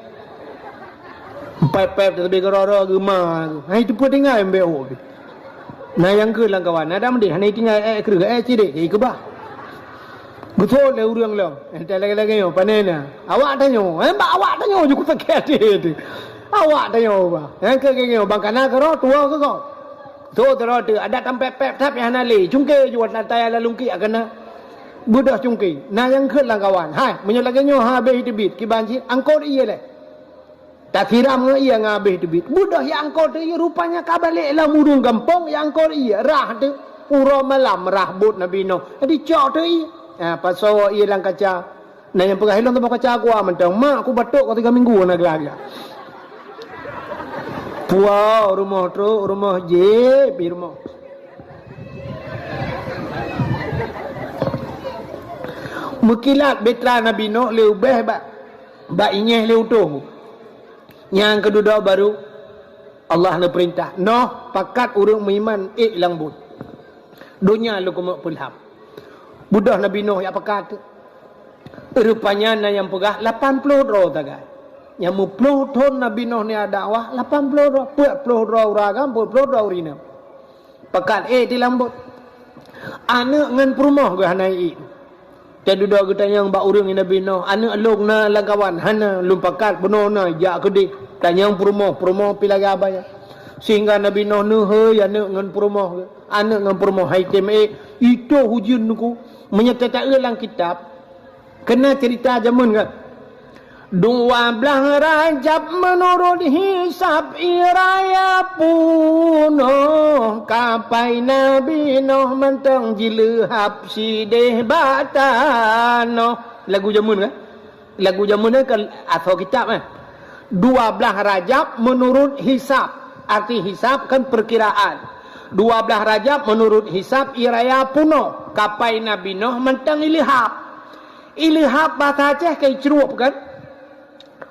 Speaker 1: pep tapi gero gema. Hai tu pun dengar embe ho. Nah yang ke lang kawan, ada mendih hanai tinggal kerja ciri ke bah. Betul le urang long. Entar lagi-lagi yo panena. Awak tanyo, awak tanyo juga pakai dia. Awak tanyo ba. Yang ke yo bang kana kero tua ke kau. Tu terus ada tampai pep tap yang hanali. Cungke jual lantai ala lungki akana. Budah cungki. Nah yang ke lang kawan. Hai, menyolagi yo habis debit ki banjir angkor iya le. Tak kira menga ia ngabih debit. Budah yang angkor tu ia rupanya kabalik lah murung gampong yang angkor ia rah tu pura malam rah bot Nabi Nuh. Jadi cok tu ia. Pasal ia lang kaca. Nah yang pegah hilang tu kaca aku mentang mak aku batuk kau 3 minggu nak lagi. Puau rumah tu rumah je pi rumah. Mukilat betra Nabi Nuh leu beh ba inyeh leu tu. Yang kedua baru Allah nak perintah noh pakat urang meiman lang bot. Dunia lu kumak pulham. Budah Nabi Nuh yang pakat. Rupanya na yang pegah 80 ro tagai. Yang mu 10 tahun Nabi Nuh ni ada dakwah 80 ro, 40 ro ragam, 40 ro rina. Pakat di lang bot. Anak ngan perumah ke hanai dan duduk kita yang bak urang Nabi Nuh anak long na langkawan hana lum pakat benar na ja kedih dan yang perumah pi lagi abaya Sehingga Nabi Nuh nuhai anak ngan perumah. Anak ngan perumah haitim itu hujun ku. Menyertai dalam kitab. Kena cerita zaman kan. 12 Rajab menurut hisab iraya punoh kapai Nabi Nuh mentang jilahap sideh batano. Lagu jamun kan? Lagu jamun kan atau kitab kan? 12 Rajab menurut hisab. Arti hisab kan perkiraan. 12 Rajab menurut hisab iraya punoh kapai Nabi Nuh mentang ilihap. Ilihap bahasa Aceh kayak cerup kan?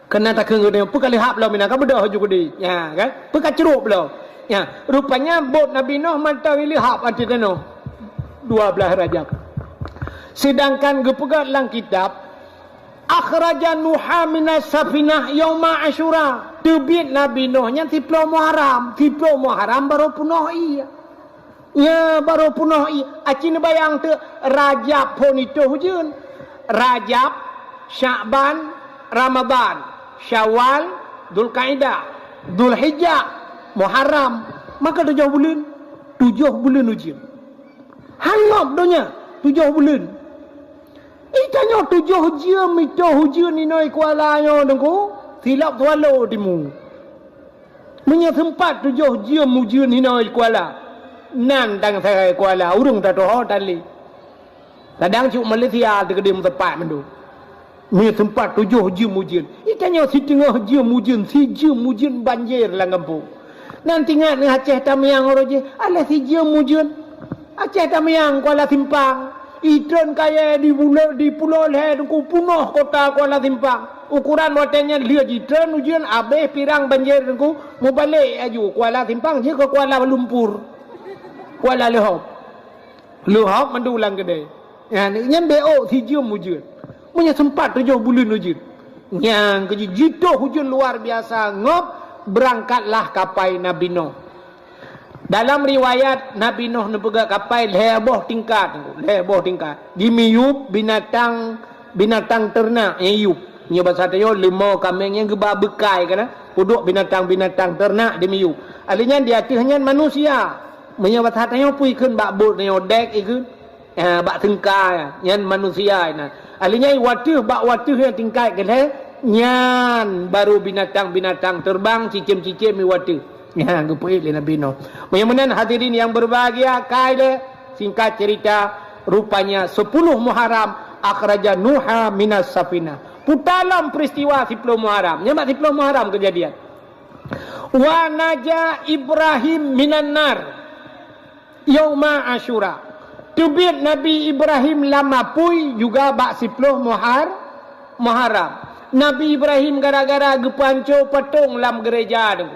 Speaker 1: Kena tak kena dia pun kali hap lah mina kan bedah juga di ya kan pekat cerup lah ya rupanya bot Nabi Nuh mantau ili hap arti tano 12 Rajab sedangkan gepegat lang kitab akhraja Nuha minas safinah yauma Asyura tebit Nabi Nuh nya 10 Muharram baru punoh iya ya baru punoh iya acin bayang tu Rajab pun itu hujun Rajab Sya'ban Ramadan Syawal, Dzulqa'dah, Dzulhijjah, Muharram. Maka 7 bulan. 7 bulan ujian. Hangat donya 7 bulan. Itanya 7 jam itu hujan ni noi kuala yo dengku. Silap tualo timu. Punya tempat 7 jam hujan ni noi kuala. Nan tang saya kuala urung tak tahu tali. Kadang cuk Malaysia dekedim tempat mendu. Ni tempat 7 jam hujan. Itanya setengah jam hujan, 3 jam hujan banjir lah kampung. Nanti ingat ni Aceh Tamiang roje, alah 3 jam hujan. Aceh Tamiang Kuala Simpang. Ikan kaya di pulau leh ku punah kota Kuala Simpang. Ukuran watanya lihat ikan hujan habis pirang banjir ku mau balik aju Kuala Simpang je ke Kuala Lumpur. Kuala Luhop mendulang gede. Ya ni BO 3 jam hujan. Punya sempat 7 bulan hujan. Yang kejitu hujan luar biasa. Ngop berangkatlah kapai Nabi Nuh. Dalam riwayat Nabi Nuh nepegak kapai leboh tingkat. Dimiyup binatang ternak yang yup. Nya bahasa tayo lemau kambing yang geba bekai kana. Puduk binatang ternak dimiyup. Alinya dia hanya manusia. Nya bahasa tayo puikeun bak bot nyo dek ikeun. Bak tengkai yang manusia ina. Alinya bak watuh yang tingkai kene nyan baru binatang-binatang terbang cicim-cicim watuh. Ya gepoi le Nabi Nuh. Menahan hadirin yang berbahagia kaile singkat cerita rupanya 10 Muharram akhraja Nuha minas safinah. Putalam peristiwa 10 Muharram. Nyamak 10 Muharram kejadian. Wa naja Ibrahim minan nar yauma Asyura. Tubit Nabi Ibrahim lama pui juga bak 10 Muharram. Nabi Ibrahim gara-gara gepanco patung lam gereja tu.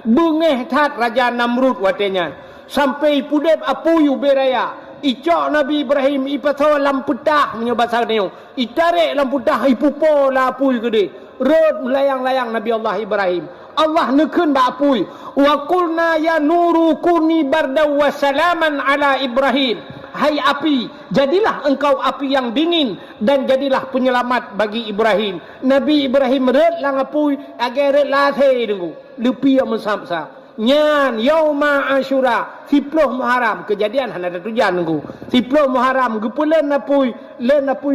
Speaker 1: Bengeh tat Raja Namrud watenya. Sampai pudep apuyu beraya. Icok Nabi Ibrahim ipato lam putah menyebasar neo. Itarik lam putah ipupo la apuy gede. Rod melayang-layang Nabi Allah Ibrahim. Allah nekun bak apuy. Wa qulna ya nuru kuni barda wa salaman ala Ibrahim. Hai api, jadilah engkau api yang dingin dan jadilah penyelamat bagi Ibrahim. Nabi Ibrahim red lang apui agar red lathe dengu. Lepi yang mesam-sam. Nyan yauma Asyura 10 Muharram kejadian hana ada tujuan dengu. 10 Muharram gepulen apui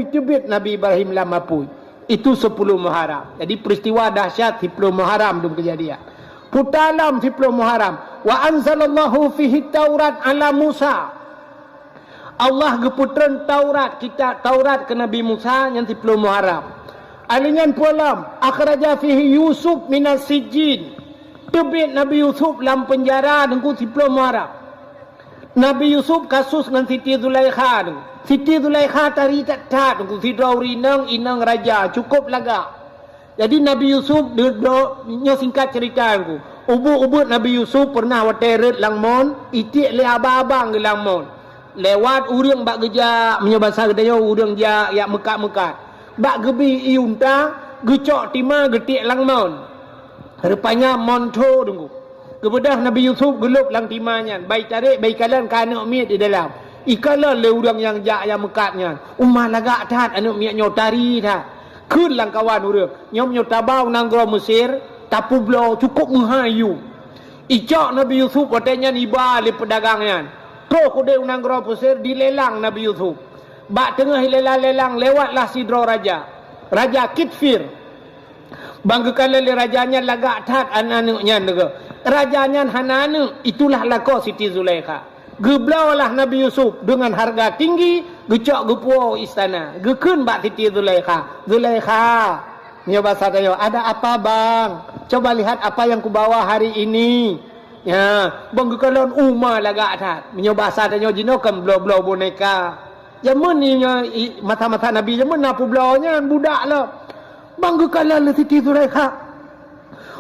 Speaker 1: tebit Nabi Ibrahim lam apui. Itu 10 Muharram. Jadi peristiwa dahsyat 10 Muharram dum kejadian. Putalam 10 Muharram. Wa anzalallahu fihi Taurat ala Musa. Allah geputran Taurat kita Taurat ke Nabi Musa yang 10 Muharram. Alingan pualam akhraja fihi Yusuf minas sijin. Tebit Nabi Yusuf dalam penjara dengan 10 Muharram. Nabi Yusuf kasus dengan Siti Zulaikha. Siti Zulaikha tari tak dengan Fidauri inang raja cukup laga. Jadi Nabi Yusuf nyo singkat cerita aku. Ubud Nabi Yusuf pernah wateret langmon itik le abang-abang ke langmon. Lewat urang bak geja menyebasa gedaya urang ja yak mekat-mekat. Bak gebi iunta gecok tima getik langmon. Rupanya monto dengku. Kemudian Nabi Yusuf gelup lang timanya. Baik tarik baik kalan kana miat di dalam. Ikala le urang yang ja yang mekatnya. Umah lagak tat anu miat nyotari tat. Kun lang kawan urang. Nyom nyotabau nang gro Mesir tapu blo cukup menghayu. Icok Nabi Yusuf watanya iba le pedagangnya. Pro kude unang gro pusir dilelang Nabi Yusuf. Bak tengah lelang lewatlah sidro raja. Raja Kitfir. Banggakan le rajanya lagak tat ananuknya nega. Rajanya hananu itulah lako Siti Zulaikha. Geblaulah Nabi Yusuf dengan harga tinggi, gecok gepuau istana. Gekun bak Siti Zulaikha. Zulaikha, nyoba saya, ada apa bang? Coba lihat apa yang kubawa hari ini. Ya, banggakan umma lagak tat. Nyoba saya jinokam blau-blau boneka. Jamun ni mata-mata Nabi jamun napu blaunya budak lah. Banggakanlah le Siti Zulaikha.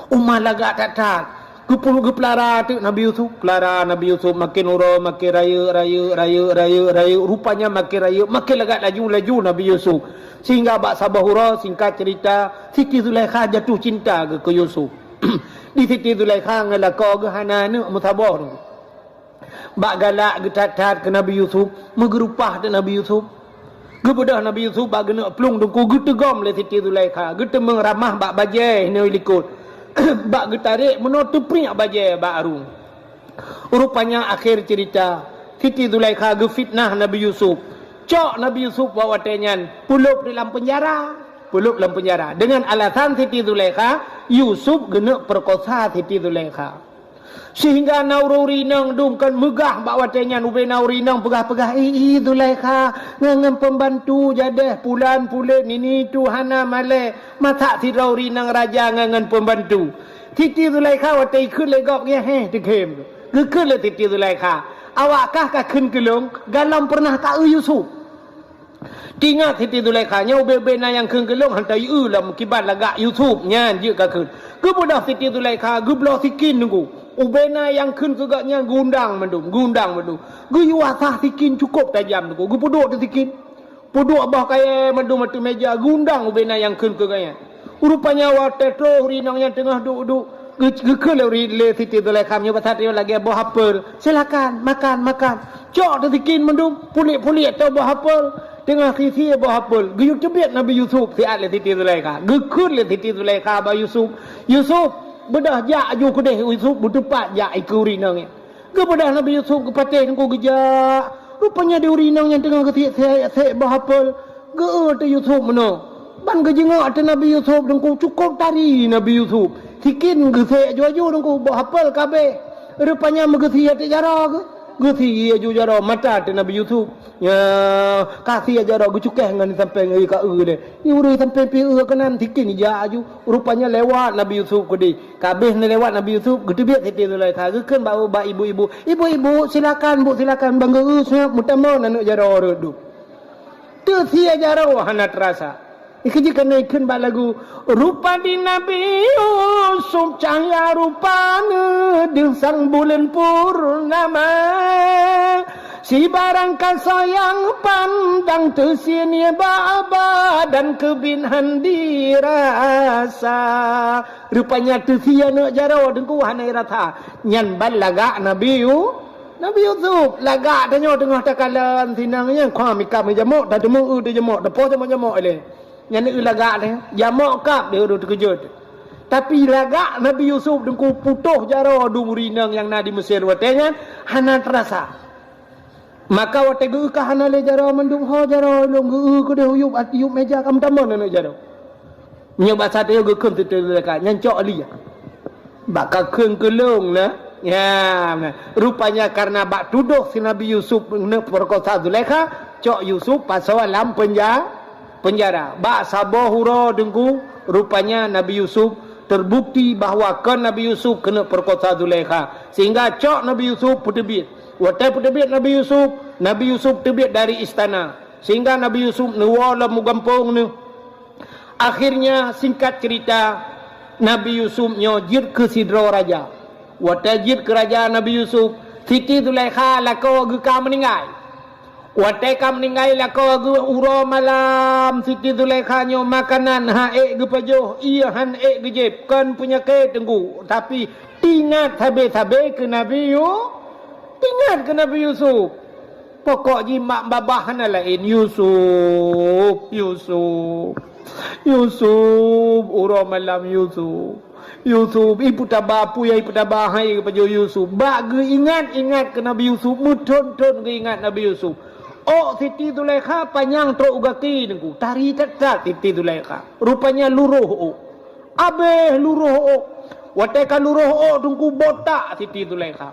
Speaker 1: Umma lagak tat. Gepelara tu Nabi Yusuf. Pelara Nabi Yusuf makin ura, makin raya. Rupanya makin raya, makin lagak laju Nabi Yusuf. Sehingga bak sabahura singkat cerita Siti Zulaikha jatuh cinta ke Yusuf. Di Siti Zulaikha ngelakau ke hanana mutabah tu. Bak galak getat-tat ke Nabi Yusuf, megerupah ke Nabi Yusuf. Gebedah Nabi Yusuf bak gena pelung dengku getegom le Siti Zulaikha. Gete mengeramah bak bajai ni likut. Bak getarik menutup prinyak bajai bak arung. Rupanya akhir cerita Siti Zulaikha gefitnah Nabi Yusuf. Cok Nabi Yusuf bawa tenyan pulup dalam penjara. Pulup dalam penjara. Dengan alasan Siti Zulaikha, Yusuf gena perkosa Siti Zulaikha. Sehingga naururi nang dumkan megah bak watenya ube nauri nang pegah-pegah Zulaikha ngangan pembantu jadah pulan-pulan ini Tuhana male mata tirauri nang raja ngangan pembantu. Siti Zulaikha watai kun legok ye tekem. Gekun le Siti Zulaikha. Awakkah ka kun kelong galam pernah tak Yusuf. Tingat Siti Zulaikha nya ube-ube na yang kun kelong hantai lam kibat lagak Yusuf nyan je ka kun. Gebudah Siti Zulaikha geblah sikin nunggu. Ubena yang kun kegaknya gundang mendung. Guyu asah sikin cukup tajam tu. Gu puduk tu sikin. Puduk bah kaya mendung matu meja gundang ubena yang kun kegaknya. Rupanya watetro rinang yang tengah duduk. Gekun le Siti Zulaikha nya pasatrio lagi buah apel. Silakan makan. Cok tu sikin mendung pulik-pulik tu buah apel. Tengah sisi buah apel. Guyu tebiat Nabi Yusuf siat le Siti Zulaikha. Gekun le Siti Zulaikha ba Yusuf. Bedah jak aju kedeh Yusuf bertepat jak iku rinang ni. Kepada Nabi Yusuf kepatih nengku gejak. Rupanya dia rinang yang tengah ketik bahapel. Ge Yusuf mana? Ban kejengak te Nabi Yusuf nengku cukup tari Nabi Yusuf. Sikin gesek aju nengku bahapel kabeh. Rupanya megesi ate jara ke? Gesi aju jara mata te Nabi Yusuf. Ya kasih jara gecukeh ngan sampai ngai ka le. Ni urus sampai pi kanan sikin ja aju. Rupanya lewat Nabi Yusuf kedi. Kabeh ni lewat Nabi Yusuf gedebiak Siti Zulaikha gekeun ba ibu-ibu. Ibu-ibu silakan Bu silakan bangga usah mutamon anak jara redu. Tu sia jara hana terasa. Ikejikan naikkeun ba lagu rupa di Nabi Yusuf cahaya rupana dengan sang bulan purnama. Si barangkan sayang pandang tersinia baba dan kebinhan dirasa. Rupanya tersia nak jaro dengku hanai rata. Nyan ban lagak Nabi Yusuf lagak tanya tengah takalan sinangnya kwa mikam jamok dah demuk de jamok depo jamok le. Nyan lagak le jamok kap dia terkejut. Tapi lagak Nabi Yusuf dengku putuh jaro dung rinang yang nadi Mesir watenya hana terasa. Maka wate geu ka hana le jaro mendung ho jaro long geu ku de uyup meja kam tamon na jaro. Nyoba sate geu keun tu ka nyancok ali. Baka keun kelong na. Ya, rupanya karena bak tuduh si Nabi Yusuf ne perkosa Zulaikha, cok Yusuf pasal dalam penjara. Bak sabohuro dengku rupanya Nabi Yusuf terbukti bahawa kan Nabi Yusuf kena perkosa Zulaikha. Sehingga cok Nabi Yusuf putebit. Watai putebit Nabi Yusuf terbit dari istana. Sehingga Nabi Yusuf nuwala mugampung ni. Akhirnya singkat cerita Nabi Yusuf nyojir ke sidro raja. Watai kerajaan Nabi Yusuf Siti Zulaikha lako geka meninggal. Watai ka meninggal lako ge uro malam Siti Zulaikha nyo makanan hae ge pajoh iya han gejep kan punya ke tenggu. Tapi tingat tabe-tabe ke Nabi Yusuf. Pokok jimak babah na lain Yusuf uro malam Yusuf. Yusuf ibu tabah apu ya ibu tabah hai kepada Yusuf. Bak ge ingat ke Nabi Yusuf, mutun-tun ge ingat Nabi Yusuf. Oh Siti Zulaikha panjang truk ugaki nengku. Tari tak Siti Zulaikha. Rupanya luruh oh. Abeh luruh oh. Wateka luruh oh tungku botak Siti Zulaikha.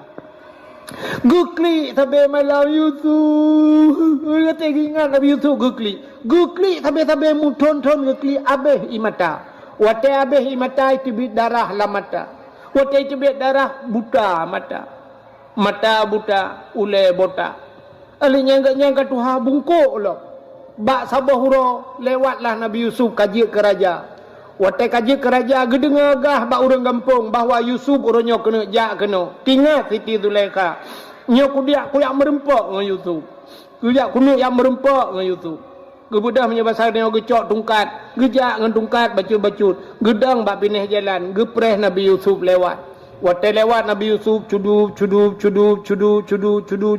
Speaker 1: Gukli sampai malam Yusuf. Kata ingat Nabi Yusuf gukli. Gukli sampai mutun-tun gukli abeh imata. Wate abeh imata itu bit darah la mata. Wate itu bit darah buta mata. Mata buta ule botak. Ali nyangka Tuhan bungkuk lo. Bak sabah huro lewatlah Nabi Yusuf kaji ke raja. Wate kaji ke raja gedengar gah bak urang kampung bahawa Yusuf uronyo kena jak kena. Tinggal Siti Zulaikha. Nyo kudiak kuyak merempak dengan Yusuf. Kuyak kuno yang merempak dengan Yusuf. Gebudah punya bahasa dia gecok tungkat, gejak dengan tungkat bacut-bacut. Gedang bak pineh jalan, gepreh Nabi Yusuf lewat. Wate lewat Nabi Yusuf cudu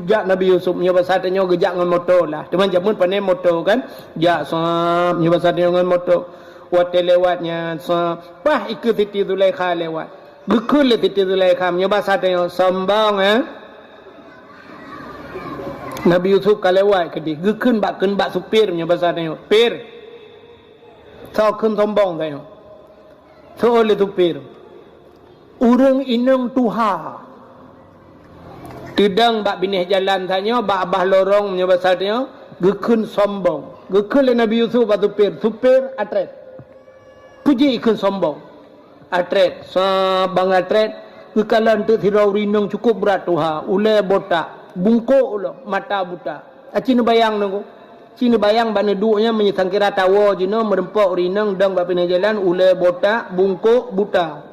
Speaker 1: jak Nabi Yusuf punya bahasa dia gejak dengan motor lah. Teman jamun pandai motor kan. Jak sap punya bahasa dia dengan motor. Wate lewatnya pah ikut Siti Zulaikha lewat. Gekul Siti Zulaikha punya bahasa dia sombong Nabi Yusuf kalewat ke dia. Gekun bak supir punya bahasa dia. Pir. Sao kun sombong dia. So oleh supir. Urang inang tuha. Tidang bak binih jalan tanya bak abah lorong punya bahasa dia. Gekun sombong. Gekun Nabi Yusuf bak supir. Supir atret. Puji ikun sombong. Atret. Bang atret. Kekalan tu tirau rinang cukup berat tuha. Ule botak. Bungkuk ulo mata buta. Cina bayang nunggu. Cina bayang bana duanya menyesangkira tawa jino merempok rinang dang bak pindah jalan ule botak bungkuk buta.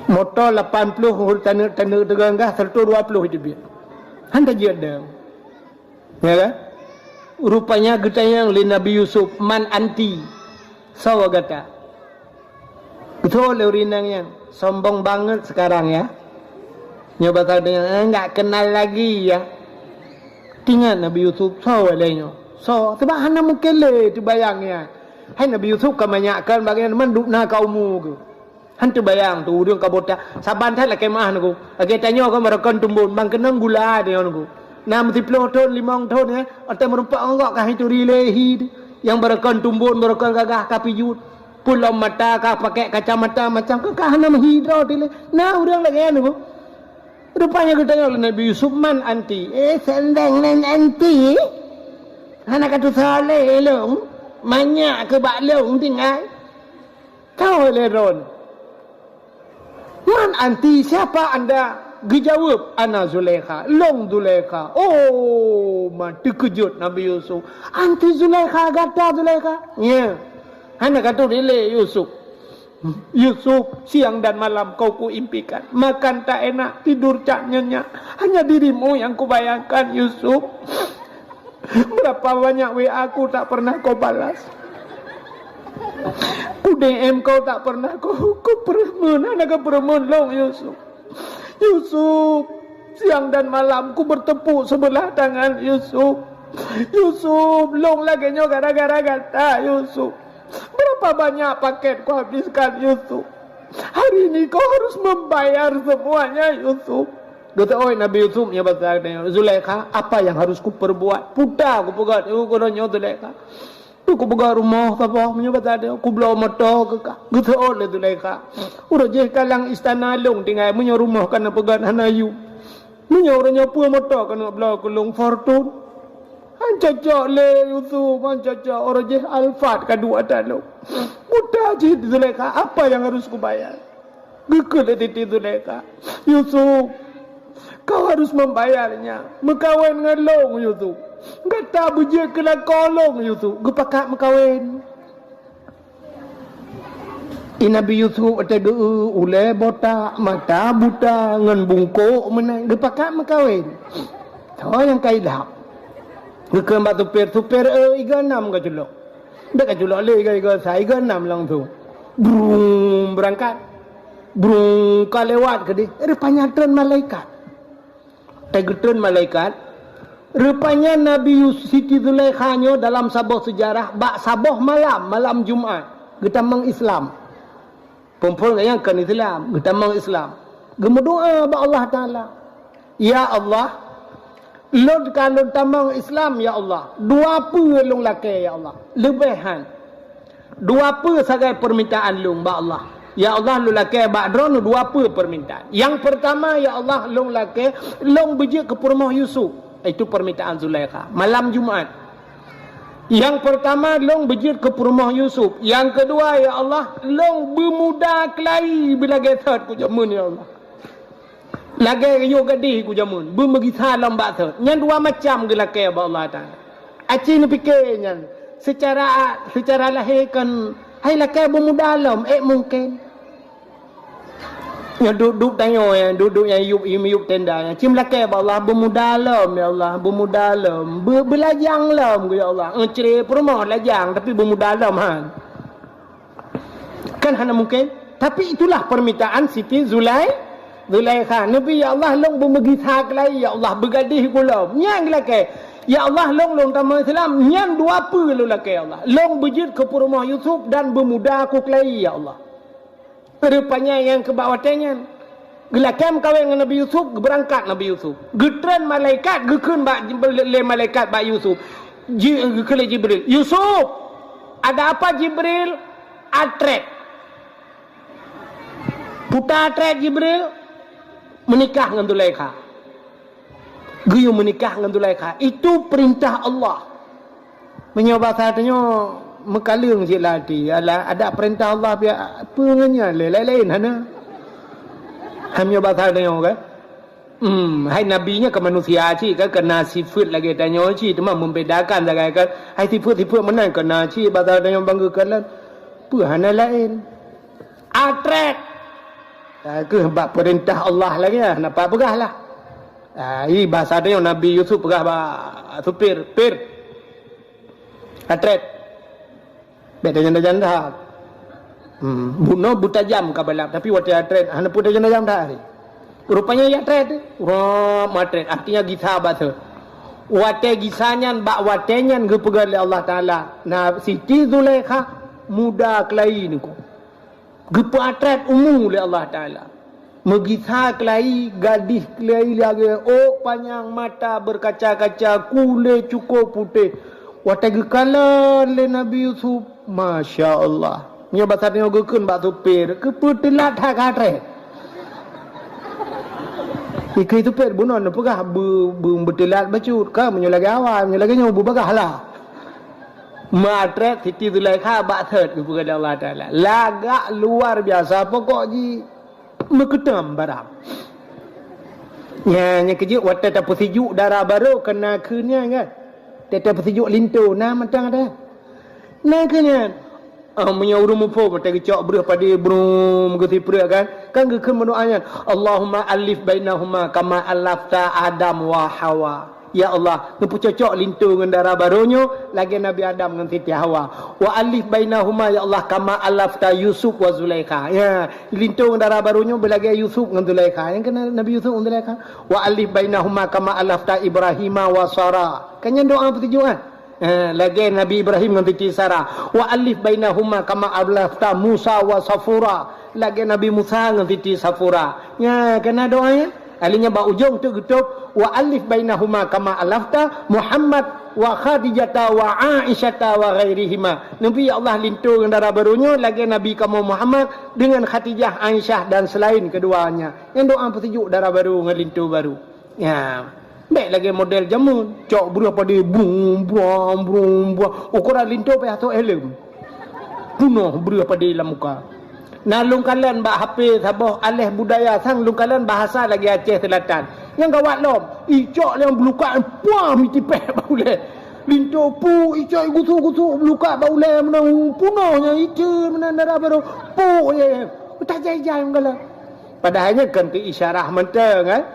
Speaker 1: Motor 80 tanda teganggah 120 itu biar. Handa je ada. Ya kan? Rupanya getayang li Nabi Yusuf man anti. Sawa gata. Betul le rinang yang sombong banget sekarang ya. Nyoba tahu dengan enggak kenal lagi ya. Tinggal Nabi Yusuf so lainnya. So sebab hana mukele tu bayangnya. Hai Nabi Yusuf kebanyakan bagian mendukna kaummu ke. Han tu bayang tu urang kabota. Saban thai la kemah ngu. Age tanyo ko merekon tumbun bang kenang gula dia ngu. Nam 10 tahun 5 tahun ya. Atau merumpak engkau kah itu rilehi yang merekon tumbun merekon gagah kapijut. Pulau mata kah pakai kacamata macam ke kah hana menghidau dile. Nah urang lagi anu. Rupanya kita oleh Nabi Yusuf man anti. Sendang nan anti. Hana kata saleh long. Banyak ke bak long tinggal. Kau oleh Ron. Man anti siapa anda? Dijawab ana Zulaikha. Long Zulaikha. Oh mati kejut Nabi Yusuf. Anti Zulaikha kata Zulaikha. Ya. Hana kata dile Yusuf. Yusuf siang dan malam kau kuimpikan. Makan tak enak, tidur tak nyenyak. Hanya dirimu yang kubayangkan Yusuf. Berapa banyak WA aku tak pernah kau balas. Ku DM kau tak pernah kau peremun. Anak kau peremun long Yusuf. Yusuf siang dan malam ku bertepuk sebelah tangan Yusuf. Yusuf long lagi nyo gara-gara kata Yusuf. Berapa banyak paket kau habiskan Yusuf. Hari ini kau harus membayar semuanya Yusuf. Kata oi Nabi Yusuf nya bahasa dia Zulaikha, apa yang harus ku perbuat? Puta ku pegat ku kononyo Zulaikha. Tu ku pegat rumah apa nya bahasa dia ku belo motor ke ka. Kata oi Zulaikha. Uro je kalang istana long tinggal menyo rumah kana pegat hanayu. Menyo orangnya pu motor kana belo kulung fortune. Cocok le Yusuf, cocok orang je Alfat kedua dalam. Mudah je Zulaikha, apa yang harus ku bayar? Gekul Siti Zulaikha. Yusuf, kau harus membayarnya. Mekawin dengan long Yusuf. Kata bujik kena kolong Yusuf. Gepakat mekawin. Nabi Yusuf ada ule botak, mata buta, ngan bungkuk menang. Gepakat mekawin. Tahu yang kaidah. Gekam batu supir iga 6 ke julok. Dak ke julok le iga saya iga 6 lang tu. Brum berangkat. Brum ka lewat ke dia. Rupanya tren malaikat. Tegutun malaikat. Rupanya Nabi Siti Zulaikha dalam sabah sejarah bak sabah malam Jumaat. Kita mengislam. Perempuan yang kan Islam, getamang Islam. Gemu doa ba Allah Taala. Ya Allah, lod kalau tamang Islam ya Allah. Dua apa long laki ya Allah. Lebihan. Dua apa sagai permintaan long ba Allah. Ya Allah lu laki ba drone dua apa permintaan. Yang pertama ya Allah long laki long beje ke rumah Yusuf. Itu permintaan Zulaikha malam Jumaat. Yang pertama long berjit ke rumah Yusuf. Yang kedua ya Allah long bermuda kelai bila getat ku jamun ya Allah. Lagi yo gadih ku jamun bermegi salam ba thot. Nyan dua macam gelake ba Allah Taala. Aci ni fikirnya secara lahir kan hai laki bermuda lam mungkin. Ya duduk tanya yang duduk yang yub tenda yang cim laki ba Allah bermuda lam ya Allah bermuda lam belajang lam ya Allah ceri perumah lajang tapi bermuda lam kan hanya mungkin tapi itulah permintaan Siti Zulaikha Nabi ya Allah long bermegi hak lai ya Allah bergadih kulam nyang laki ya Allah long tamang Islam nyang dua apa lu laki ya Allah long berjit ke rumah Yusuf dan bermuda aku kelai ya Allah. Rupanya yang kebawatannya gelakam kawin dengan Nabi Yusuf berangkat Nabi Yusuf getren malaikat gekun le malaikat ba Yusuf kele Jibril Yusuf ada apa Jibril atret putar atret Jibril menikah dengan Zulaikha guyu menikah dengan Zulaikha itu perintah Allah menyoba katanya mekalung je lati ada perintah Allah biar apa nganya lain-lain hana hamnya bahasa dia kan hai nabinya ke manusia ci kan kena sifat lagi tanya ci cuma membedakan saja kan hai sifat mana kena ci bahasa dia banggakan apa hana lain atret ke bab perintah Allah lagi nampak pegahlah ini bahasa dia Nabi Yusuf pegah ba supir atret beda janda-janda bunuh buta jam kabalap tapi waktu atret hanya putar janda-janda rupanya ya atret atret artinya gisa bahasa wate gisanyan bak watenyan gepegal oleh Allah Ta'ala nah Siti Zulaikha muda kelai ni ko gepe atret umum oleh Allah Ta'ala megisa kelai gadis kelai lagi panjang mata berkaca-kaca kulit cukup putih wate gekala le Nabi Yusuf Masya Allah. Nya bahasa dia gekun bak supir ke putelat hak atre. Ikai supir bunon pegah betelat bacut ka menyo lagi awal menyo lagi nyobu bagahlah. Matre Siti Zulaikha bak third kepada Allah Taala. Lagak luar biasa pokok ji meketam barang. Nya kejut wate tak sejuk darah baru kena kunnya kan. Tetap sejuk lintu nah matang ada. Nah kena menyuruh mupo mata kecok berah pada brum gesipra kan gekun berdoanya Allahumma alif bainahuma kama alafta Adam wa Hawa ya Allah ngepu cocok lintu dengan darah barunya lagi Nabi Adam dengan Siti Hawa wa alif bainahuma ya Allah kama alafta Yusuf wa Zulaikha ya lintu dengan darah barunya belagi Yusuf dengan Zulaikha yang kena Nabi Yusuf dengan Zulaikha wa alif bainahuma kama alafta Ibrahim wa Sarah kan yang doa pertujuan lagi Nabi Ibrahim dengan Siti Sarah wa alif bainahuma kama alafta Musa wa Safura lagi Nabi Musa dengan Siti Safura ya kena doanya alinya ba ujung tu getuk wa alif bainahuma kama alafta Muhammad wa Khadijah wa Aisyah wa ghairihima Nabi Allah lintu dengan darah barunya lagi Nabi kamu Muhammad dengan Khadijah Aisyah dan selain keduanya yang doa petunjuk darah baru dengan lintu baru ya baik lagi model jamun cok berapa dia bum ukuran lintu payah tu helm bunuh berapa dia dalam muka nah lungkalan bak HP sabah alih budaya sang lungkalan bahasa lagi Aceh Selatan yang gawat lom icok yang beluka puah mitipeh bauleh lintu pu icok gusu beluka bauleh menang punahnya ice menang darah baru pu ye tak jai-jai mengalah padahalnya kan ke isyarah menteng kan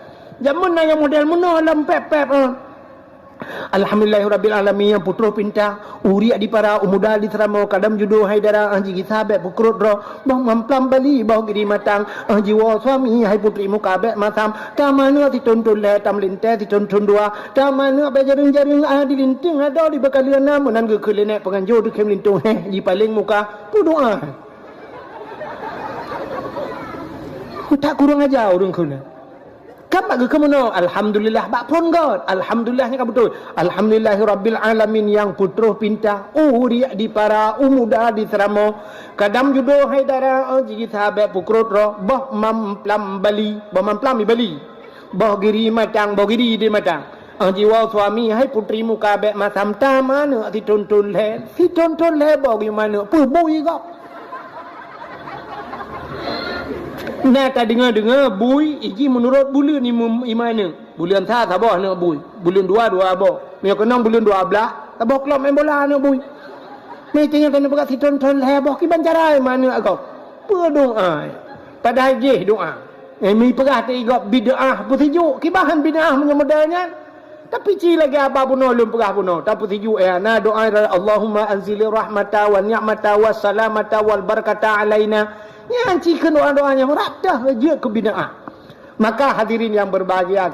Speaker 1: zaman yang model menah dalam pep Alhamdulillahirabbil alamin yang putra pinta uri di para umuda di terama kadam judo haidara anji gisabe pukrut ro bang mamplam bali bau gidi matang jiwa suami hai putri mukabe matam tamana dituntun le tam linte dituntun dua tamana be jaring-jaring di linting ada di bekalian namunan ge kelene penganjo di kem lintung di paling muka pu doa Tak kurang ajar orang kena. Kan bagi kemono alhamdulillah bak pun god. Alhamdulillahnya kan betul. Alhamdulillahirabbil alamin yang putra pinta uriak di para umuda di teramo. Kadam judo haidara jigi sahabat pukrut ro bah mamplam bali, bah mamplam bali. Bah giri matang, bah giri di matang. Jiwa suami hai putrimu kabek masam ta mana si tonton le bah gimana pu bui gak. Nah tak dengar bui iji menurut bulan ni mana? Bulan sa tabah nak bui. Bulan 2 abah. Mio kenang bulan 12 tabah kelop main bola nak bui. Ni tengok kena bekat si tonton lebah ki bancarai mana kau? Berdoa. Padahal je doa. Mi perah tak igap bid'ah pusijuk. Ki bahan bid'ah menyemedanya. Tapi ci lagi apa buno lum perah buno. Tak pusijuk na doa Allahumma anzili rahmata wa ni'mata wa salamata wal barakata alaina. Yang cikan doa-doanya merapdah je ke bid'ah. Maka hadirin yang berbahagia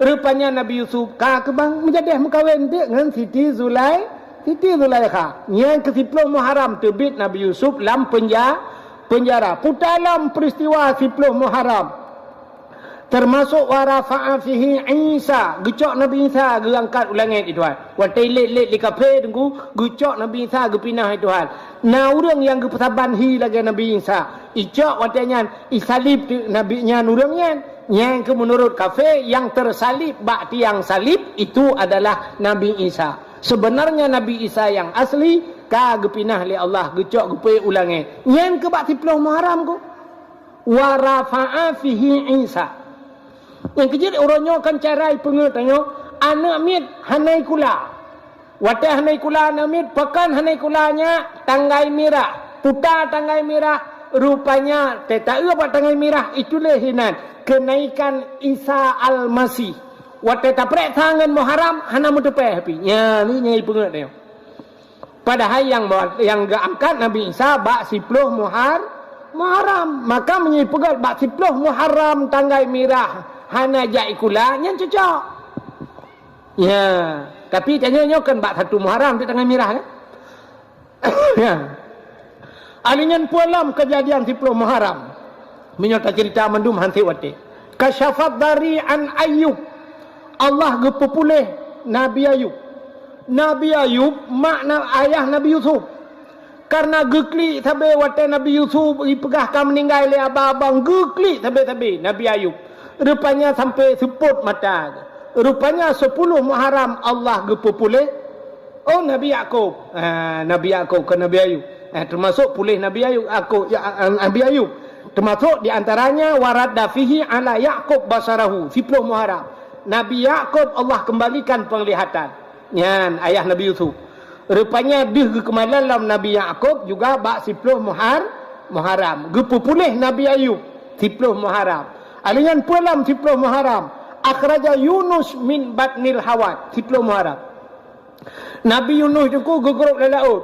Speaker 1: rupanya Nabi Yusuf ke bang menjadi mengkawin dengan Siti Zulaikha. Yang ke-10 Muharram terbit Nabi Yusuf dalam penjara. Putalam peristiwa 10 Muharram. Termasuk warafa'a fihi Isa, gecok Nabi Isa gerangkat ulangit itu tuan. Watai let di kafe tunggu gecok Nabi Isa gepinah itu tuan. Nah orang yang gepesaban hi lagi Nabi Isa. Icok watanya isalib Nabi nya urangnya. Yang ke menurut kafe yang tersalib bak tiang salib itu adalah Nabi Isa. Sebenarnya Nabi Isa yang asli ka gepinah li Allah gecok gepe ulangit. Yang ke bak 10 Muharram ku warafa'a fihi Isa. Yang kejut orangnya kan carai pengertanya anak mit hanai kula. Watah hanai kula anak mit pekan hanai kulanya tanggai merah. Putar tanggai merah rupanya tak apa tanggai merah itulah hinan kenaikan Isa Al-Masih. Watah tak prek tangan Muharram hana mutepeh api. Ya ni nyai pengertanya. Padahal yang gak angkat Nabi Isa bak 10 Muharram. Maka menyai pegal bak 10 Muharram tanggai merah. Hana jai kula yang cocok. Ya, tapi tanya kan bak 1 Muharram di tengah merah kan. Ya. Alingan pualam kejadian 10 Muharram. Menyata cerita mendum hanti wate. Kasyafat dari an Ayub. Allah gepupulih Nabi Ayub. Nabi Ayub makna ayah Nabi Yusuf. Karena gekli sampai wate Nabi Yusuf dipegahkan meninggal oleh abang-abang gekli sampai Nabi Ayub. Rupanya sampai seput mata. Rupanya 10 Muharram Allah gepupulih Nabi Yaqub. Nabi Yaqub ke Nabi Ayub. Termasuk pulih Nabi Ayub Nabi Ayub. Termasuk di antaranya waradda fihi ala Yaqub basarahu 10 Muharram. Nabi Yaqub Allah kembalikan penglihatan. Yan ayah Nabi Yusuf. Rupanya dia kemalan dalam Nabi Yaqub juga bak 10 Muharram. Gepupulih Nabi Ayub 10 Muharram. Alingan pulam 10 Muharram. Akhraja Yunus min batnil hawat 10 Muharram. Nabi Yunus itu gegeruk dalam laut.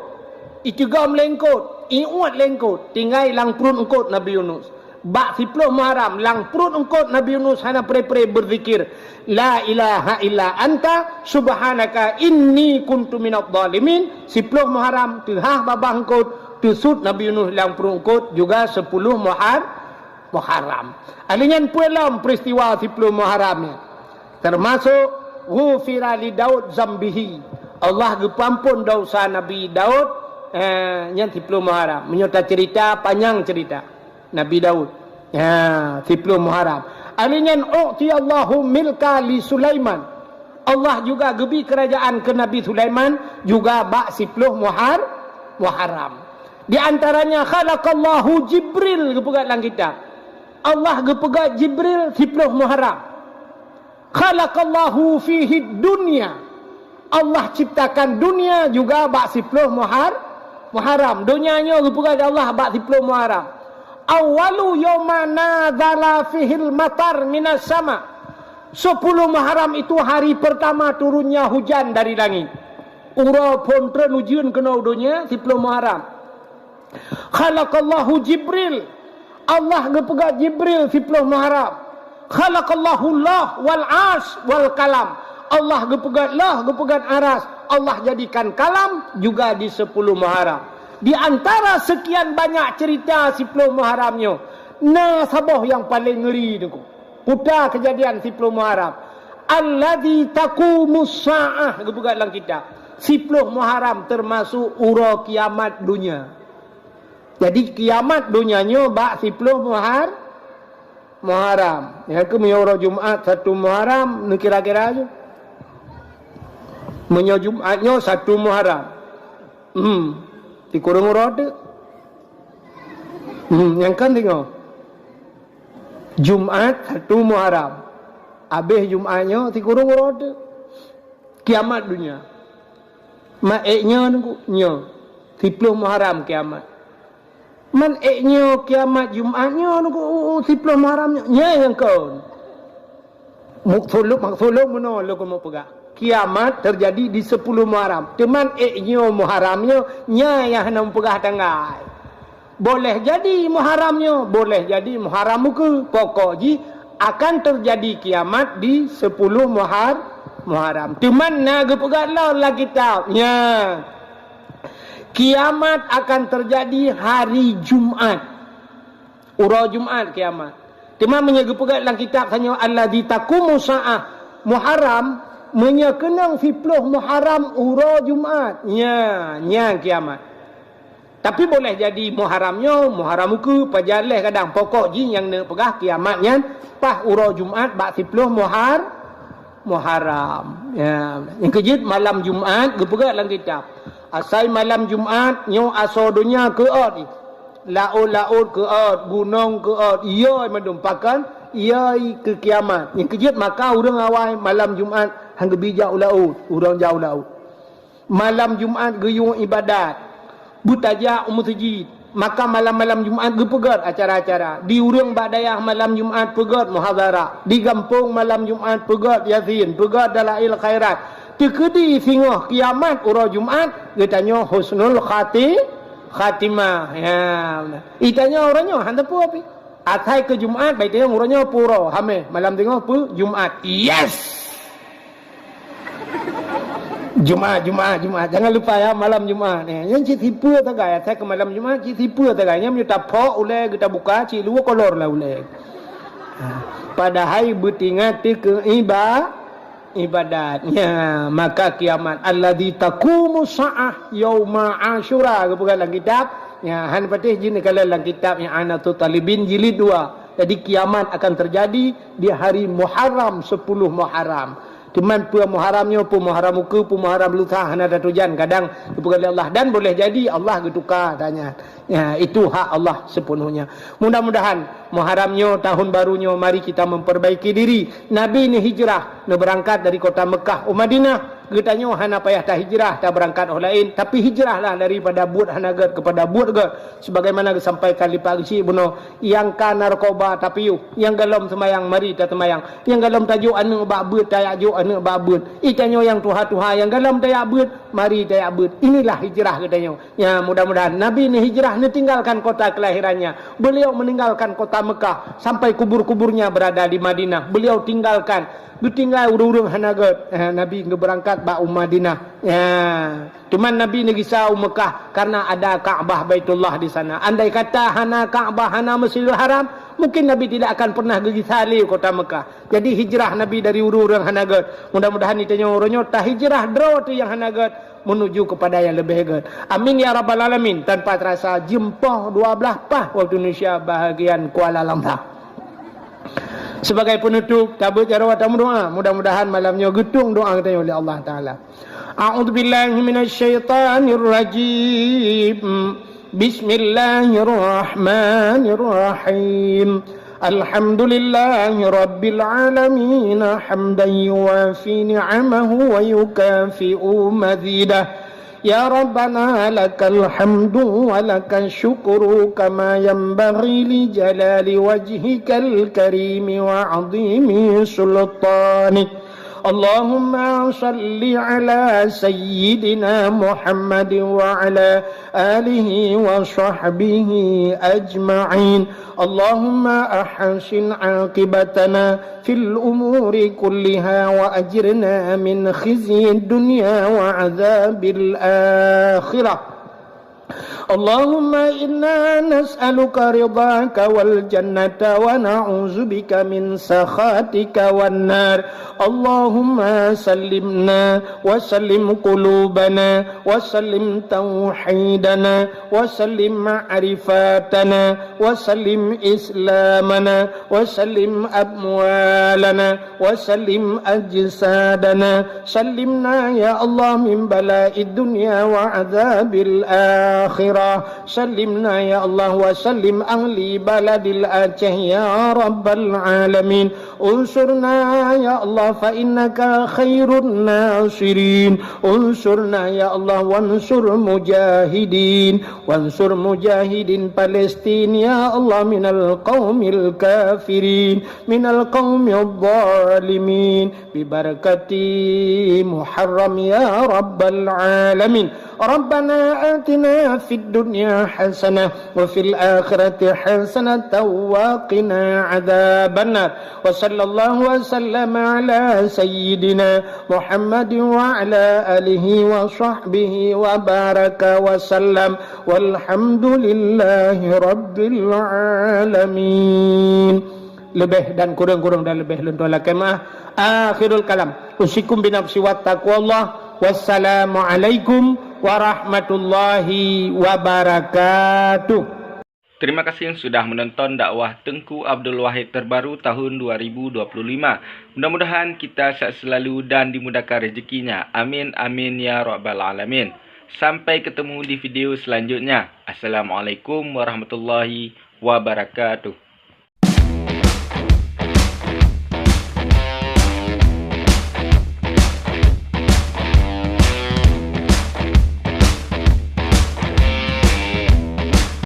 Speaker 1: Itigam lengkot, iuat lengkot, tinggal lang perut engkot Nabi Yunus. Bak 10 Muharram lang perut engkot Nabi Yunus hana pre-pre berzikir la ilaha illa anta subhanaka inni kuntu minadh dhalimin. 10 Muharram tehah babah engkot, tusut Nabi Yunus lang perut engkot juga 10 Muharram. Alingan pulang peristiwa 10 Muharram ni. Termasuk ghufira li Daud zambihi. Allah gepampun dosa Nabi Daud yang 10 Muharram. Menyerta cerita panjang cerita Nabi Daud. 10 Muharram. Alingan u'ti Allahu milka li Sulaiman. Allah juga gebi kerajaan ke Nabi Sulaiman juga bak 10 Muharram. Di antaranya khalaqallahu Jibril gepegat dalam kitab. Allah gepegat Jibril 10 Muharram. Khalaqallahu fihi dunya. Allah ciptakan dunia juga bak 10 Muharram. Dunianya gepegat Allah bak 10 Muharram. Awalu yawma nazala fihil matar minas sama. 10 Muharram itu hari pertama turunnya hujan dari langit. Ura pun ternujian kena dunia 10 Muharram. Khalaqallahu Jibril. Allah gepegat Jibril 10 Muharram. Khalaqallahu Allah wal ars wal kalam. Allah gepegat lah, gepegat aras. Allah jadikan kalam juga di 10 Muharram. Di antara sekian banyak cerita 10 Muharramnya, Sabah yang paling ngeri tu. Putar kejadian 10 Muharram. Alladzi taqumus saah, bukan dalam kitab. 10 Muharram termasuk ura kiamat dunia. Jadi kiamat dunianya bak 10 Muharram. Ya ke ura Jumaat 1 Muharram ni kira-kira aja. Menyo Jumaatnya 1 Muharram. Ti kurang ura tu. Yang kan tengok. Jumaat 1 Muharram. Habis Jumaatnya ti kurang ura tu. Kiamat dunia. Maiknya nyo 10 Muharram kiamat. Man eknya kiamat Jumaatnya nunggu 10 Muharramnya. Nya yang kau. Maksuduk mana lu kau mau pegang. Kiamat terjadi di 10 Muharram. Cuman eknya Muharramnya nya yang nak pegang tanggal. Boleh jadi Muharramnya, boleh jadi Muharram muka. Pokoknya akan terjadi kiamat di 10 Muharram. Cuman nak pegang lah kitabnya. Kiamat akan terjadi hari Jumaat. Ura Jumaat kiamat. Cuma menyegepegat dalam kitab hanya alladzi taqumu sa'ah Muharram menyekenang 10 Muharram ura Jumaat. Nya kiamat. Tapi boleh jadi Muharramnya, Muharram muka pajaleh kadang pokok ji yang nak pegah kiamatnya pas ura Jumaat bak 10 Muharram. Ya, yang kejut malam Jumaat gepegat dalam kitab. Asai malam Jumaat nyo aso dunia ke ot laut ke ot gunung ke ot iya medumpakan iya ke kiamat yang kejut maka urang awal malam Jumaat hang bijak laut urang jauh laut malam Jumaat geyung ibadat butajak masjid maka malam-malam Jumaat gepegat acara-acara di urang badayah malam Jumaat pegat muhadharah di kampung malam Jumaat pegat yasin pegat dalail khairat tekedi singoh kiamat ura Jumaat ditanya husnul khatimah ya itanya orangnya handa pu api atai ke Jumaat baik dia orangnya puro hame malam tengok pu Jumaat yes Jumaat jangan lupa ya malam Jumaat ni yang cik tipu tak gaya atai ke malam Jumaat cik tipu tak gaya nya kita pok ulai kita buka cik luar kolor lah ulai padahal betingat ke ibadatnya maka kiamat alladzi taqumu sa'ah yauma asyura bukan dalam kitab ya han patih jin kalau dalam kitab yang Anatul Talibin jilid 2 jadi kiamat akan terjadi di hari Muharram 10 Muharram cuman pu Muharramnya pu Muharram muka pu Muharram luthah hana ada tujan kadang bukan Allah dan boleh jadi Allah getukar tanya ya itu hak Allah sepenuhnya mudah-mudahan Muharramnya tahun barunya mari kita memperbaiki diri Nabi ni hijrah nak berangkat dari kota Mekah ke Madinah Getanya hana payah tak hijrah, tak berangkat orang lain, tapi hijrahlah daripada buat hanagat kepada buat gat. Sebagaimana disampaikan di pagi buno, yang kan narkoba tapi yang galom semayang mari tak semayang, yang galom tajuk anu bak beut tayak juk anu bak beut. Itanyo yang tuha-tuha yang galom tayak beut, mari tayak beut. Inilah hijrah katanya. Ya mudah-mudahan Nabi ni hijrah ni tinggalkan kota kelahirannya. Beliau meninggalkan kota Mekah sampai kubur-kuburnya berada di Madinah. Beliau tinggalkan ditinggal urung-urung hanagat Nabi berangkat ba Madinah ya cuman Nabi ni risau Mekah karena ada Kaabah Baitullah di sana. Andai kata hana Kaabah hana Masjidil Haram mungkin Nabi tidak akan pernah pergi salih kota Mekah. Jadi hijrah Nabi dari urung-urung hanagat. Mudah-mudahan ditanya orangnya tak hijrah draw tu yang hanagat menuju kepada yang lebih hebat. Amin ya rabbal alamin. Tanpa terasa jempah 12 pah waktu Indonesia bahagian Kuala Lumpur. Sebagai penutup tabut jarawat doa, mudah-mudahan malamnya getung doa kita oleh Allah Taala. A'udzubillahi minasyaitonir rajim. Bismillahirrahmanirrahim. Alhamdulillahi rabbil alamin hamdan yuwafi ni'amahu wa yukafi'u mazidah. Ya Rabbana lakal hamdu wa lakal syukru kama yanbaghi li jalali wajhikal karimi wa azimi sultanik. Allahumma salli ala sayyidina Muhammad wa ala alihi wa sahbihi ajma'in. Allahumma ahsin aqibatana fil umuri kulliha wa ajirna min khizyi dunya wa azabil akhirah. Allahumma inna nas'aluka ridhaka wal jannata wa na'udzu bika min sakhatika wan nar. Allahumma sallimna wa sallim qulubana wa sallim tauhidana wa sallim ma'rifatana wa sallim islamana wa sallim amwalana wa sallim ajsadana. Sallimna ya Allah min bala'id dunya wa adzabil akhirah. Sallimna ya Allah wa sallim ahli baladil Aceh ya rabbal alamin. Unsurna ya Allah fa innaka khairun nasirin. Unsurna ya Allah wansur mujahidin. Wansur mujahidin Palestin ya Allah minal qaumil kafirin, minal qaumil zalimin, bibarakati Muharram ya rabbal alamin. Rabbana atina fid dunya hasanah wa fil akhirati hasanah wa qina adzabannar. Wa sallallahu wa sallama ala sayyidina Muhammad wa ala alihi wa sahbihi wa baraka wa sallam. Walhamdulillahi rabbil alamin. Lebih dan kurang-kurang dan lebih lentola kemah. Akhirul kalam. Usikum binafsi wa taqwallah. Wassalamualaikum warahmatullahi wabarakatuh.
Speaker 2: Terima kasih yang sudah menonton dakwah Tengku Abdul Wahid terbaru tahun 2025. Mudah-mudahan kita sehat selalu dan dimudahkan rezekinya. Amin amin ya rabbal alamin. Sampai ketemu di video selanjutnya. Assalamualaikum warahmatullahi wabarakatuh.